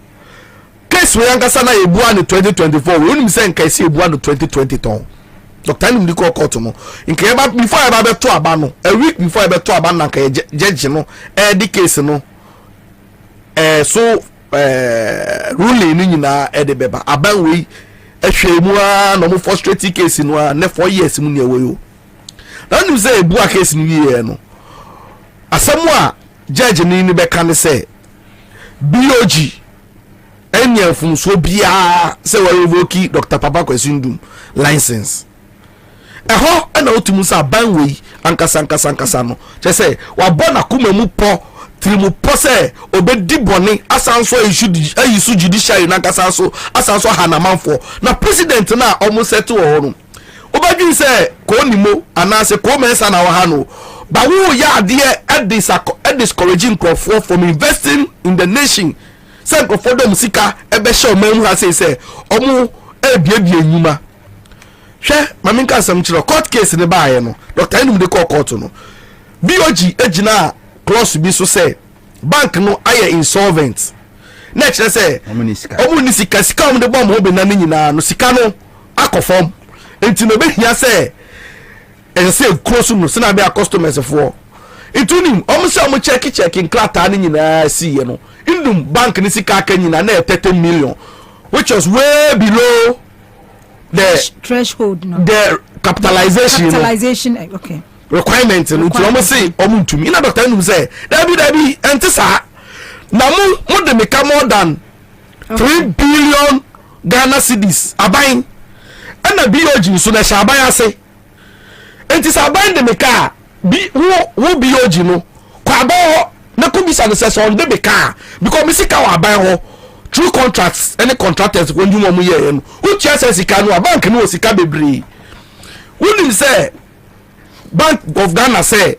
case we yankasa na ebua ni 2024 uni say nka esi ebua no 2020 ton Dr. Indum de call court no nka eba before eba be to aba no a week before eba to aba na nka judge no di case no so ruling ni nyina de beba aban we ehwemu a no mo frustrate case no na 4 years mu ne ewo na nim say ebua case ni ye no asemu a judge ni be kan say BOG enya fun so bia say we revoke Dr. Papa Kwesindum license eho na otumu sa banwe ankasa no che say wa bona kuma mu po trimu po say obedi boni asanso ayisu judiciary na asanso hanamanfo na president na almost settle ho no obadwin say ko nimo anase ko mensa na wa ha no ba wo ya ade discouraging crowd from investing in the nation say crowd dem sika ebe show mem ha say omu ebiebie nyuma hwe mame nka asem kire court case ne baaye no Dr. Enum de court no BOG ejina clause bi so say bank no aye insolvent na kire say omuni sika om de bom obena ne nyina no sika no akofom enti no behia say say close no se na be customers for itunim say om check nklata ne nyina siye no indum bank ne sika aka nyina na 30 million which was way below the threshold no the capitalization okay requirement no to almost say omuntumi ina Dr. Enum say dabi enti sa na mu de make more than 3 billion Ghana cedis aban ana BOG so na shaban ase enti sa aban de make bi wo BOG no kwabo na ko bisa no say so on de make because me sika wa aban ho true contracts any contractors when you mo ye no who chase sika no bank no sika bebre who say Bank of Ghana say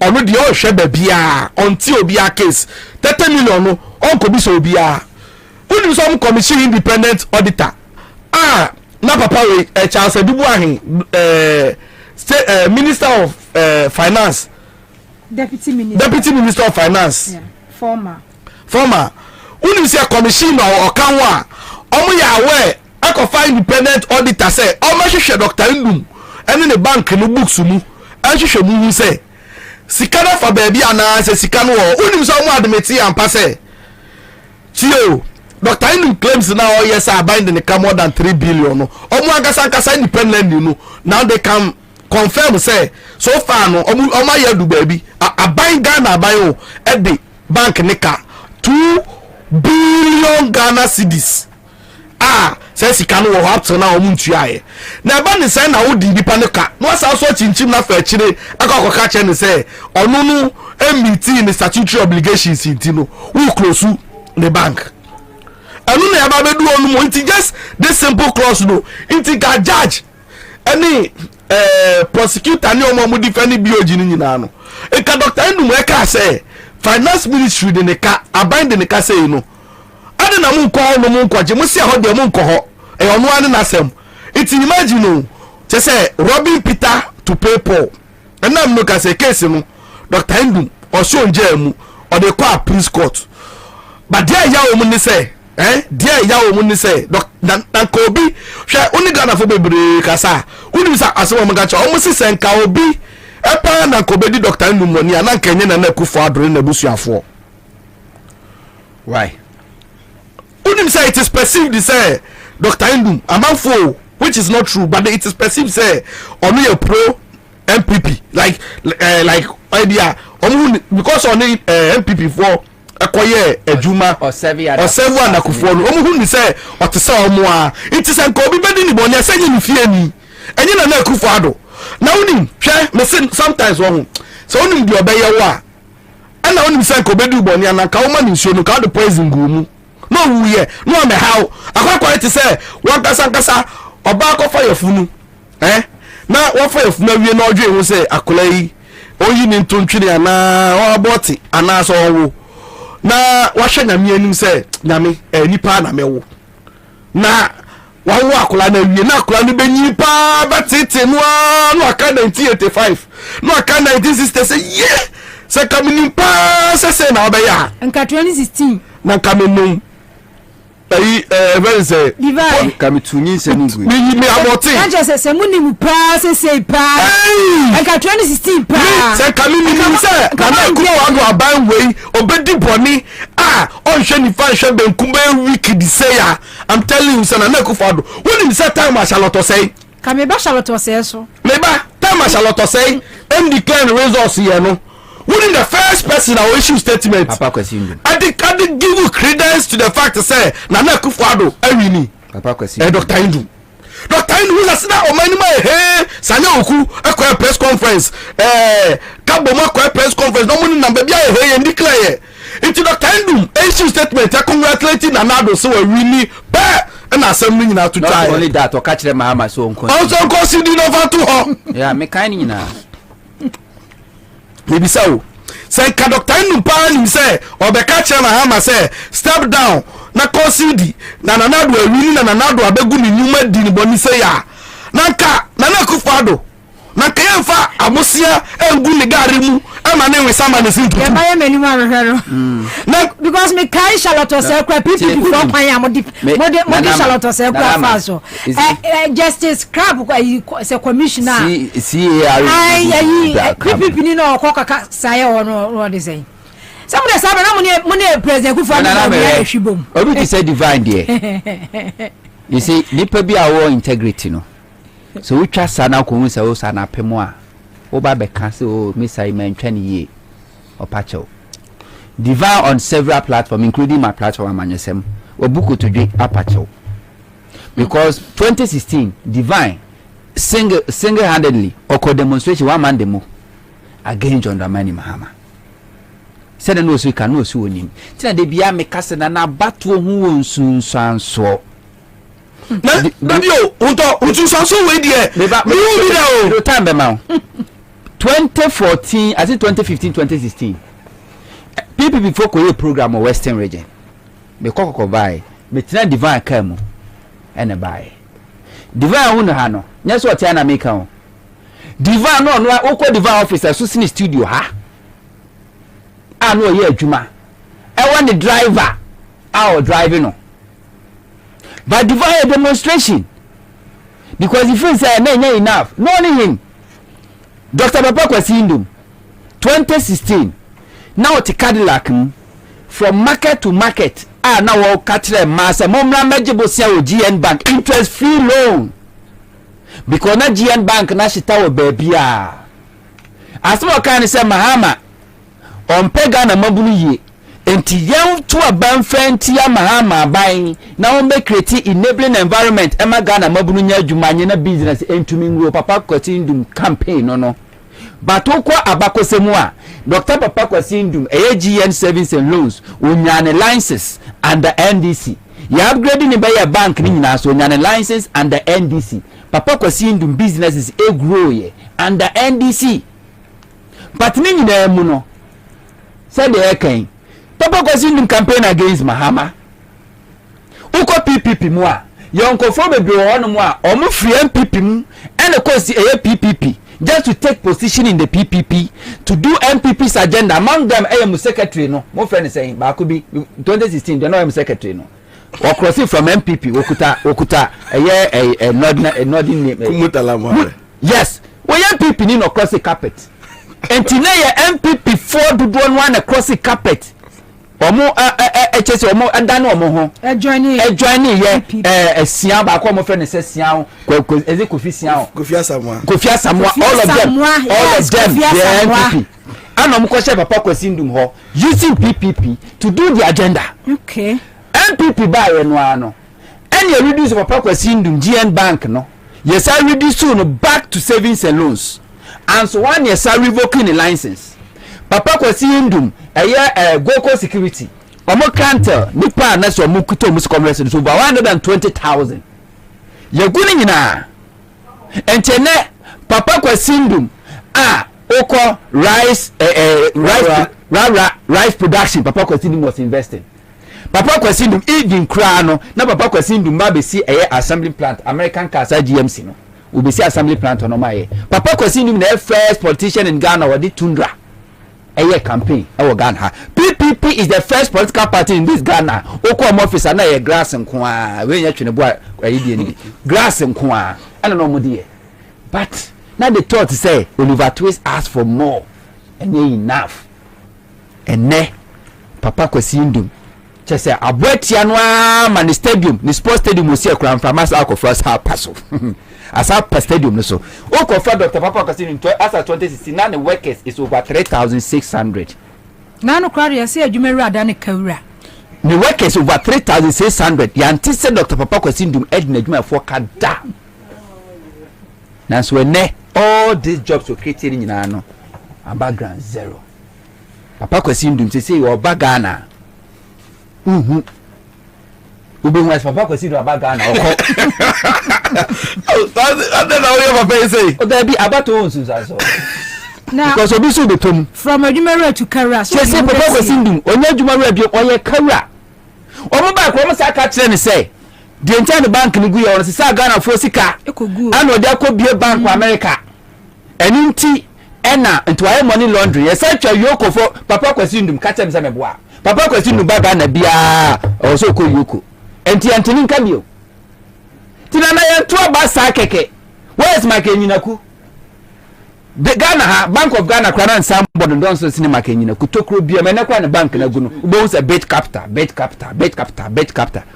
already all share bia until obia case 30 million no on ko bi so obia who some commission independent auditor na papa we Charles Dubu ahin minister of finance deputy minister of finance former who say commission or kanwa omo ya we akofa independent auditor say omo hwehwe Dr. Enum ene ne bank no books mu anhwehwe mu say sika na fa baabi ana say sika no onim so omo admit ampa say tio Dr. Enum claims now yes are binding the more than 3 billion no omo agasa independent no now they can confirm say so far no omo ya du baabi aban Ghana aban o e the bank nika 2 billion Ghana cedis say sika no up to now omuntu aye na ba ne say na wo di nipa ne ka no asa so chinchim na fa chire akakoka che ne say onu no emiti ni statutory obligations inti no who close the bank anu na ba bedu onu mo inti just this simple clause no inti ga judge any prosecutor ni omo mu defend BOG ni nyina no e ka Dr. Enum e ka say finance ministry de ne ka abind de ne ka say no ade na mu nko no mu nko je mu sia ho de mu nko ho e onu ane na sem it imagine no je say robbing Peter to pay Paul and na mu ka say case no Dr. Enum o so nje mu o de kwa police court but there ya o mu ni say there ya o mu ni say na ko obi hwe oni Ghana fo bebre kasa oni sa aso mo ga cha o mu si sen ka obi epa na ko be di Dr. Enum money na nkenye na Akufo Addo na busuafo why Unim say it is perceived say Dr. Enum amanfo which is not true but it is perceived say onu ye pro MPP like idea because only MPP for akoye ejuma or seven and Akufo no omu ni say otese omo a it is an ko bi bedi ni boni asenye ni fie ni enye na Akufo Addo na unim hwe me say sometimes one so unim di obeye wa ana unim say ko bedi boni ana ka o ma ni nsuo no ka the poison go mu no wuye no me how akwa it say one kasa oba akofa yefunu na wo fa yefunu awie na odwe hu say akola yi oyi ni ntontwiri ana o aboti ana so wo na wa hwe nyame anim say nyame nipa na mewo na wa wo akola na awie na akola no benyi pa betete no aka 1985 no aka 1960 say yeah say kamini pa say na obeya nka 2016 na kamenum very say kami tunyi se ngu me aboti anja se muni pa se pa eka 2016 pa se kami ni se na ko ado aban wei obedi boni on hwe ni fan hwe benkum be week di say I'm telling you say na ko fado woni say time a Charlotte say kami ba Charlotte say so me ba time a Charlotte say em declare results here no wouldn't the first person that will issue statement Papa question I did give you credence to the fact to say Nana Akufo Addo ewini Papa question Dr. Enum who said that omanima sanya oku akwa press conference kaboma akwa press conference no money number bia and declare into Dr. Enum issue statement congratulating Nana Addo so ewini and assembly nyina to tie only that o catch them Mahama so on also consider over to her yeah me kind nyina maybe so say Dr. Enum pa nim say obeka che na Mahama say step down na kɔsidi na nanado awini na nanado abegu ne nyuma di ne bɔni sɛ ya nanka nana akufado na kayemfa abosia engu ne gari mu ama ne we sama ne sintu ya baye meni ma rehero na because me kai Charlotte say kwa PPP for kwan ya modi Charlotte say kwa fa so justice crab say commissioner PPP ni no okokaka say no dey say some dey say na mo president ku for na ya hwibom obi ti say divine there you see nipa bi awo integrity no so we trust sana ko hu say o sana pemo a o ba be ka say o misai man twani ye opacho divine on several platforms including my platform amanyesem obuko to dwe apacho because 2016 divine single-handedly oko demonstration one man demo against John Dramani Mahama said no so can no so onim tina de bia me kase na na bato hu wonsunsanso na bio unsunsanso we die me wi da o time be ma 2014 I think 2015 2016 PPP for koye program of Western region me kokoko buy me tina divine kam ene buy divine hu no ha no nya so otia na make am divine no no okọ divine officer so sin studio ha no ye adwuma e want the driver our driving no but divine demonstration because if you say na enough no only him Dr. Papa Kwasindum 2016 now to Cadillac from market to market now all cattle mass momra mejibo sia o GN Bank interest free loan because na GN Bank na shita wo baby a asmo kan say Mahama on pega na mabunu ye enti yen to aban fanti ya Mahama ban na won be create enabling environment ema Ghana mabunu nya adwuma nye na business entumi ngro Papa Kwasindum campaign no but okwa abakosemu a Dr. Papa Kwasindum GN savings and loans unyane licenses under NDC ya upgrading by your bank ni nyina so unyane license under NDC Papa Kwasindum businesses e grow ye under NDC but ni nyina mu no said the kan Papa Kwasindum campaign against Mahama uko PPP mu a yonko fo bebre ho no mu a omo free MPP mu ene kosi PPP just to take position in the PPP to do MPP's agenda among them AM secretary no mo friend saying ba ko bi 2016 they no AM secretary no or crossing from MPP okuta nodding name kumutala mo yes we MPP ni no cross the carpet enti na ye MPP for do one across the carpet omo chese omo adane omo ho join ye sia ba ko omo friend say sia eze kofi sia kofi asamwa all of them the MPP anom ko she Papa Kwasindum ho using PPP to do the agenda okay MPP ba ye no ano any reduce Papa Kwasindum GN Bank no yes I reduce no back to savings and loans and so one yes I revoking the license Papa Kwasindum Goko security omo canter nipa na so omo kuto omo commerce so over 120,000 yeguni nyina entene Papa Kwasindum oko rice production Papa Kwasindum was investing Papa Kwasindum even kra no na Papa Kwasindum ba be si assembly plant American Cars GMC no we be see assembly plant no maye Papa Kwasindum na first politician in Ghana wadi tundra campaign Ghana. PPP is the first political party in this Ghana. Oko officer na ye grass nko we nya twene boy ni grass nko I don't know modi but now the thought say Oliver Twist asked for more and enough and ne Papa Kwasindum just say abotia no man the stadium the sports stadium we see kran from us out of first half pass as a stadium no so oko for Dr. Papa Kwasindum as at 2016 now the workers is over 3,600 na no crowd ya say adwuma adane kawura the workers over 3,600 ya antise Dr. Papa Kwasindum edna adwuma for kada na so ne all these jobs were created in no a background zero Papa Kwasindum say you Ghana ube mwa Papa Kwasindum Ghana then how you say there be abato onsu so now because obi so betom from adwuma to kawura so say Papa Kwasindum onye adwuma bi oye kawura omo ba ko mo sa ka kire ne say the entire bank ni gu ye on say Ghana for sika ana odi akobie bank America eninti ena ntwaye money laundry ye say twa yoko for papa kwasi ndum ka kire me say me boa papa kwasi ndum ba Ghana bia o so ko yoko enti antini nka bio tinana ye to ba sa keke where is my kenyinaku the Ghana Bank of Ghana kwana nsam bodo don so cinema kenyina kutokro bia me na kwa na bank na gu no ubo say bet capital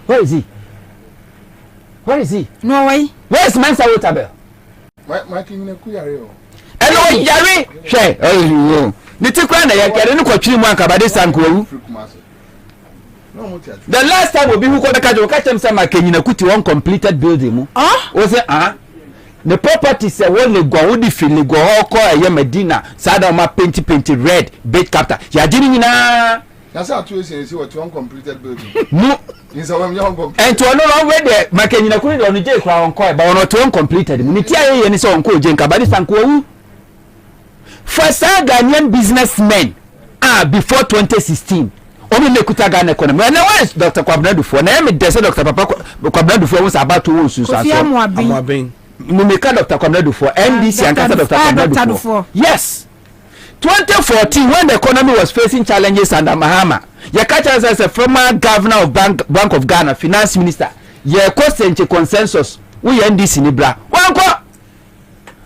where is he no way where is Mansa Waterbell my kenyina ku yare o elo yare hwe oh ni tikwa na yakere ni kwatwi mu anka bade sanko wu the last time obi hu ko da kajo ka tem say my kenyina kuti one completed building mu o say the property say one lego wodi fi lego hoko eye Medina sada ma paint red bait capital ya jini nyina na say atu ese what one completed building no insa wam young go and to no we de makenyina kuni do no je kra won ko ba won to one completed ni ti aye ni say won ko je nka ba di sanko wu for some Ghanaian businessmen before 2016 omi mekuta Ghana economy and now is Dr. Kwabena Dufo na me de say Dr. Papa Kwabena Dufo was about to won su so Amwabin Mumika Dr. Kwabena Dufo NDC and Dr. Kwabena Dufo yes 2014 when the economy was facing challenges under Mahama ye catch us as a former governor of Bank of Ghana finance minister ye consensus we NDC ni bra wanko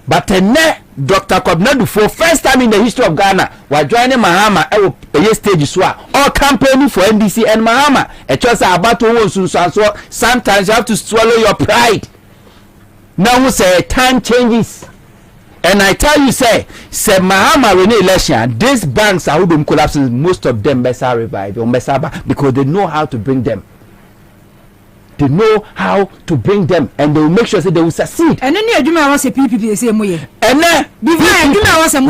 but Dr. Kwabena Dufo first time in the history of Ghana was joining Mahama a stage so all campaigning for NDC and Mahama a choice about to won so sometimes you have to swallow your pride. Now say time changes and I tell you say Mahama when election these banks are who collapsing most of them besa revive or besa because they know how to bring them and they will make sure that they will succeed and then you want say PPP say moye and then before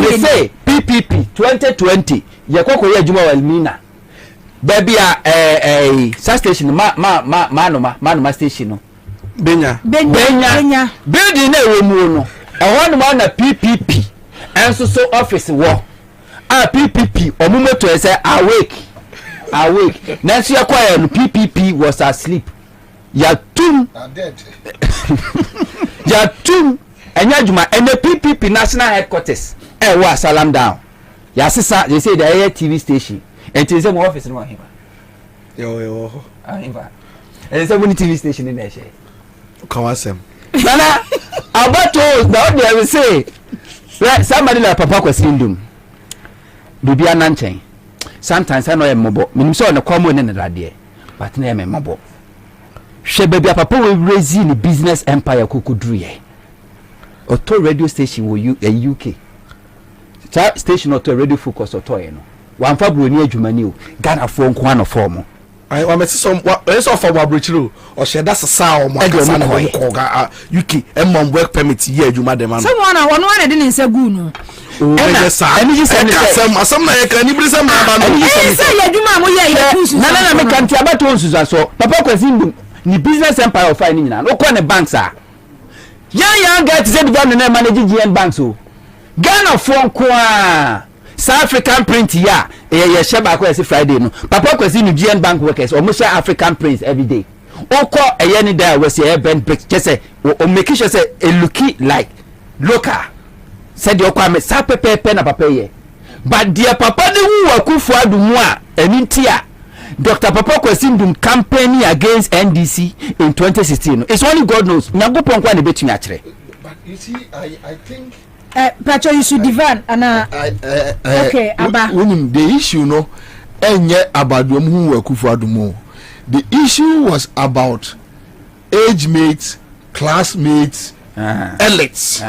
they say PPP 2020 ye koko ye adwuma walmina baby station manoma station no Benya building na we mu no e won na PPP enso so office wo PPP omumoto say awake na so yakwa no PPP was asleep ya tum enya adwuma and the PPP national headquarters wa salam down ya sisa they say the TV station and say mo office no hima yo hima and say mo TV station in there Kawasem. Nana, about those now they will say somebody like Papa Kwasindum. Bibia Nanchen. Sometimes I know a mobile. Minim so na common in the radio, but na me mobile. She baby Papa will raise in the business empire kukudruye. Auto radio station will UK. Station auto radio focus auto no. One fabro ni adwumani o. Ghana phone kwa no form. I want to some for Wabrichiro or shed that's a sound UK and work permit here you madam. Someone didn't say good no. And you said some can you bring some Nana me country about to so Papa Kwasindum ni business empire of finding na no kwa banks are. Young guy to say the government managing GN banks so Ghana phone kwa South African print here ye sheba ko ese Friday no Papa Kwasi no GN bank workers o mo share African prints every day oko eye ni there we say bend break just say o make sure say e looky like local said your kwame sa pepe na papa ye but dear papa de wu akufu adumu a enintia Dr. Papa Kwasi ndum campaigning against NDC in 2016 it's only God knows nyagopon kwa ne betumi a kire but you see I think Pacho you should divan and okay aba when the issue no enye abadom hu akufu adumo the issue was about age mates classmates elites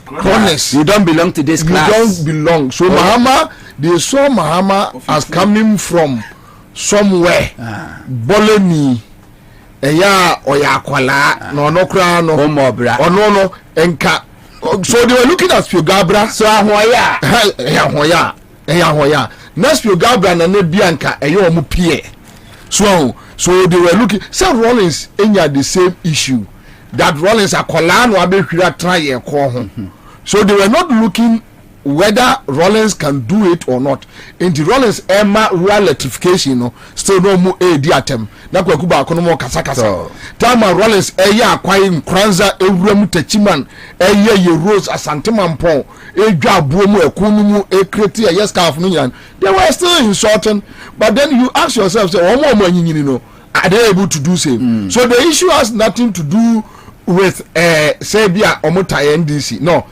honest you don't belong to this class you don't belong so Mahama they saw Mahama as coming from somewhere bolemi eya oyakwala no no kra no ono enka. So they were looking at Spiogabra. So ahoya. Next Spiogabra na ne bianca eyo mu pie. So they were looking. Say Rollins enya the same issue. That Rollins akola no abehwira try e ko ho. So they were not looking whether Rollins can do it or not. In the Rollins Emma real rectification, no, still no more attempt. Na kwa kuba kono mo kasa. Tama Rollins eya akwai nkranza ewura techiman eye ye Rose Asante Mampon edwa abuo mu ekunu mu create a yes calf no yan. They were still insulting, but then you ask yourself, say omo anyinyini no, are they able to do same? So the issue has nothing to do with Sabia Omota NDC. No.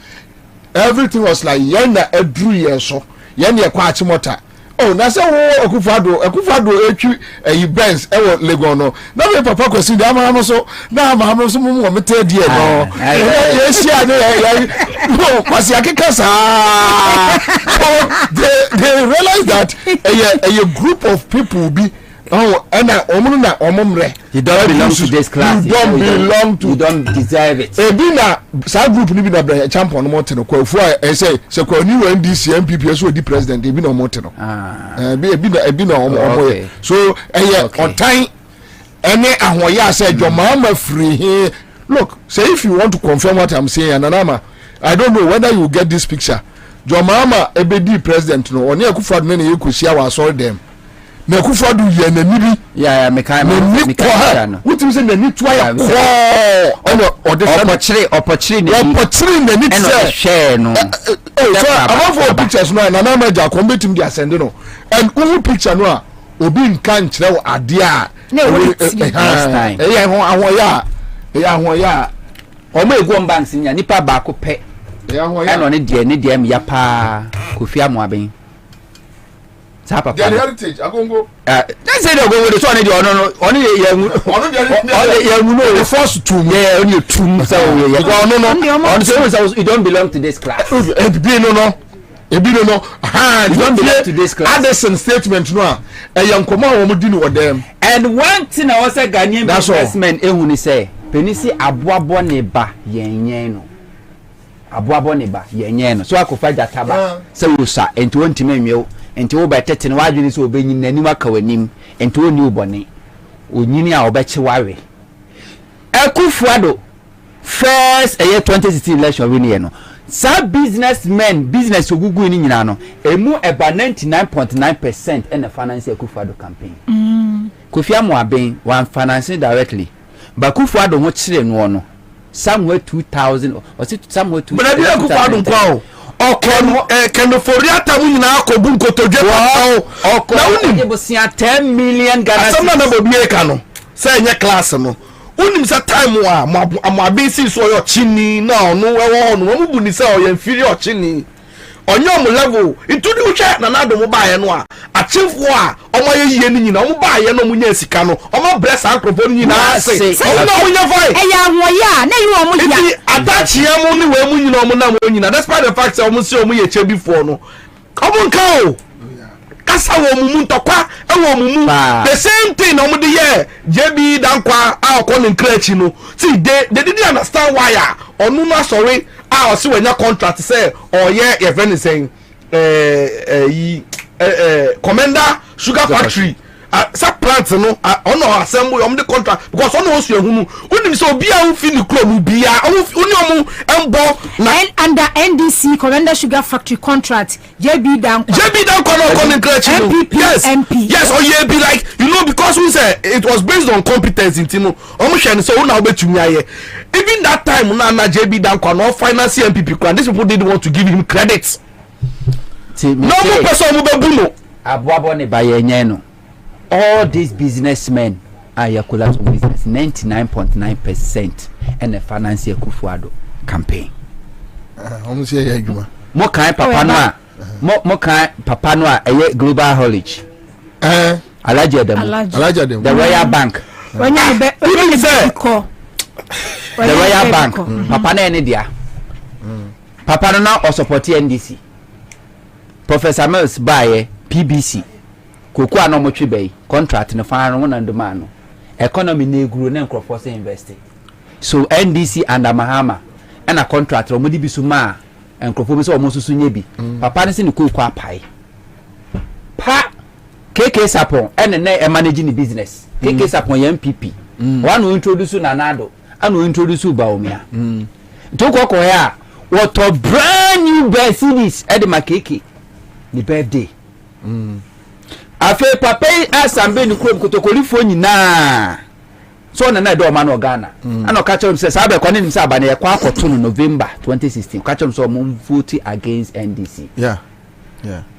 Everything was like yena edru yeso yena ye kwa achimota. Oh, na say Akufado Benz e Legon no. Na me papa kwesi dey amama so na amama so mu mete die no. Yes ya no kwasi akeka sa. They realize that a group of people be and omumre. You don't belong to this class. You don't deserve it. Ebina sa group ni bi na champion no mote no kwafu say kwa ni NDC MPP so di president ebina mote no. Ebina omo. So on time any ahoya say Jomama free. Look, say if you want to confirm what I'm saying, Ananama, I don't know whether you get this picture. Jomama ebedi president no oni Akufo na ye kosia wa sorry them. Me Akufo ye na nibi meka what you say na ni twa ya opportunity na ni say share no so about for pictures no na ma ja ko betim dia send no and all picture no a obi nkan kire wo ade a next time ahoya omo egu banks nya nipa ba ko pe eno ne de me ya pa Kofi Amoaben Papa. The heritage, Agongo. Let's say they go with the son. Only the first two. Yeah, only two. So you don't belong to this class. You don't belong to this class. Addison statement no. Young Koma wo di no them. And one thing I was say Ghanaian businessmen ehuni say, penisi aboabo ne ba yenyen no. Aboabo ne ba yenyen no. So akofa jataba. Say wo sa enti wontime nwe enti wo betete no wadwini so obenyi nanim aka wanim enti wo ni ubone onyini a obeche wawe Akufuado first year 2016 election win here no sa business ogugu ni nyina no emu eba 99.9% in the finance Akufuado campaign Kofi Amoaben one financing directly but Akufuado ho kire no no somewhere 2000 or somewhere 2000 but I Akufuado nkwa Keno Foriata wina akobu nkotodwe na unim ebosia 10 million Ghana asama na Bobie ka no say nye class no unim sa time wa amabisi so yo chini na onu ewo onu mu buni say o inferior chini onye omu level itudi uche na nado mu ba ye no a achimfo a omo ye yie ni nyina omu ba ye no mu nya sika no omo bless ankropo ni nyina ase omo no mu nya fai eya hoya na yi omu ya atachi emu ni we mu nyina omu na mu nyina despite the fact say omu se omu ye che before no omu nka o kasa wo mu ntokwa e wo mu the same thing omu de ye JB dankwa a okọ ni nkrechi no see they didn't understand why onu na sorry a osi wenya contract say oye your friend is saying Commander Sugar Factory sa plant no ono assemble the contract because ono osu ehunu unim so bia u fi ni kro mu bia oni omu embo na under NDC Commander Sugar Factory contract JB Danko no come yes or ye be like you know because we say it was based on competence intimo omu hwe so una obetumi aye even that time na JB Danko no finance MPP and these people didn't want to give him credit no more person mu bebuno aboabo ne ba yenyen no all these businessmen are yakula to business 99.9% and the finance Akufuado campaign almost here adwuma mo kan papa no a mo kan papa no a global haulage alaje dem the Royal Bank the Royal Bank papa na ene dia papa no na o support NDC Professor Mills baye PBC Koku ano mo twebei contract no fa no na ndoma no economy na eguro na nkrofo se invest so NDC and Mahama na contract mo di bisu ma nkrofo bi so mo susu nye bi papa ne se ne koku apai pa KK Sapon na manage the business KK Sapon ya MPP one introduce na nado anu introduce Baomia to kokko ya what a brand new Mercedes at the Makeke, the birthday. After Papa Ansah be no krom kotokoli foni na. So na do man Ghana. Ano catch him says abe kwani nim say aba na ye kwa akoto no November 2016. Catch him so mum vote against NDC. Yeah.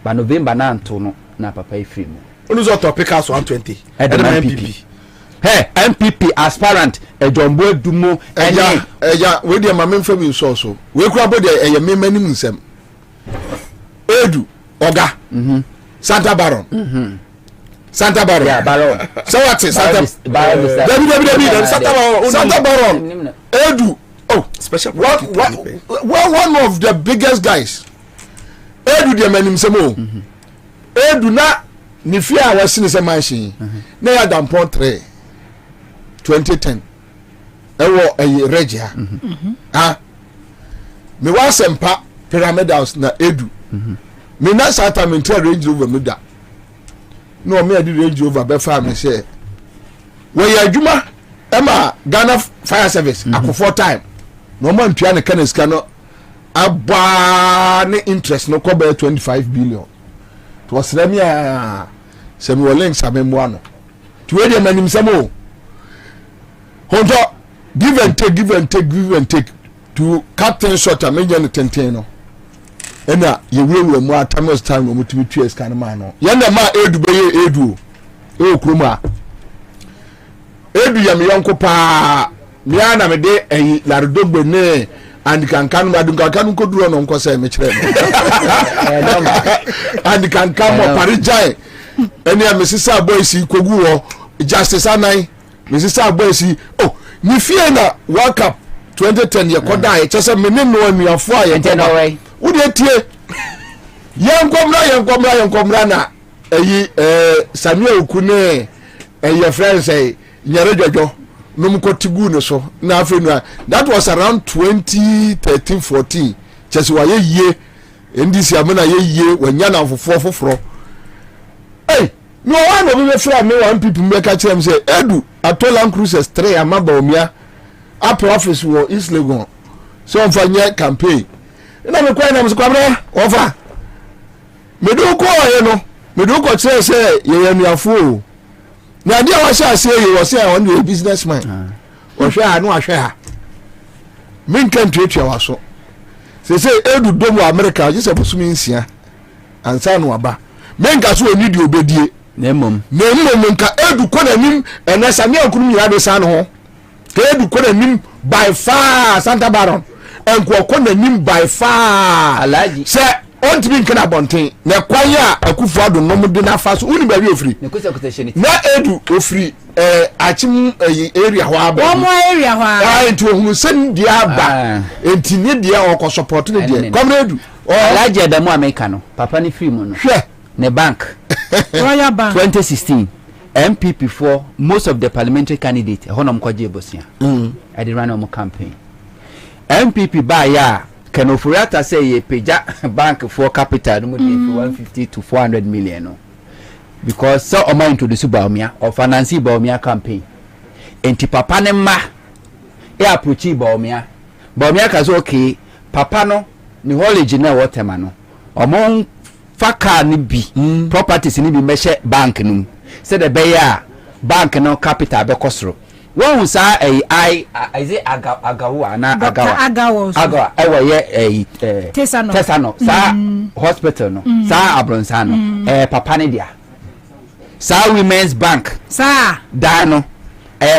But November na anto no na Papa free mo. Onu so topic house 120. At the MPP. Hey, MPP aspirant Ejombo Edumo eja we dey mama mfa bi so we kura bo dey eye memani nsem Edu Oga Santa Baron Santa Baron yeah Baron so what is Santa Baron Santa Baron Edu oh special one of the biggest guys Edu dey mani nsem o Edu na ni fia wa sini se manchi na ya dampon 3 2010 ewo regia me wa sempa pyramid house na Edu me na sata me tell range over me da no me adi range over be fa me say we ya adwuma ema Ghana Fire Service akofo time no man tua ne kaneska no aba ne interest no ko be 25 billion to was remia semi links amemwa no to we dey manim samo Honto give and take to captain shot a million tenten no. Ena ye wewe mu atamos time no mutimi tue scan man no. Ye na ma Edu be ye Edu. E okroma. Edu ya me yonko pa. Me ana me de eyi larodogbe ne and kankan ma dun kankan ko duro no nko se me kire no. And kankan mo parijai. Eni a mesisa boys kogu wo justice anai Mrs. Abwesi, oh, ni fie na World Cup 2010 ye koda ye chese mene no anuafo a ye tena. Wo de tie. Yankomra na eyi Samuel Okune ye friend say nyare jojo no mkotigu no so na afi no that was around 2013-14 chese wa ye NDC amena ye wanya na foforo. Hey, no one of me friend me one people make a chem say Edu Atolan Cruises 3 amaba omia up office wo East Legon so on fanya campaign ina me kwa na Kwabena over me do ko ye no me do ko say ye yanuafo na dia wa sha say ye was say on the businessman o hwe anu ahwe ha min kan twetwa waso say Edu domo America je say busumi nsia Ansah no aba men ka so oni di obedie Nemom nka Edu ko na nim ena Samuel Okunu nyira do san ho ka Edu ko na nim by far Santa Baron enko ko na nim by far alaji se on timi nkana bonten na kwan ya akufo ado nom de na fa so uni ba wi ofri na Edu ofri achim area ho aba mo area ho aba enti ohunu sen dia aba enti ne dia o ko support ne dia kom na Edu alaji adamu America no papa ni free mo no hwe ne bank Royal Bank 2016 MPP for most of the parliamentary candidates honom kwaje bosia I did run on campaign MPP ba ya Kenofuriata say ye peja bank for capital no dey 150 to 400 million no because so o mind to the Baumia or finance Baumia campaign enti papa ne ma e approach Baumia ka so okay papa no ni college na whatever no omon faka ni bi properties ni bi measure bank num say the beya bank no capital be kosoro won sa ai say agawa na agawa ewo ye tesano sa hospital no sa abronsa no papa ne dia sa women's bank sa dano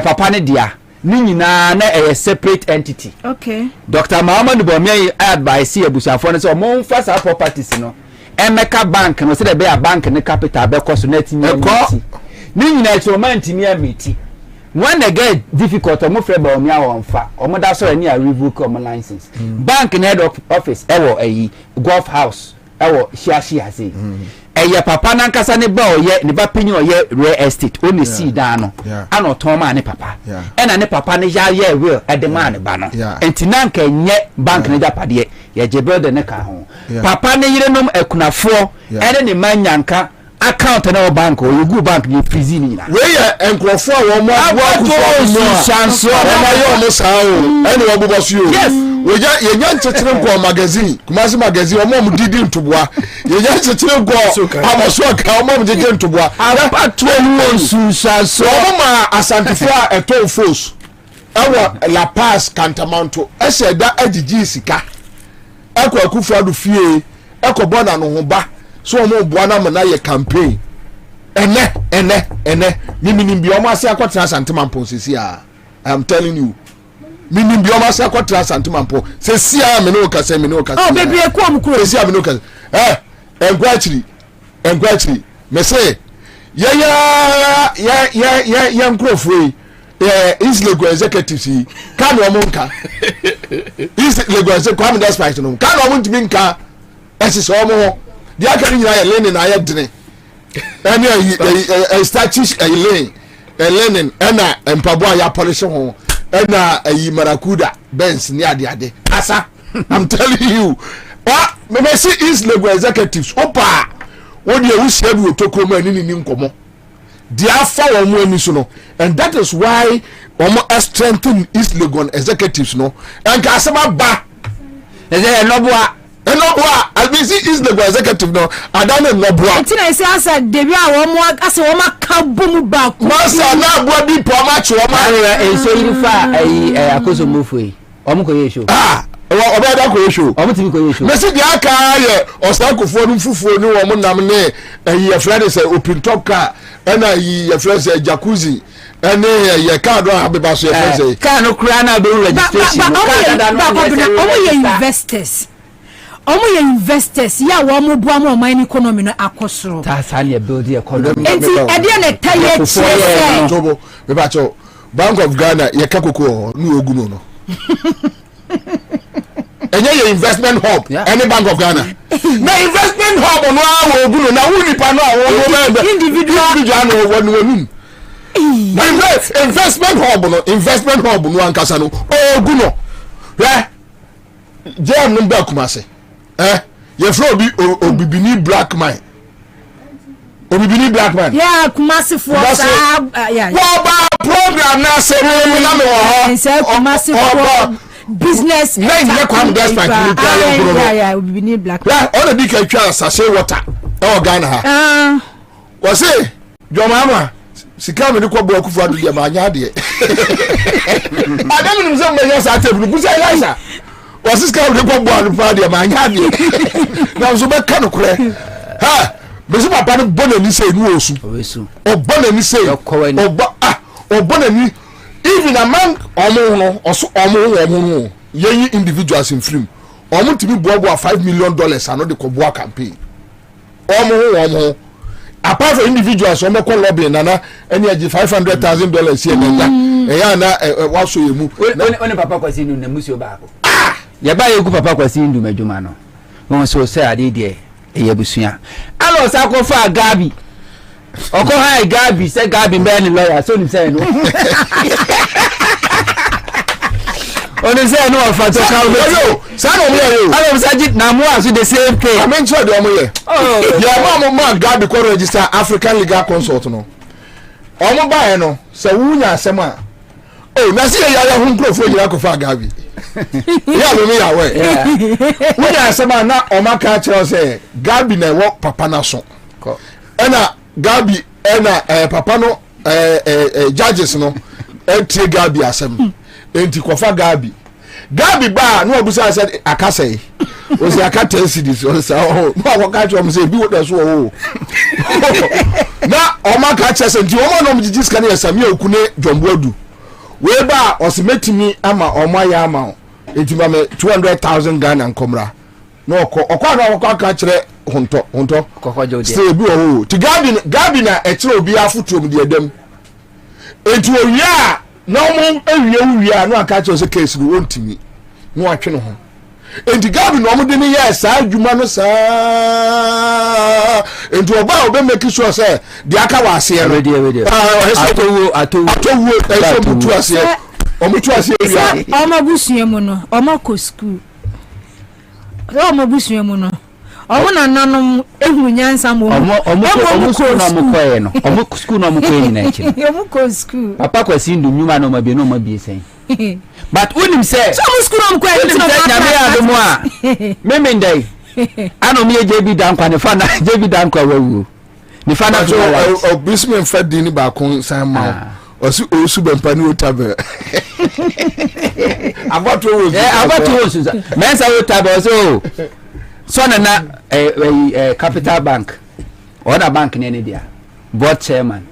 papa ne dia ni nyina na separate entity okay Dr. Muhammad Bawumia advice abusafo ne say mo fa sa properties no Emeka bank no say the beya bank ne capital be koso na tinye ni nyina instrument ni amiti when they get difficult omo frɛ Bawumia won fa omo da so ani a revoke omo license bank head of office ewo golf house ewo shia say eye papa na nkasa ne ba oye ne ba pinyi oye real estate o ne see da no ana ton ma ne papa ena ne papa ne ya ye will e de man ba no enti na nka nye bank ne japade ye je build ne ka ho papa ne yire nom akunafo ene ne manyanka account na bank or you go bank ni freeze ni na we ya enkrofo a wo mo chanso na yo mo sa o ene wo bobo so yes we ya yenya nchetere nko magazine Kumasi magazine o mo didi ntoboa yenya nchetere nko amoso ka o mo didi ntoboa apato no su chanso o ma asantifo a eto force awo La Paz Cantamanto ese da agigi sika akwa kufu adu fie ekọ na no ho ba so mo boa na na ye campaign ene mimi bi o ma se akwatra santemampo sesi a I am telling you mimi bi o ma se akwatra santemampo sesi a me no kase oh baby e ko amkuro sesi a me no kase engwachiri me say ya nkrofo is Lego executives kan o mo nka is Lego executive Kwame despite no kan o mo ntimi nka ese so mo ho dia kan nyina ya lenin na ya dene ene statish lenin ena empabo ya polish ho ena marakuda Benz ni ade asa I'm telling you me see is Lego executives opa wo dia wo sia bi otoko ma ni nkomo dia fa wo mo ani so no and that is why omo strengthen East Legon executives no and ka asema ba enoboa albisi East Legon executive no adane enoboa ntina isi asa debi a wo mo asa wo maka bomu ba ko masa na aboa bi po ma che wo ma so yifa akoso mofoi omo ko yesho oba da ko yesho omo timi ko yesho mesi dia aka ye osakofo no fufuo ni wo mo nam ne ye friend say open top car ena ye friend say jacuzzi ene ye car do abeba so ye friend say car no kura na be registration omo ye investors ya wo mo bua mo man economy no akosoro ta sa ne build the economy enti e dia na taye chese tobo me ba cho Bank of Ghana ye kakoko no oguno no enye investment hub any Bank of Ghana na investment hub no awo oguno na wuni pa no awo individual no wonu na investment hub no ankasa no oguno jam no ba Kumasi ye fro obibini black man yeah Kumasi for yeah what about program na se na me wo ho Kumasi for business na kwam despite ni yeah obibini black yeah all the big twa sase water Ghana ha wo se jomama sika me ni ko bo akufu adu dia ma anya de adam ni mzo me yasa table ku say yasa wo se sika me ni ko bo akufu dia ma anya de na so be kan kure ha besi papa no bona ni say ni osu o bona ni say o bona ni even among omo no oso omo yeyi individuals in film omo timi boa $5 million ano de ko boa campaign omo apart from individuals omo ko lobby nana eni agi $500,000 here na ya na waso yemu one papa kwasi nu na musio baako ya ba yegu papa kwasi ndu madwuma no won so say ade de eyabusua alo sa ko fa Gabi oko ha Gabi say Gabi be ni lawyer so ni say no oni say no of to count yo say no me yo alo say jit na mo aso the same pay I mean sure de omo ye ya mo Gabi ko register African Legal Consult no omo ba no say wunya asem a na say ya hu nkrofo yira ko fa Gabi ya lo me ya we wunya asem a na o maka kire say Gabi na wo papa na so ena Gabi ena papa no judges no entie Gabi asem enti kofa Gabi ba no obusa said akase o se akata cities o se o mo ka cho mo se bi wo da so o na o ma ka che se nti o mo no mo jiji scan yesami okune jomboadu we ba o se metimi ama o ma ya ama enti ba me 200,000 Ghana nkomra no okwa na okwa ka kire honto kokojo de se bi o ti Gabi na e kire obi afotuom de edem enti o wia no mo ewie no aka cho se case no ontimi no atwe no ho enti Gabi no mo de ne yes adwuma no saa enti oba obe make sure say de aka wa ase no atowu eso butu ase omutu ase ewia omo busua mu no omo ko school omo busua mu no Omuna nanom ehu nyansa mo. Omu school na mo koye no. Omu school na mo koye na echi. Omu ko school. Papa kwasi ndum nyuma no ma bi no ma bi sen. But unim say so omu school na mo koye no nyame adomo a. Meme ndai. Ano me JB Dankwa ne fa na JB Dankwa wawu. Ni fa na obismen fadi ni ba kon san ma. Osu osu bempa ni otabe. About was mensa otabe so na Capital Bank or the bank in any dia board chairman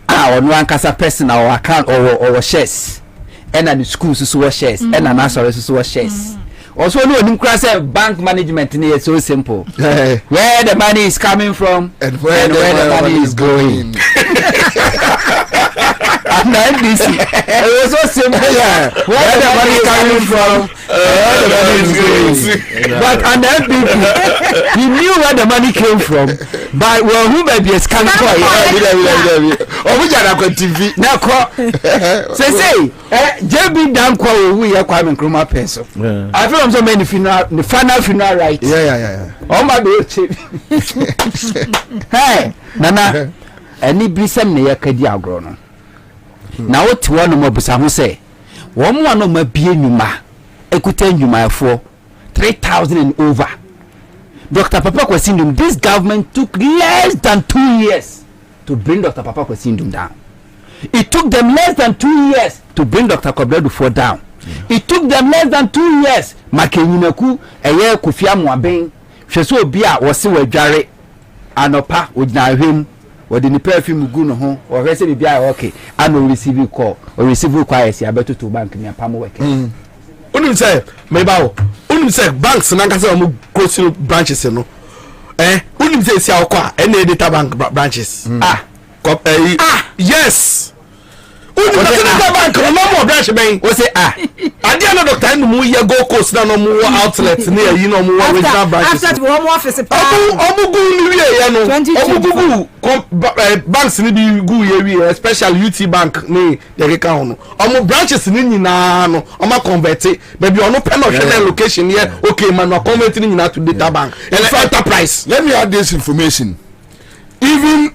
on one casa person or account or shares and the schools so shares and an answer so shares. Also, no bank management is so simple. Where the money is coming from and where the money is going. And this it was so simple. Yeah. Where the money is coming from, where the money is going. But and then people, you knew where the money came from, but well, who may be a scam for? Oh, we got a TV now. Say, JB Dankwa, we are coming from my pencil. I feel so many the final right. Yeah. Oh my God. Hey, Nana, any brisem near Kadi Agrono. Now, what one of my busamu say, one of my being yuma, Ekuten yuma for 3,000 and over. Dr. Papa Kwasindum, this government took less than 2 years to bring Dr. Papa Kwasindum down. It took them less than 2 years to bring Dr. Kwabena down. It took them less than 2 years. Makenyunaku, eye Kufia Mwaben, Sheso Bia, was we jare, Anopa, with him. Or the perfume guno home or receive be okay and no receive call or receive requires ya better to bank near palm work. Unim say maybe say banks nankasa mu close branches no unim say sia okwa any data bank branches yes unim say data bank no more branch ben we say ade na doctor no mu ye go coast na no mu outlet na yi no mu original branches after we home office omu gu ni we ye no omu gu banks ni bi gu ye we especially UT bank ni de ka hono omu branches ni nyina no omu convert baby ono pen no hwe location here okay man no convert ni nyina to data bank and enterprise. Let me add this information. Even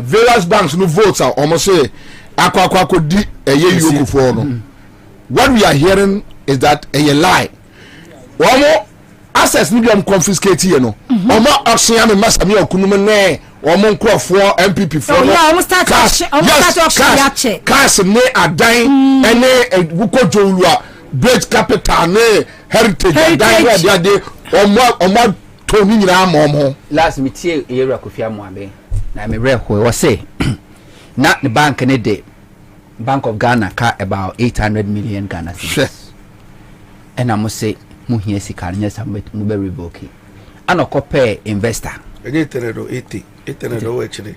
various banks no votes are almost say akwa di yoku for no. What we are hearing is that a lie. Omo access ni dem confiscate here no. Omo action me masami okunume ne omo nkrofo MPP for no. Omo start auction cash ne adan ene wuko jowua bridge capital ne heritage adan where they omo to ni nyina amomo. Last me tie area Kofia Mwaben na me reho we say na the bank ne dey Bank of Ghana car about 800 million Ghana cedis. And I must say, muhiye sikari nyesa mube revoke. Ano kope investor. 80 actually.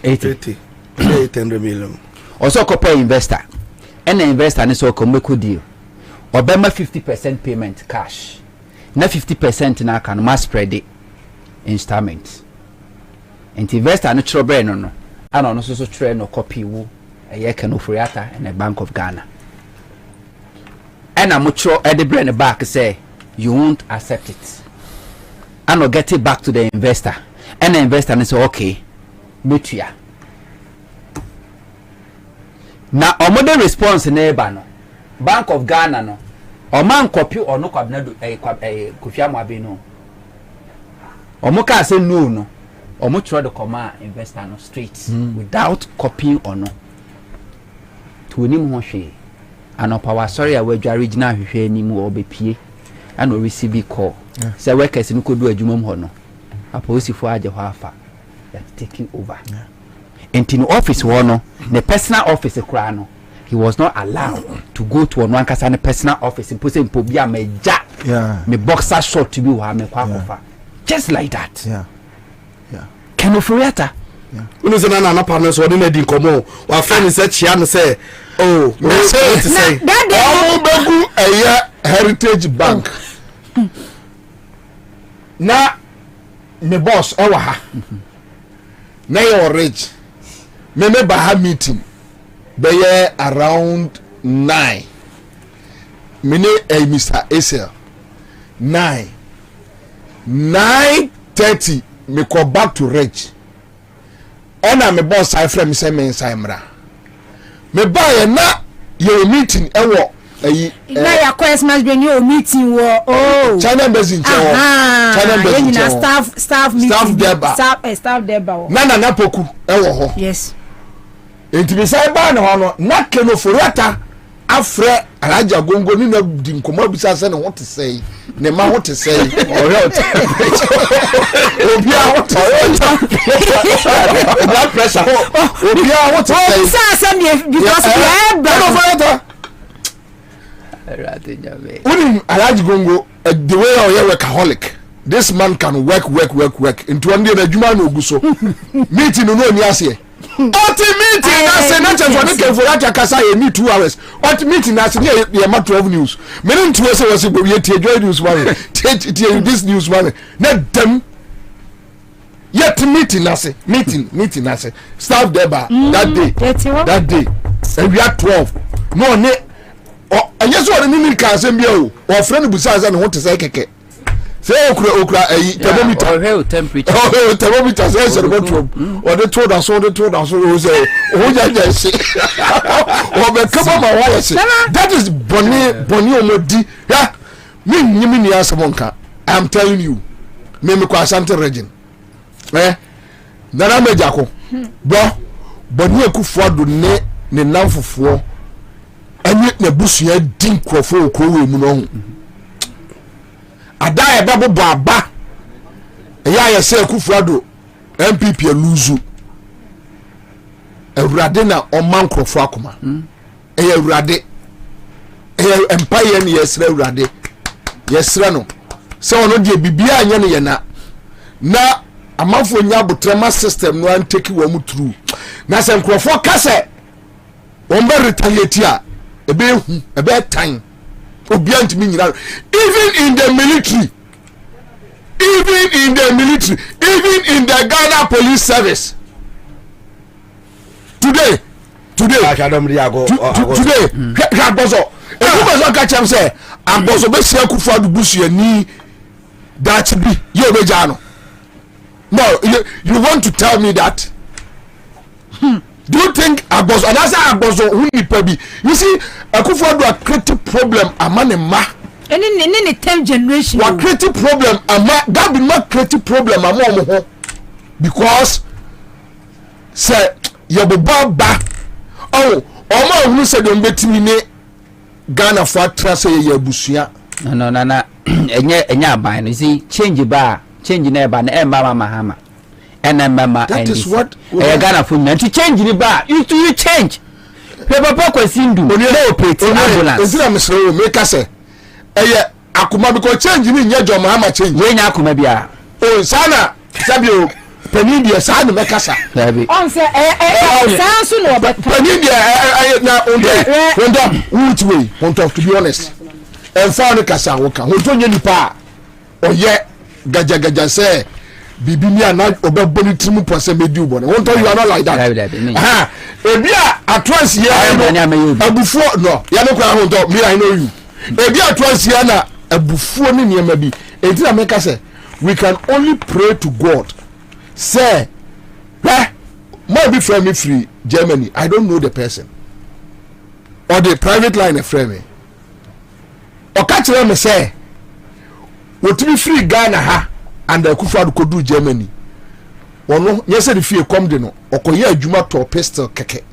80 800 million. Also kope investor. And the investor ni so kombeku deal. Obema 50% payment cash. Na 50% na kan ma spread it installment. And investor ni chobe no. Ano no so try no copy wu. Kenofriata and the Bank of Ghana. And I'm sure at the brain back say you won't accept it. And I'll get it back to the investor. And the investor say, okay, meet ya. Now, our modern response in no Bank of Ghana no. Or man copy or no Kwabena Kofia Mwaben no. Or moka say no. Or mo try to command investor no straight without copying or no. To him hoshe and power sorry we original hwehwe ni mu obepie and o receive call say workers no ko do adwuma ho no aposifo age ho afa that taking over in office one the personal office kra no he was not allowed to go to one kasa ne personal office impose impobia meja me boxer short to be wa me kwa kofa just like that Kenofriata Unu se na na partners wodi na di nkomo wa friend say chia no say oh me say to say omo begu heritage bank na me boss e wa ha na your rich me ba ha meeting be around 9 me ne Mr. Ansah 9:30 me call back to Rich. Ona me boss I frame say me inside mra. Me buy na your meeting ewo na ya Christmas be your meeting wo China embassy in China embassy in staff meeting staff deba na poku ewo ho. Yes. Enti be say ba na ho no na keno forata afre alaja gongo ni na di nkomo bisa se na what to say ne ma what to say obia what to say blood pressure obia what to say say because we are alaja gongo the way you workaholic this man can work into one day na juma na oguso meeting no ni ase meeting na say na chance for the for that kasa you need 2 hours meeting na say you ma 12 news me no to say we go tie joy news one tie this news one na dem yet meeting na say meeting na say staff there ba that day and we are 12 no ne anya so ni ni kan say bia o friend busa say no what say keke say okra thermometer thermometer say say go to or they told us o say o ja say o be kama ma wa say that is boni omodi ya me nyimi ni asamonka I am telling you me kwa Asante region nana mejako boni akufo do ne namfofo anye na busua din krofo okrowe mu no ada ya babo aba ya se akufuado MPP aluzu ewurade na oman krofo akoma ewurade empire ni yesra ewurade yesra no se ono de bibia anya ne ye na amafo nya botrama system no anteki wo mu true na se krofo kase on be retaliate a ebe time obiant mi nyina even in the military even in the Ghana police service today Agboso ka chem say Agboso be sia kufa du busu ani that be you be jano no you want to tell me that do you think Agboso and that's Agboso who ni pabi you see akufo do a creative problem amane ma any 10th generation what creative problem ama that be not creative problem ama omo ho because say your baba omo ohunu say dem betimi ne Ghana for trust ye abusua no enya aban you see change na ba na emma mahama mama that is what Ghana for to change the bar you change papa kwasindu no operate ambulance ezira mesre make say akuma because change ni nya jo mahama change we nya akuma bia sana sabio penidia sana mekasa on say sansu no be penidia na which way want to be honest and found kasa woka honto nya nipa oye gaja say bibi na obeboni trimu pose mediu bone won't you are not like that ebia atwas here abufuo no ya no kwa honto me I know you ebia atwas here na abufuo ni niema bi entina make say we can only pray to God say might be from me free Germany I don't know the person or the private line of frame or catch them say what to be free Ghana ha and Akufo-Addo kodu Germany wono yese de fie kom de no okoye adwuma to pistol keke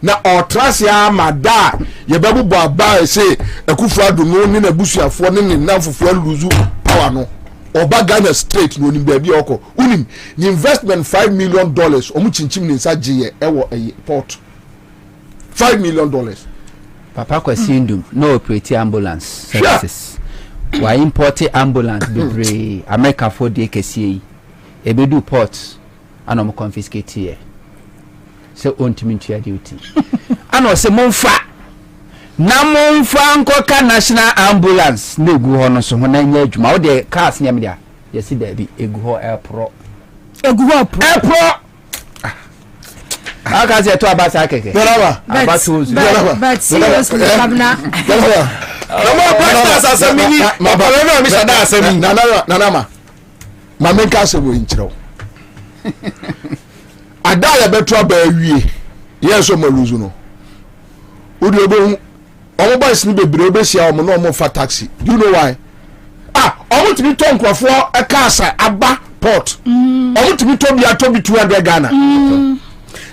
na otrasia amada ye bebubo aba se Akufo-Addo no ni na busuafo ne namfofo aluzu power no oba Ghana straight no ni baabi oko unim ni investment $5 million omu chinchim ni nsa giye ewo port $5 million papa kwasindum no operate ambulance services wa import ambulance bebre America for the kesi ebedu port anom confiscate here so ontimi ntua duty ano se monfa nkoka national ambulance na egu ho no so ho na nya adwuma wo de cars nya me dia yesi da bi egu ho airpro aka se to abasa keke Berawa but seriously Kwabena more practice as a mini. Nanama. Mama kase wo nkyerɛw. Ada ya beto ba awie. Yes o maluzu no. Odi obo omo boys ni bebre obesia omo no omo fa taxi. Do you know why? Omo timi to nkrofo e kasa aba port. Omo timi to bia to bi 200 Ghana.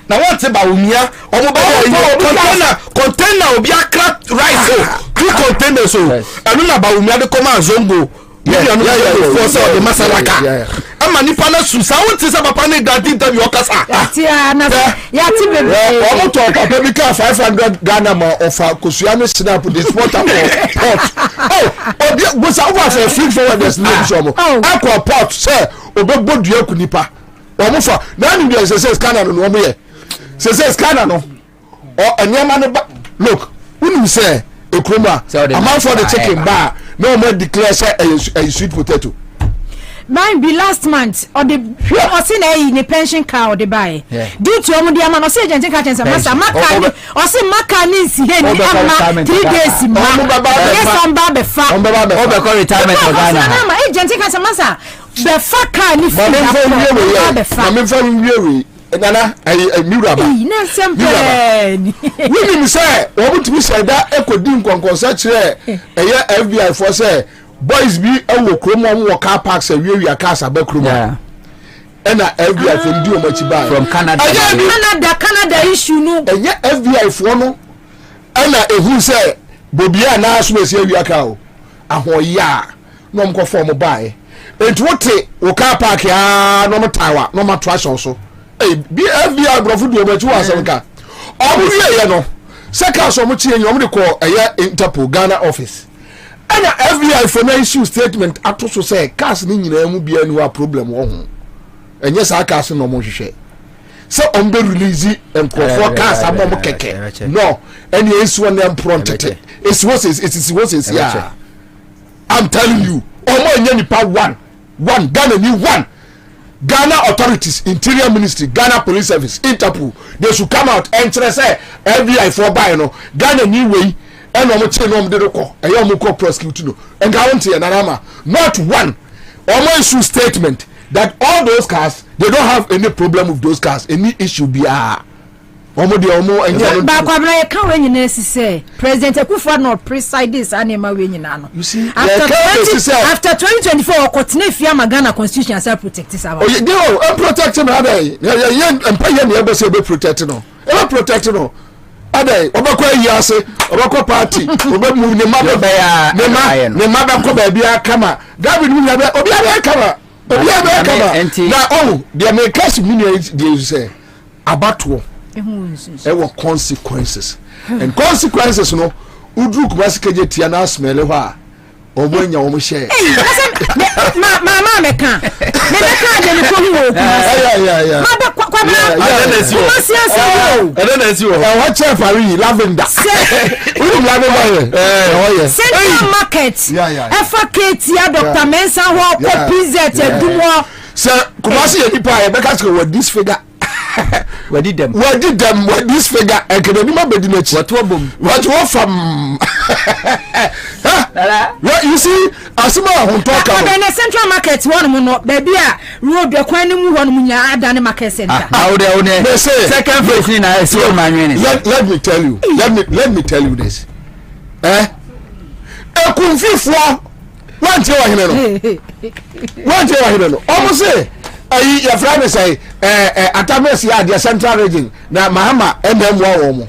Na what ba umia omo ba container obi akra rice o 2 containers o anu na ba umia de come azongo for so the masalaka ama ni pana susa won't say papa ni that interview okasa yati bebe omo to papa bi ka 500 Ghana ma offer kosua no snap the sport port obi go sa over for free forward this no so mo akwa port say obebodu akunipa omo fa na ni dey say scanner no omo ye say scanner no o enyama no look wonu say ekroma amount for the chicken bar no more declare say a sweet potato. Mine be last month or the or say na pension car or the buy. Due to omo the man or say agent catch say masa maka or say maka ni si he ni ama 3 days ma. Yes on ba be fa. On be call retirement for Ghana. Na agent catch say masa be fa car ni fi be fa. Mama fa wiwe nana miraba. Na sempe. We ni say omo timi say da ekodi nkonkonsa kire eye FBI for say boys be ewo kromo mo car parks awie cars abakromo ena FBI for ndi omachi ba from Canada issue no eye FBI for no ena ehu say Bobie na so esi awie aka o ahoya no mko form bae enti wote wo car park ya no mtawa no matrash so bi FBI brofu di omachi wa asemka obuye ye no seka so mo chi enyo mo de ko eye Interpol Ghana office and FBI for no issue statement atoso say cars ni nyina mu bia ni wa problem wo ho enye sa cars no mo hwehwe so on be release for cars amom keke no any issue on them prontete it was yeah I'm telling you omo enye nipa one Ghana ni one Ghana authorities, Interior Ministry, Ghana Police Service, Interpol, they should come out and say FBI for buy no Ghana new way and no chain no de ko e yo mo ko prosecute no and guarantee na not one almost issue statement that all those cars they don't have any problem with those cars any issue be omo de omo enye ba Kwabena kan we nyina say President Akufo no preside this anema we nyina no you see after 2024 continue fia Ghana constitution as protect this about oh they protect me adai empire ne ebe say be protect no e protect no adai obakwa yase obakwa party obamu ne mabe ya ne mabe ko ba bia kama David mu yabe obi abe kama na oh the make millions they say abatwo ewo consequences and consequences no udru kubasikeje tia na smell ho a omonya omo share mama meka de ni ko hu yeah mama Kwabena what chef are you lavender we lavender central market efaketi ya Dr. Mensa ho ko pizza edumo so kubasi ye nipa e beka say what this figure where did them what this figure and can anima be dinachi what from you see asima hon talk about the central market one no baby a road the kwan mu hon mu nya adane market center they say second phase na see let me tell you this ekunfifo wanche wa hene no almost say your friend say Atames ya the central region na Mahama emwa wo mo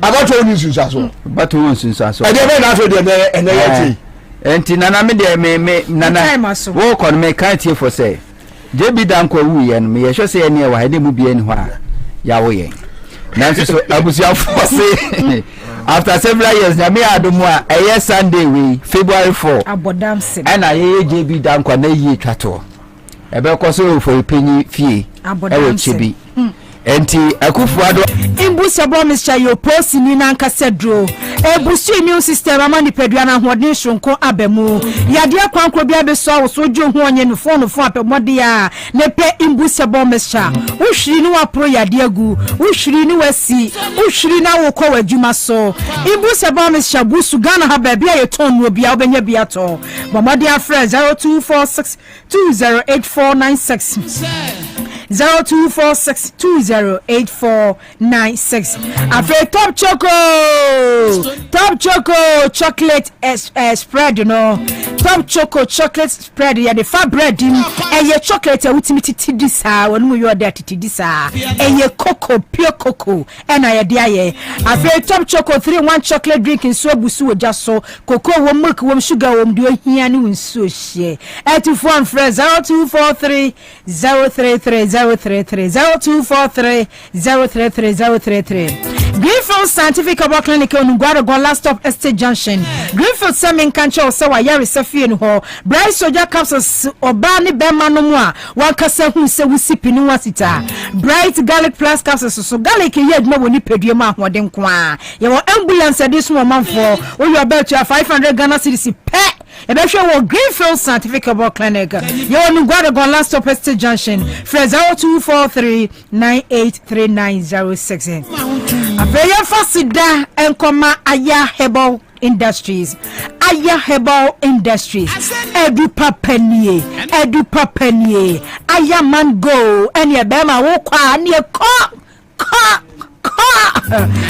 about one news aso but one since aso e dey na aso dey na yati enti nana me dey me nana wo kon me kan tie for say JB dan ko wu ye no me ye hwe say ene wa hede mu bia ni ho a ya wo ye nanso so abusia for say after several years na me adomu a eye Sunday we February 4 abodam se and aye JB dan ko na yi twato ebe ko so for penny fie e chibi enti Akufo-Addo imbu sebo Mr. Yo post ni na nkasa dro boost immune system amani pedua na hoden shonko abemu yade kwankro bia be so so dwo ho onye no phone apemode a ne pe imbusable mesha wo hwiri ni wa pro yade agu wo hwiri ni wasi wo hwiri na wo kwa wadwuma so imbusable mesha busu Ghana ha ba bia ye ton no bia obenya bia to bomode afre 0246 208496 0246208496. After Top Choco chocolate spread, you know. Top Choco chocolate spread, yeah, the fat bread in and your chocolate ultimate this when we are there to this and your cocoa, pure cocoa, and I dear. After Top Choco 3-1 chocolate drink in so busu just so cocoa, milk, sugar, doing here and so she. 81 friends 0243 033 033 Greenfield Scientific Herbal Clinic on Guaragon Last Stop Estate Junction. Greenfield Semen Kancho Sawa Yari Safi and Ho. Bryce Soja Capsules Obani Bema no more. Wakasa who se wisipi no wasita. Bright Garlic Plus Capsules so garlic yet no woni pediuma ho den kwa. Your ambulance this moment for when you are about to 500 Ghana cedis pet. Ebehwe Greenfield Scientific Herbal Clinic. You on Guaragon Last Stop Estate Junction. 0243983906. Abeya fasida enkoma Aya Herbal Industries. Aya Herbal Industries. Edu papenie. Aya mango. Enya bema wokwa ne ko.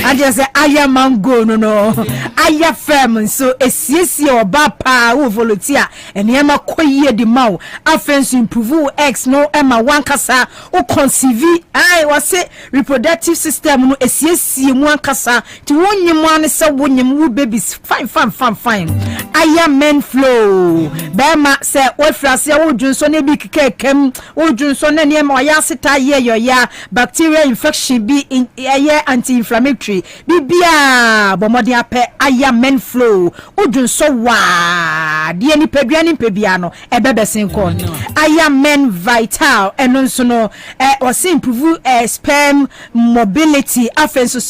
I just say Aya mango no Aya firm so esiesie oba pa wo volunteer and yema koye di maw afenso improve x no ema wankasa o conceive I was say reproductive system no esiesie mu ankasa ti wonyem ane se wonyem wo babies fine Aya men flow bema se ofrase wo dwunso ne bi kekem wo dwunso ne ne ma ya seta ye ya bacterial infection bi in anti-inflammatory bibia bomode ape Aya men flow udun so wa de ni pebia no ebebesen ko Aya men vital eno nso no o se improve sperm mobility afenso